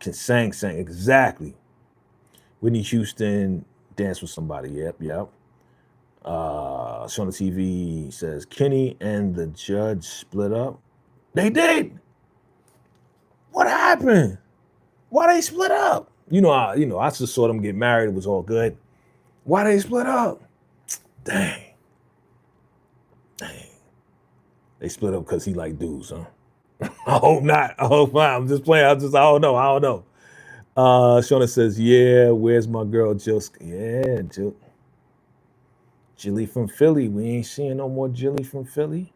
can sing, exactly. Whitney Houston dance with somebody, yep. Shauna TV says, Kenny and the judge split up. They did. What happened? Why they split up? I just saw them get married. It was all good. Why they split up? Dang. They split up because he like dudes, huh? I hope not. I'm just playing. I don't know. Shauna says, yeah, where's my girl Jill? Yeah, Jill. Jilly from Philly. We ain't seeing no more Jilly from Philly.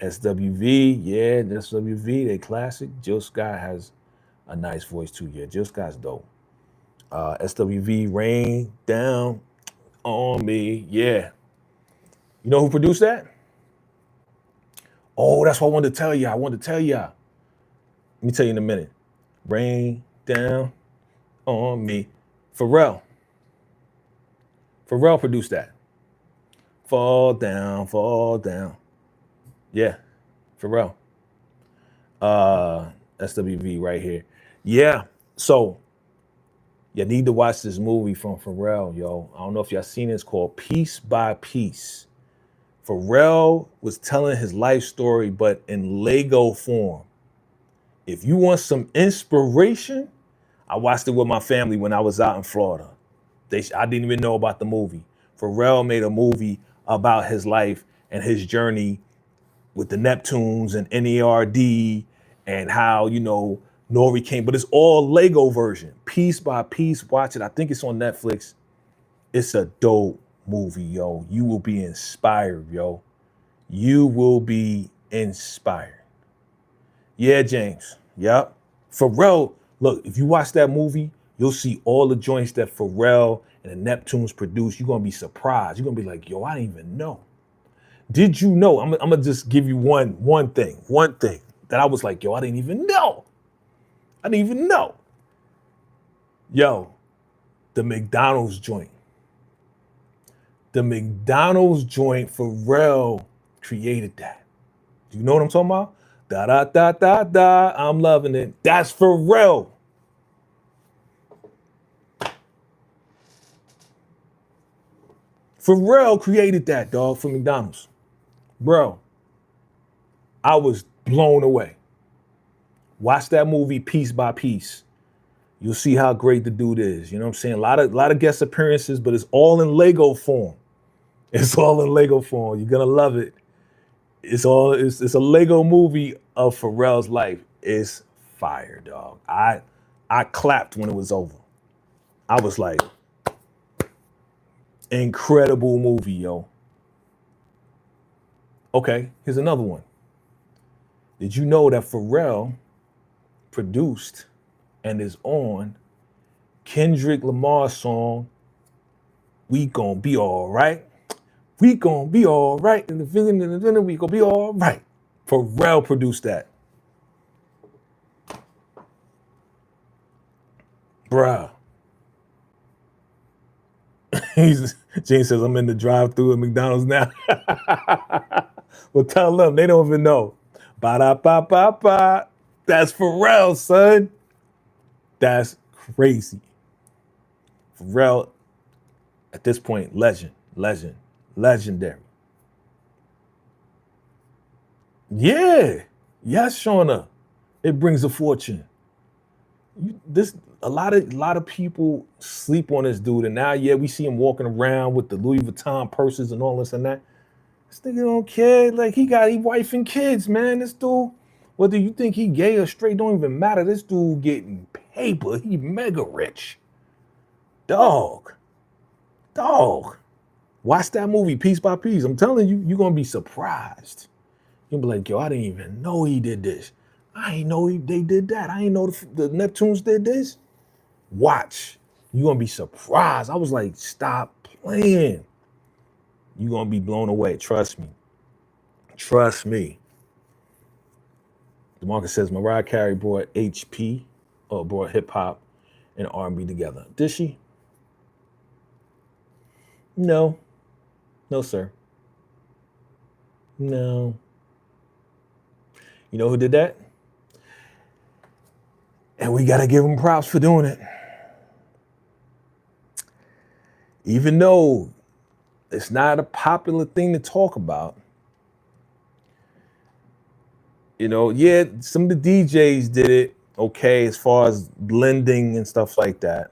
SWV, yeah, SWV, they classic. Jill Scott has a nice voice too. Yeah, Jill Scott's dope. SWV, Rain Down on Me, yeah. You know who produced that? Oh, that's what I wanted to tell y'all. Let me tell you in a minute. Rain Down on Me. Pharrell produced that. Fall down. Yeah, Pharrell. SWV right here. Yeah, so You need to watch this movie from Pharrell, yo. I don't know if y'all seen it. It's called Piece by Piece. Pharrell was telling his life story, but in Lego form. If you want some inspiration, I watched it with my family when I was out in Florida. I didn't even know about the movie. Pharrell made a movie about his life and his journey with the Neptunes and NERD and how, you know, Nori came, but it's all Lego version, piece by piece. Watch it. I think it's on Netflix. It's a dope movie, yo. You will be inspired, yo. You will be inspired. Yeah, James. Yep. Pharrell, look, if you watch that movie, you'll see all the joints that Pharrell and the Neptunes produced. You're going to be surprised. You're going to be like, yo, I didn't even know. Did you know? I'm going to just give you one thing that I was like, yo, I didn't even know. I didn't even know. Yo, the McDonald's joint. The McDonald's joint, Pharrell created that. Do you know what I'm talking about? Da da da da da. I'm loving it. That's Pharrell. Pharrell created that, dog, for McDonald's. Bro, I was blown away. Watch that movie piece by piece. You'll see how great the dude is. You know what I'm saying? A lot of guest appearances, but it's all in Lego form. It's all in Lego form. You're gonna love it. It's a Lego movie of Pharrell's life. It's fire, dog. I clapped when it was over. I was like, incredible movie, yo. Okay, here's another one. Did you know that Pharrell produced and is on Kendrick Lamar's song, We Gon' Be Alright? We gon' be all right. In the feeling, we gon' be all right. Pharrell produced that. Bruh. James says, I'm in the drive-thru at McDonald's now. Well, tell them, they don't even know. Ba-da-ba-ba-ba. That's Pharrell, son. That's crazy. Pharrell, at this point, legendary. Yeah. Yes, Shauna. It brings a fortune. A lot of people sleep on this dude, and now, yeah, we see him walking around with the Louis Vuitton purses and all this and that. This nigga don't care. Like, he wife and kids, man. This dude, whether you think he gay or straight, don't even matter. This dude getting paper. He mega rich. Dog. Watch that movie piece by piece. I'm telling you, you're gonna be surprised. You'll be like, yo, I didn't even know he did this. I ain't know they did that. I ain't know the Neptunes did this. Watch. You're gonna be surprised. I was like, stop playing. You're gonna be blown away. Trust me. DeMarcus says Mariah Carey brought brought hip hop and R&B together. Did she? No, sir. No. You know who did that? And we got to give him props for doing it. Even though it's not a popular thing to talk about. You know, yeah, some of the DJs did it okay as far as blending and stuff like that.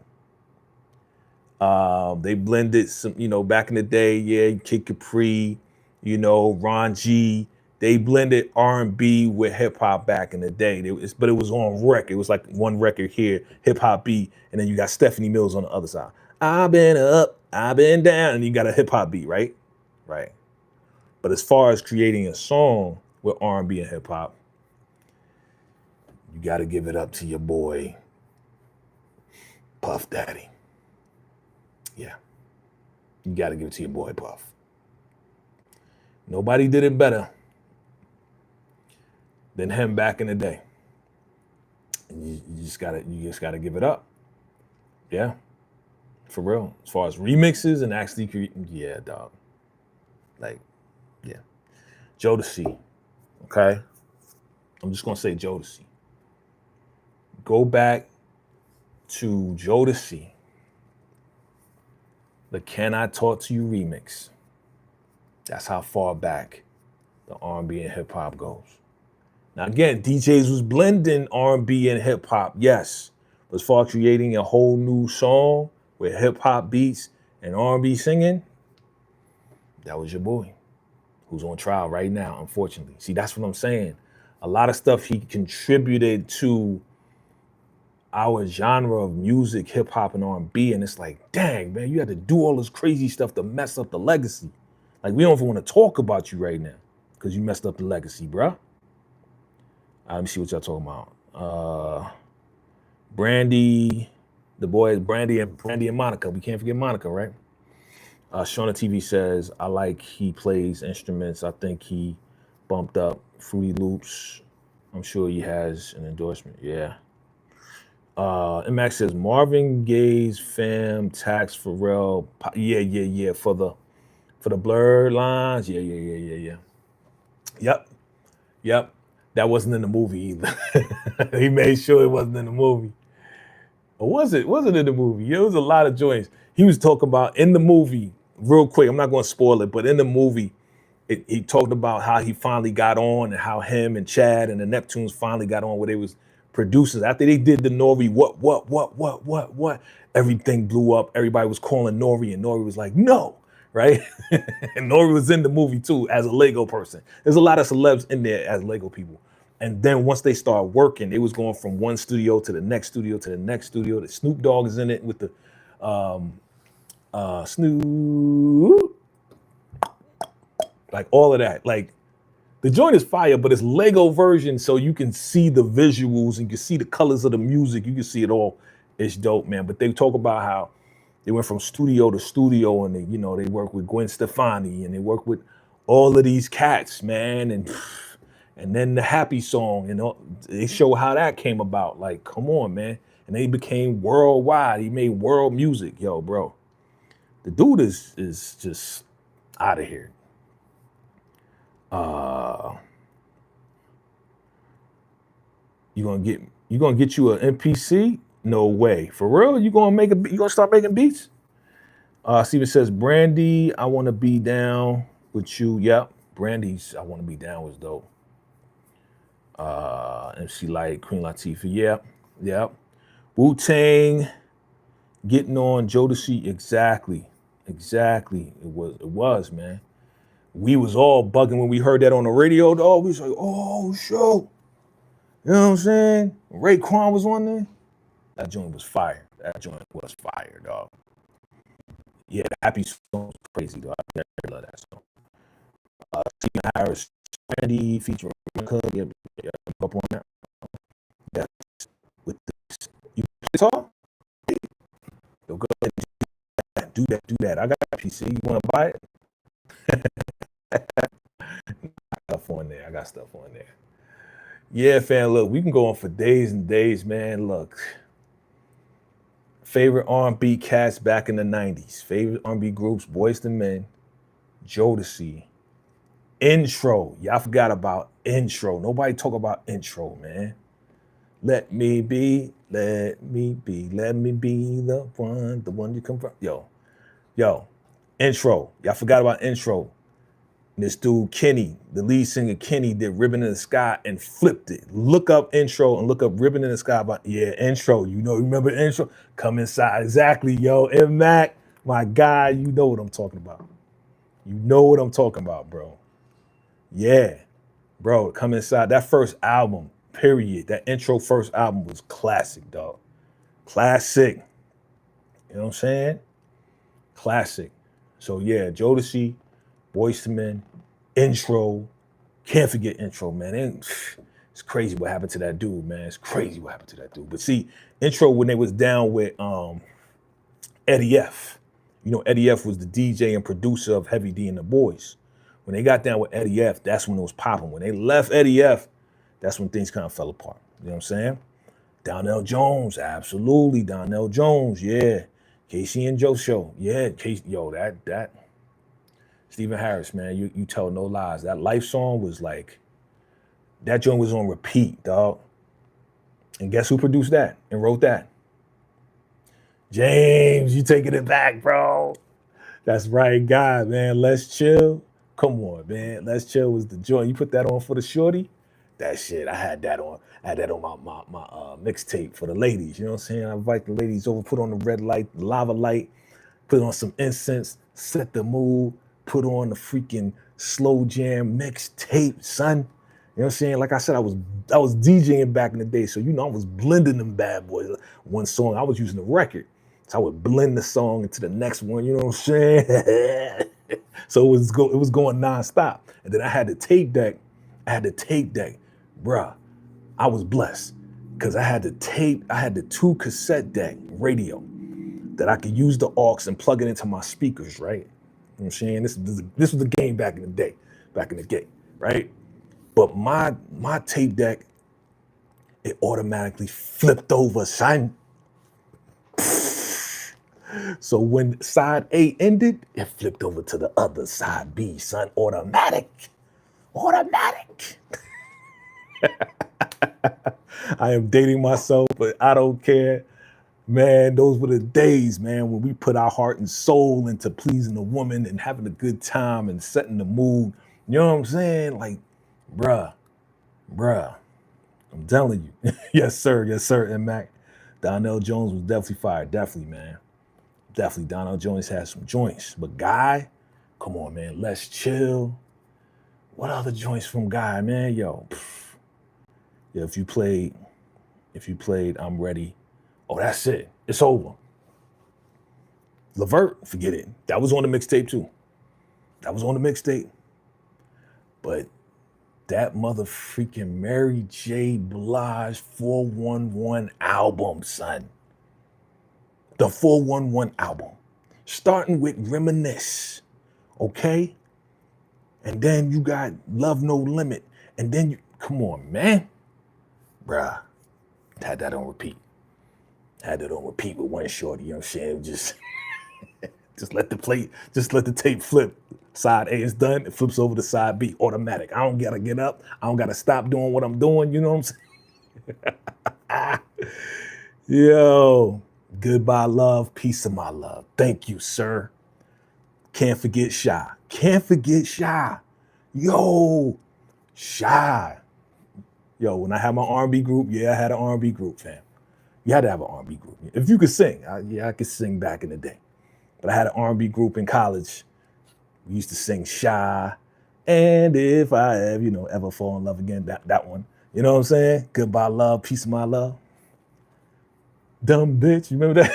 They blended some, you know, back in the day, yeah, Kid Capri, you know, Ron G. They blended R&B with hip hop back in the day. But it was on record. It was like one record here, hip hop beat, and then you got Stephanie Mills on the other side. I've been up, I've been down, and you got a hip hop beat, right? Right. But as far as creating a song with R&B and hip hop, you got to give it up to your boy, Puff Daddy. Yeah. You got to give it to your boy, Puff. Nobody did it better than him back in the day. And you just gotta give it up. Yeah. For real. As far as remixes and actually yeah, dog. Like, yeah. Jodeci. Okay. I'm just gonna say Jodeci. Go back to Jodeci, the Can I Talk to You remix. That's how far back the R&B and hip hop goes. Now again, DJs was blending R&B and hip hop, yes. But as far as creating a whole new song with hip hop beats and R&B singing, that was your boy, who's on trial right now, unfortunately. See, that's what I'm saying. A lot of stuff he contributed to our genre of music, hip hop and R&B, and it's like, dang, man, you had to do all this crazy stuff to mess up the legacy. Like, we don't even want to talk about you right now because you messed up the legacy, bruh. Let me see what y'all talking about. Brandy, the boys, Brandy and Monica. We can't forget Monica, right? Shauna TV says, I like he plays instruments. I think he bumped up Fruity Loops. I'm sure he has an endorsement. Yeah. And Max says, Marvin Gaye's fam, Tax Pharrell. Yeah. For the blurred lines. Yeah. Yep. That wasn't in the movie either. He made sure it wasn't in the movie. Or was it? Was it in the movie? Yeah, it was a lot of joints. He was talking about in the movie, real quick, I'm not going to spoil it, but in the movie, he talked about how he finally got on and how him and Chad and the Neptunes finally got on where they was producers. After they did the Nori, what, everything blew up. Everybody was calling Nori and Nori was like, no, right? And Nori was in the movie too as a Lego person. There's a lot of celebs in there as Lego people. And then once they start working, it was going from one studio to the next studio to the next studio. The Snoop Dogg is in it with the Snoop, like all of that. Like the joint is fire, but it's Lego version, so you can see the visuals and you can see the colors of the music. You can see it all. It's dope, man. But they talk about how they went from studio to studio, and they work with Gwen Stefani and they work with all of these cats, man, and then the Happy song, they show how that came about. Like, come on, man. And they became worldwide. He made world music. Yo, bro. The dude is just out of here. You gonna get you an NPC? No way. For real? You gonna start making beats? Steven says, Brandy, I wanna be down with you. Yep. Brandy's I wanna be down was dope. MC Light, Queen Latifah. Yep. Wu-Tang getting on Jodeci. Exactly. It was, man. We was all bugging when we heard that on the radio, dog. We was like, oh, show. You know what I'm saying? Raekwon was on there. That joint was fire. Dog. Yeah, the Happy song was crazy, dog. I love that song. Stephen Harris, Randy featuring up on that. Yeah, with this. You talk? Yo, go ahead and do that. I got a PC. You want to buy it? I got stuff on there. Yeah, fam, look, we can go on for days and days, man. Look, favorite R&B cats back in the 90s. Favorite R&B groups, Boyz II Men, Jodeci, Intro. Y'all forgot about Intro. Nobody talk about Intro, man. Let me be the one you come from. Yo, Intro. Y'all forgot about Intro. This dude, Kenny, the lead singer Kenny, did Ribbon in the Sky and flipped it. Look up Intro and look up Ribbon in the Sky. Intro. Remember Intro? Come inside. Exactly, yo. M Mac, my guy, you know what I'm talking about. You know what I'm talking about, bro. Yeah, bro, Come Inside. That first album, period. That Intro first album was classic, dog. Classic. You know what I'm saying? Classic. So yeah, Jodeci, Boyz II Men, Intro. Can't forget Intro, man. And it's crazy what happened to that dude, man. It's crazy what happened to that dude. But see, Intro, when they was down with Eddie F. Eddie F was the DJ and producer of Heavy D and the Boys. When they got down with Eddie F, that's when it was popping. When they left Eddie F, that's when things kind of fell apart. You know what I'm saying? Donnell Jones, absolutely. Donnell Jones, yeah. Casey and Joe show, yeah. That Stephen Harris, man, you tell no lies. That Life song was like, that joint was on repeat, dog. And guess who produced that and wrote that? James, you taking it back, bro. That's right, God, man. Let's chill. Come on, man. Let's chill was the joint. You put that on for the shorty? That shit, I had that on. I had that on my mixtape for the ladies. You know what I'm saying? I invite the ladies over, put on the red light, the lava light, put on some incense, set the mood, put on the freaking slow jam mixtape, son. You know what I'm saying? Like I said, I was DJing back in the day, so you know I was blending them bad boys. One song, I was using the record. So I would blend the song into the next one, you know what I'm saying? So it was going nonstop. And then I had the tape deck. Bruh, I was blessed because I had the 2 cassette deck radio that I could use the aux and plug it into my speakers, right? You know what I'm saying? This was the game back in the day, right? But my tape deck, it automatically flipped over, son. So when side A ended, it flipped over to the other side B, son. Automatic. I am dating myself, but I don't care. Man, those were the days, man, when we put our heart and soul into pleasing a woman and having a good time and setting the mood. You know what I'm saying? Like, bruh, I'm telling you. Yes, sir, and Mac. Donnell Jones was definitely fired. Definitely, man. Definitely, Donnell Jones had some joints. But Guy, come on, man, let's chill. What other joints from Guy, man? Yo, yeah, if you played I'm Ready, oh, that's it. It's over. Levert, forget it. That was on the mixtape too. But that mother freaking Mary J. Blige 411 album, son. The 411 album. Starting with Reminisce, okay? And then you got Love No Limit. And then come on, man. Bruh, had that on repeat. With one shorty, you know what I'm saying? Just let the tape flip. Side A is done, it flips over to side B, automatic. I don't gotta get up. I don't gotta stop doing what I'm doing, you know what I'm saying? Yo, Goodbye Love, Piece of My Love. Thank you, sir. Can't forget Shy. Yo, Shy. Yo, when I had my R&B group, yeah, I had an R&B group, fam. You had to have an R&B group. If you could sing, I could sing back in the day. But I had an R&B group in college. We used to sing Shy. And if I ever fall in love again, that one. You know what I'm saying? Goodbye Love, Piece of My Love. Dumb bitch, you remember that?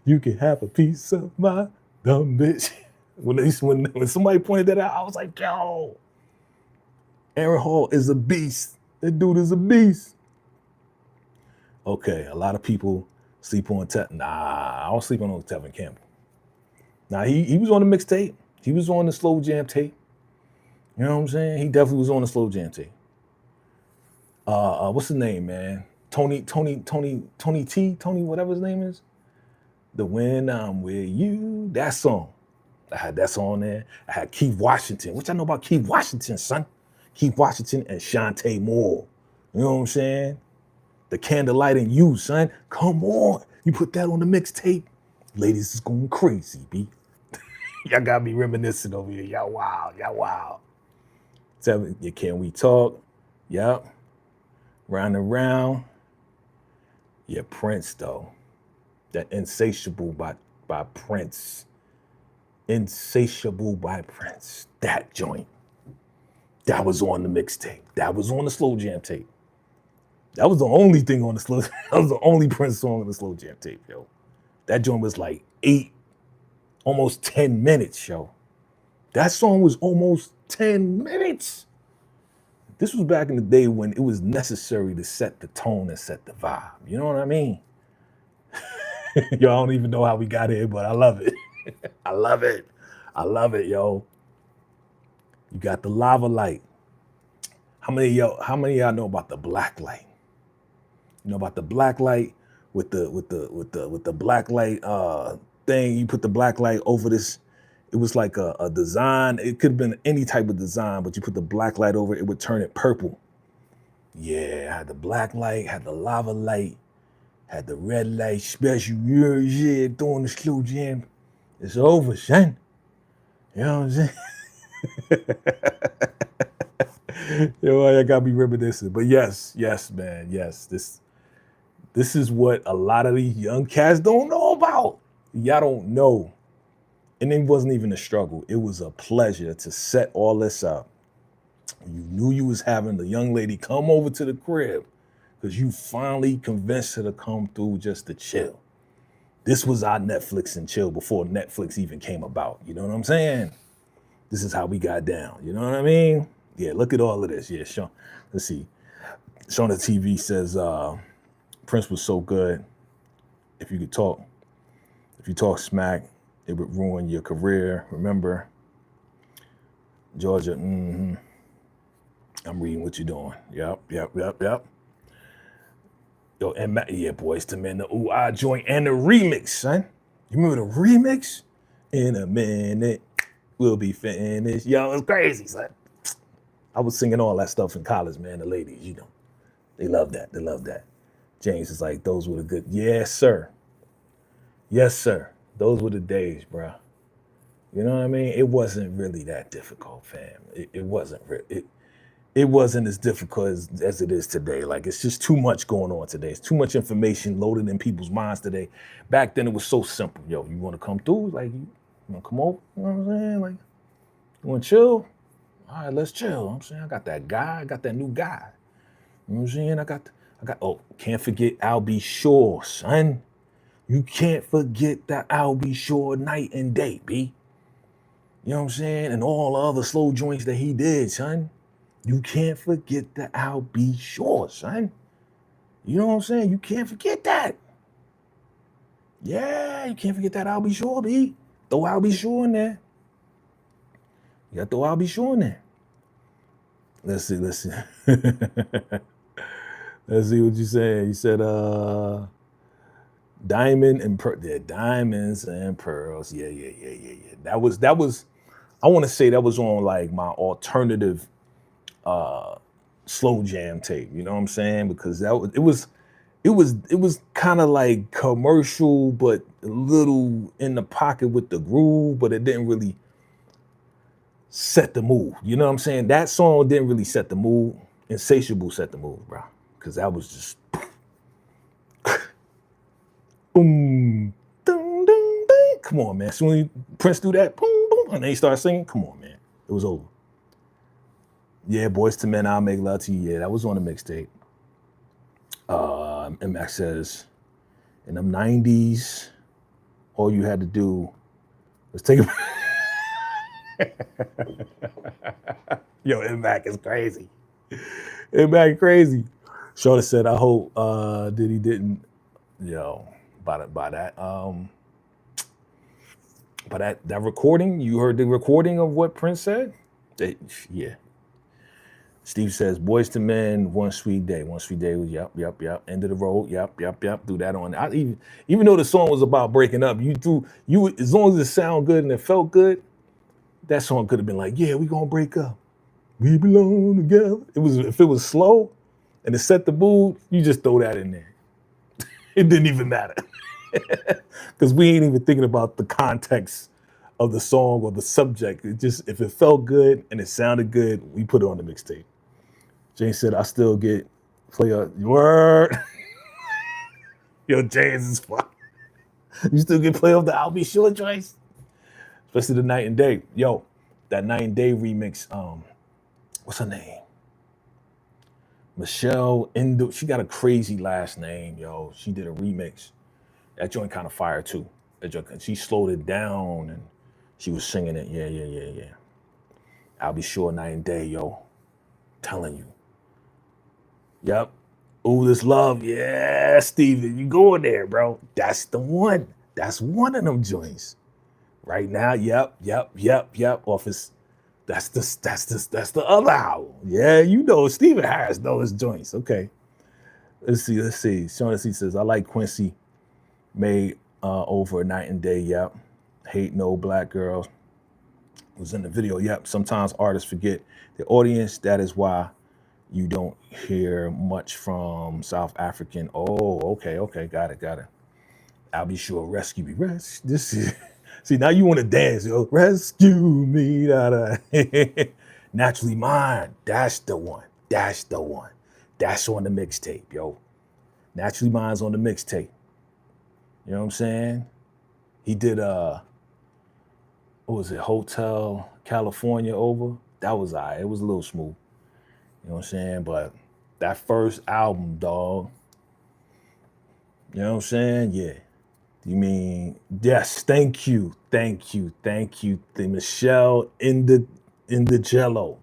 You can have a piece of my dumb bitch. When somebody pointed that out, I was like, yo, Aaron Hall is a beast. That dude is a beast. Okay, a lot of people sleep on I don't sleep on Tevin Campbell. Now, he was on the mixtape. He was on the slow jam tape. You know what I'm saying? He definitely was on the slow jam tape. What's his name, man? Tony, whatever his name is. The When I'm With You, that song. I had that song there. I had Keith Washington. What y'all know about Keith Washington, son? Keith Washington and Shantae Moore. You know what I'm saying? The Candlelight and You, son. Come on. You put that on the mixtape. Ladies is going crazy, B. Y'all got me reminiscing over here. Y'all wild. Tell me, Can We Talk? Yep. Round and Round. Yeah, Prince, though. That Insatiable by Prince. Insatiable by Prince. That joint. That was on the mixtape. That was on the slow jam tape. That was the only thing on the slow. That was the only Prince song on the slow jam tape, yo. That joint was like 8, almost 10 minutes, yo. That song was almost 10 minutes. This was back in the day when it was necessary to set the tone and set the vibe. You know what I mean? Y'all don't even know how we got here, but I love it. I love it, yo. You got the lava light. How many of y'all know about the black light? You know about the black light with the black light thing. You put the black light over this. It was like a design. It could have been any type of design, but you put the black light over it would turn it purple. Yeah, I had the black light, had the lava light, Had the red light special, yeah, throwing the slow jam. It's over, son. You know what I'm saying? Yo, I gotta be reminiscent. But yes, man, yes. This is what a lot of these young cats don't know about. Y'all don't know. And it wasn't even a struggle. It was a pleasure to set all this up. You knew you was having the young lady come over to the crib because you finally convinced her to come through just to chill. This was our Netflix and chill before Netflix even came about. You know what I'm saying? This is how we got down. You know what I mean? Yeah, look at all of this. Yeah, Sean. Let's see. Sean the TV says Prince was so good. If you talk smack, it would ruin your career. Remember, Georgia. I'm reading what you're doing. Yep. Yo, and yeah, boys to men, the ooh ah joint and the remix, son. You remember the remix? In a minute, we'll be finished. Yo, it's crazy, son. I was singing all that stuff in college, man. The ladies, you know, they love that. They love that. James is like, those were the good. Yes, sir. Yes, sir. Those were the days, bro. You know what I mean? It wasn't really that difficult, fam. It wasn't. It wasn't as difficult as it is today. Like, it's just too much going on today. It's too much information loaded in people's minds today. Back then, it was so simple. Yo, you want to come through? Like, you want to come over? You know what I'm saying? Like, you want to chill? All right, let's chill. You know what I'm saying? I got that guy. I got that new guy. You know what I'm saying? I got, oh, can't forget I'll Be Sure, son. You can't forget that I'll Be Sure night and day, B. You know what I'm saying? And all the other slow joints that he did, son. You can't forget that I'll Be Sure, son. You know what I'm saying? You can't forget that. Yeah, you can't forget that I'll Be Sure, B. Throw I'll Be Sure in there. You got to throw I'll Be Sure in there. Let's see. Let's see what you said. You said, diamond and diamonds and pearls. Yeah. That was, I want to say that was on like my alternative slow jam tape, you know what I'm saying? Because it was kind of like commercial, but a little in the pocket with the groove, but it didn't really set the mood. You know what I'm saying? That song didn't really set the mood. Insatiable set the mood, bro. Because that was just boom, dun, dun, dun. Come on, man. So when Prince do that, boom, boom, and they start singing, come on, man. It was over. Yeah, Boys to Men, I'll Make Love to You. Yeah, that was on the mixtape. And Max says, in them 90s, all you had to do was take a... Yo, M-Mac is crazy. M-Mac crazy. Shorty said, I hope Diddy didn't, yo, by that recording, you heard the recording of what Prince said? Yeah. Steve says, Boys to Men, One Sweet Day. One Sweet Day was, yep. End of the road, yep. Do that on. Even though the song was about breaking up, you as long as it sounded good and it felt good, that song could have been like, yeah, we gonna break up. We belong together. If it was slow and it set the mood, you just throw that in there. It didn't even matter. Because we ain't even thinking about the context of the song or the subject. It just, if it felt good and it sounded good, we put it on the mixtape. James said, I still get play a word. Yo, James is fun. You still get play off the I'll Be Sure choice? Especially the Night and Day. Yo, that Night and Day remix, what's her name? Michelle Indo. She got a crazy last name, yo. She did a remix. That joint kind of fire too. That joint, she slowed it down and she was singing it. Yeah. I'll Be Sure Night and Day, yo. Telling you. Yep. Ooh, This Love. Yeah, Steven, you going there, bro. That's the one. That's one of them joints. Right now, yep. Office. That's the other album. Yeah, you know, Stephen Harris knows his joints. Okay. Let's see. Shaughnessy says, I like Quincy made over Night and Day. Yep. Hate No Black Girls. Was in the video. Yep. Sometimes artists forget the audience. That is why You don't hear much from South African. Oh, okay, got it. I'll be sure rescue me. This is see now you want to dance, yo. Rescue me, Naturally Mine. That's the one. That's on the mixtape, yo. Naturally Mine's on the mixtape. You know what I'm saying? He did what was it, Hotel California over? That was all right. It was a little smooth. You know what I'm saying? But that first album, dog. You know what I'm saying? Yeah. You mean, yes, thank you. The Michelle in the cello.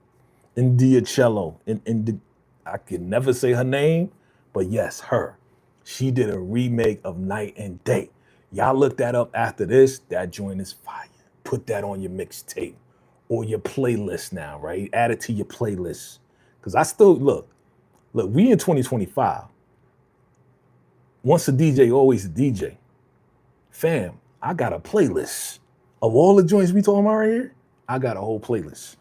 I can never say her name, but yes, her. She did a remake of Night and Day. Y'all look that up after this. That joint is fire. Put that on your mixtape or your playlist now, right? Add it to your playlist. Because I still, look, we in 2025. Once a DJ, always a DJ. Fam, I got a playlist of all the joints we talking about right here. I got a whole playlist.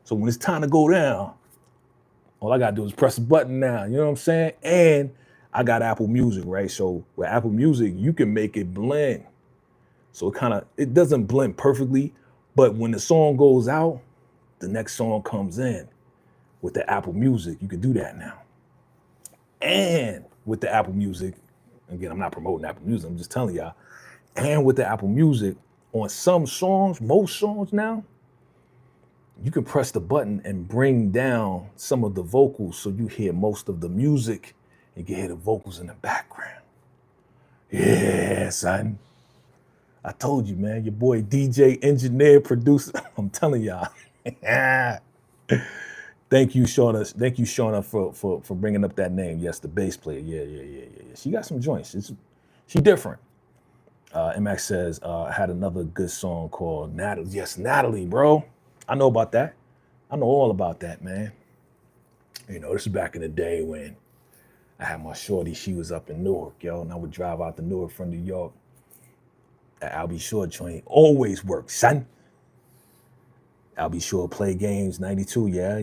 So when it's time to go down, all I gotta do is press a button now. You know what I'm saying? And I got Apple Music, right? So with Apple Music, you can make it blend. So it doesn't blend perfectly, but when the song goes out, the next song comes in. With the Apple Music, you can do that now. And with the Apple Music, again, I'm not promoting Apple Music, I'm just telling y'all. And with the Apple Music, on some songs, most songs now, you can press the button and bring down some of the vocals so you hear most of the music and you can hear the vocals in the background. Yeah, son. I told you, man, your boy DJ, engineer, producer, I'm telling y'all. Thank you, Shauna. Thank you, Shauna, for bringing up that name. Yes, the bass player. Yeah. She got some joints. She different. MX says, had another good song called Natalie. Yes, Natalie, bro. I know about that. I know all about that, man. You know, this is back in the day when I had my shorty. She was up in Newark, yo, and I would drive out to Newark from New York. That I'll Be Sure joint always works, son. I'll Be Sure play games, 92. Yeah.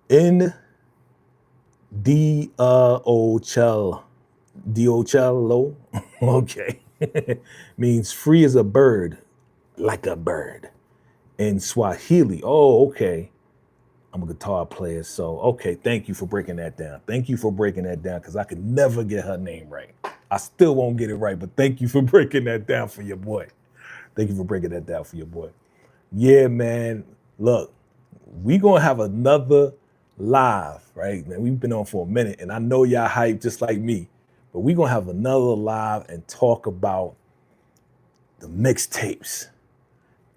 In Diocello, okay, means free as a bird, like a bird. In Swahili, oh, okay. I'm a guitar player, so okay, thank you for breaking that down. Because I could never get her name right. I still won't get it right, but thank you for breaking that down for your boy. Yeah, man, look, we gonna have another live, right? Man, we've been on for a minute, and I know y'all hype just like me, but we gonna have another live and talk about the mixtapes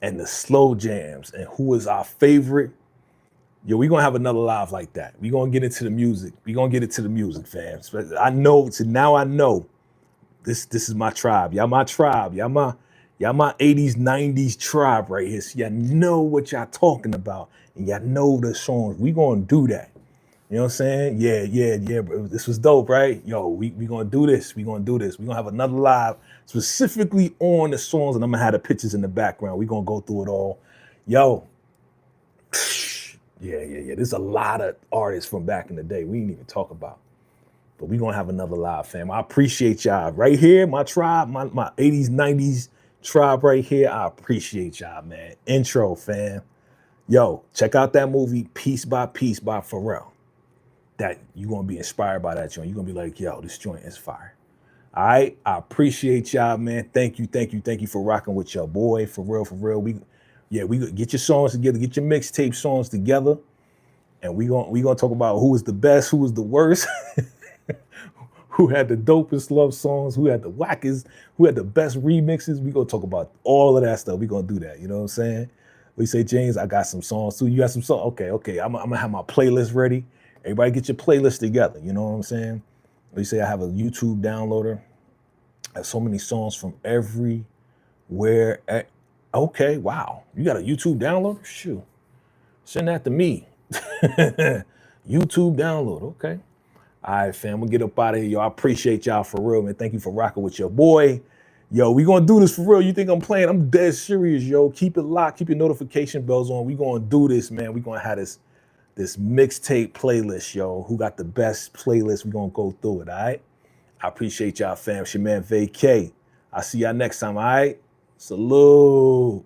and the slow jams and who is our favorite. Yo, we gonna have another live like that. We gonna get into the music. Fam. I know, so now I know this is my tribe. Y'all my tribe. Y'all my 80s, 90s tribe right here. So y'all know what y'all talking about. And y'all know the songs. We gonna do that. You know what I'm saying? Yeah, bro. This was dope, right? Yo, we gonna do this. We gonna have another live specifically on the songs, and I'm gonna have the pictures in the background. We gonna go through it all. Yo. Yeah. There's a lot of artists from back in the day we didn't even talk about. But we gonna have another live, fam. I appreciate y'all right here, my tribe, my 80s, 90s tribe right here. I appreciate y'all, man. Intro, fam. Yo, check out that movie, Piece by Piece by Pharrell. That you're gonna be inspired by that joint. You're gonna be like, yo, this joint is fire. All right, I appreciate y'all, man. Thank you for rocking with your boy, for real. We get your songs together, get your mixtape songs together, and we gonna talk about who was the best, who was the worst, who had the dopest love songs, who had the wackest, who had the best remixes. We gonna talk about all of that stuff. We gonna do that. You know what I'm saying? We say, James, I got some songs too. You got some songs? Okay. I'm gonna have my playlist ready. Everybody get your playlist together. You know what I'm saying? We say I have a YouTube downloader. I have so many songs from everywhere. Okay, wow. You got a YouTube downloader? Shoot. Send that to me. YouTube download, okay. All right, fam, we'll get up out of here, yo. I appreciate y'all for real, man. Thank you for rocking with your boy. Yo, we gonna do this for real. You think I'm playing? I'm dead serious, yo. Keep it locked. Keep your notification bells on. We gonna do this, man. We gonna have this this mixtape playlist, yo. Who got the best playlist? We're gonna go through it, all right? I appreciate y'all, fam. It's your man, Vacay. I'll see y'all next time, all right? Salute.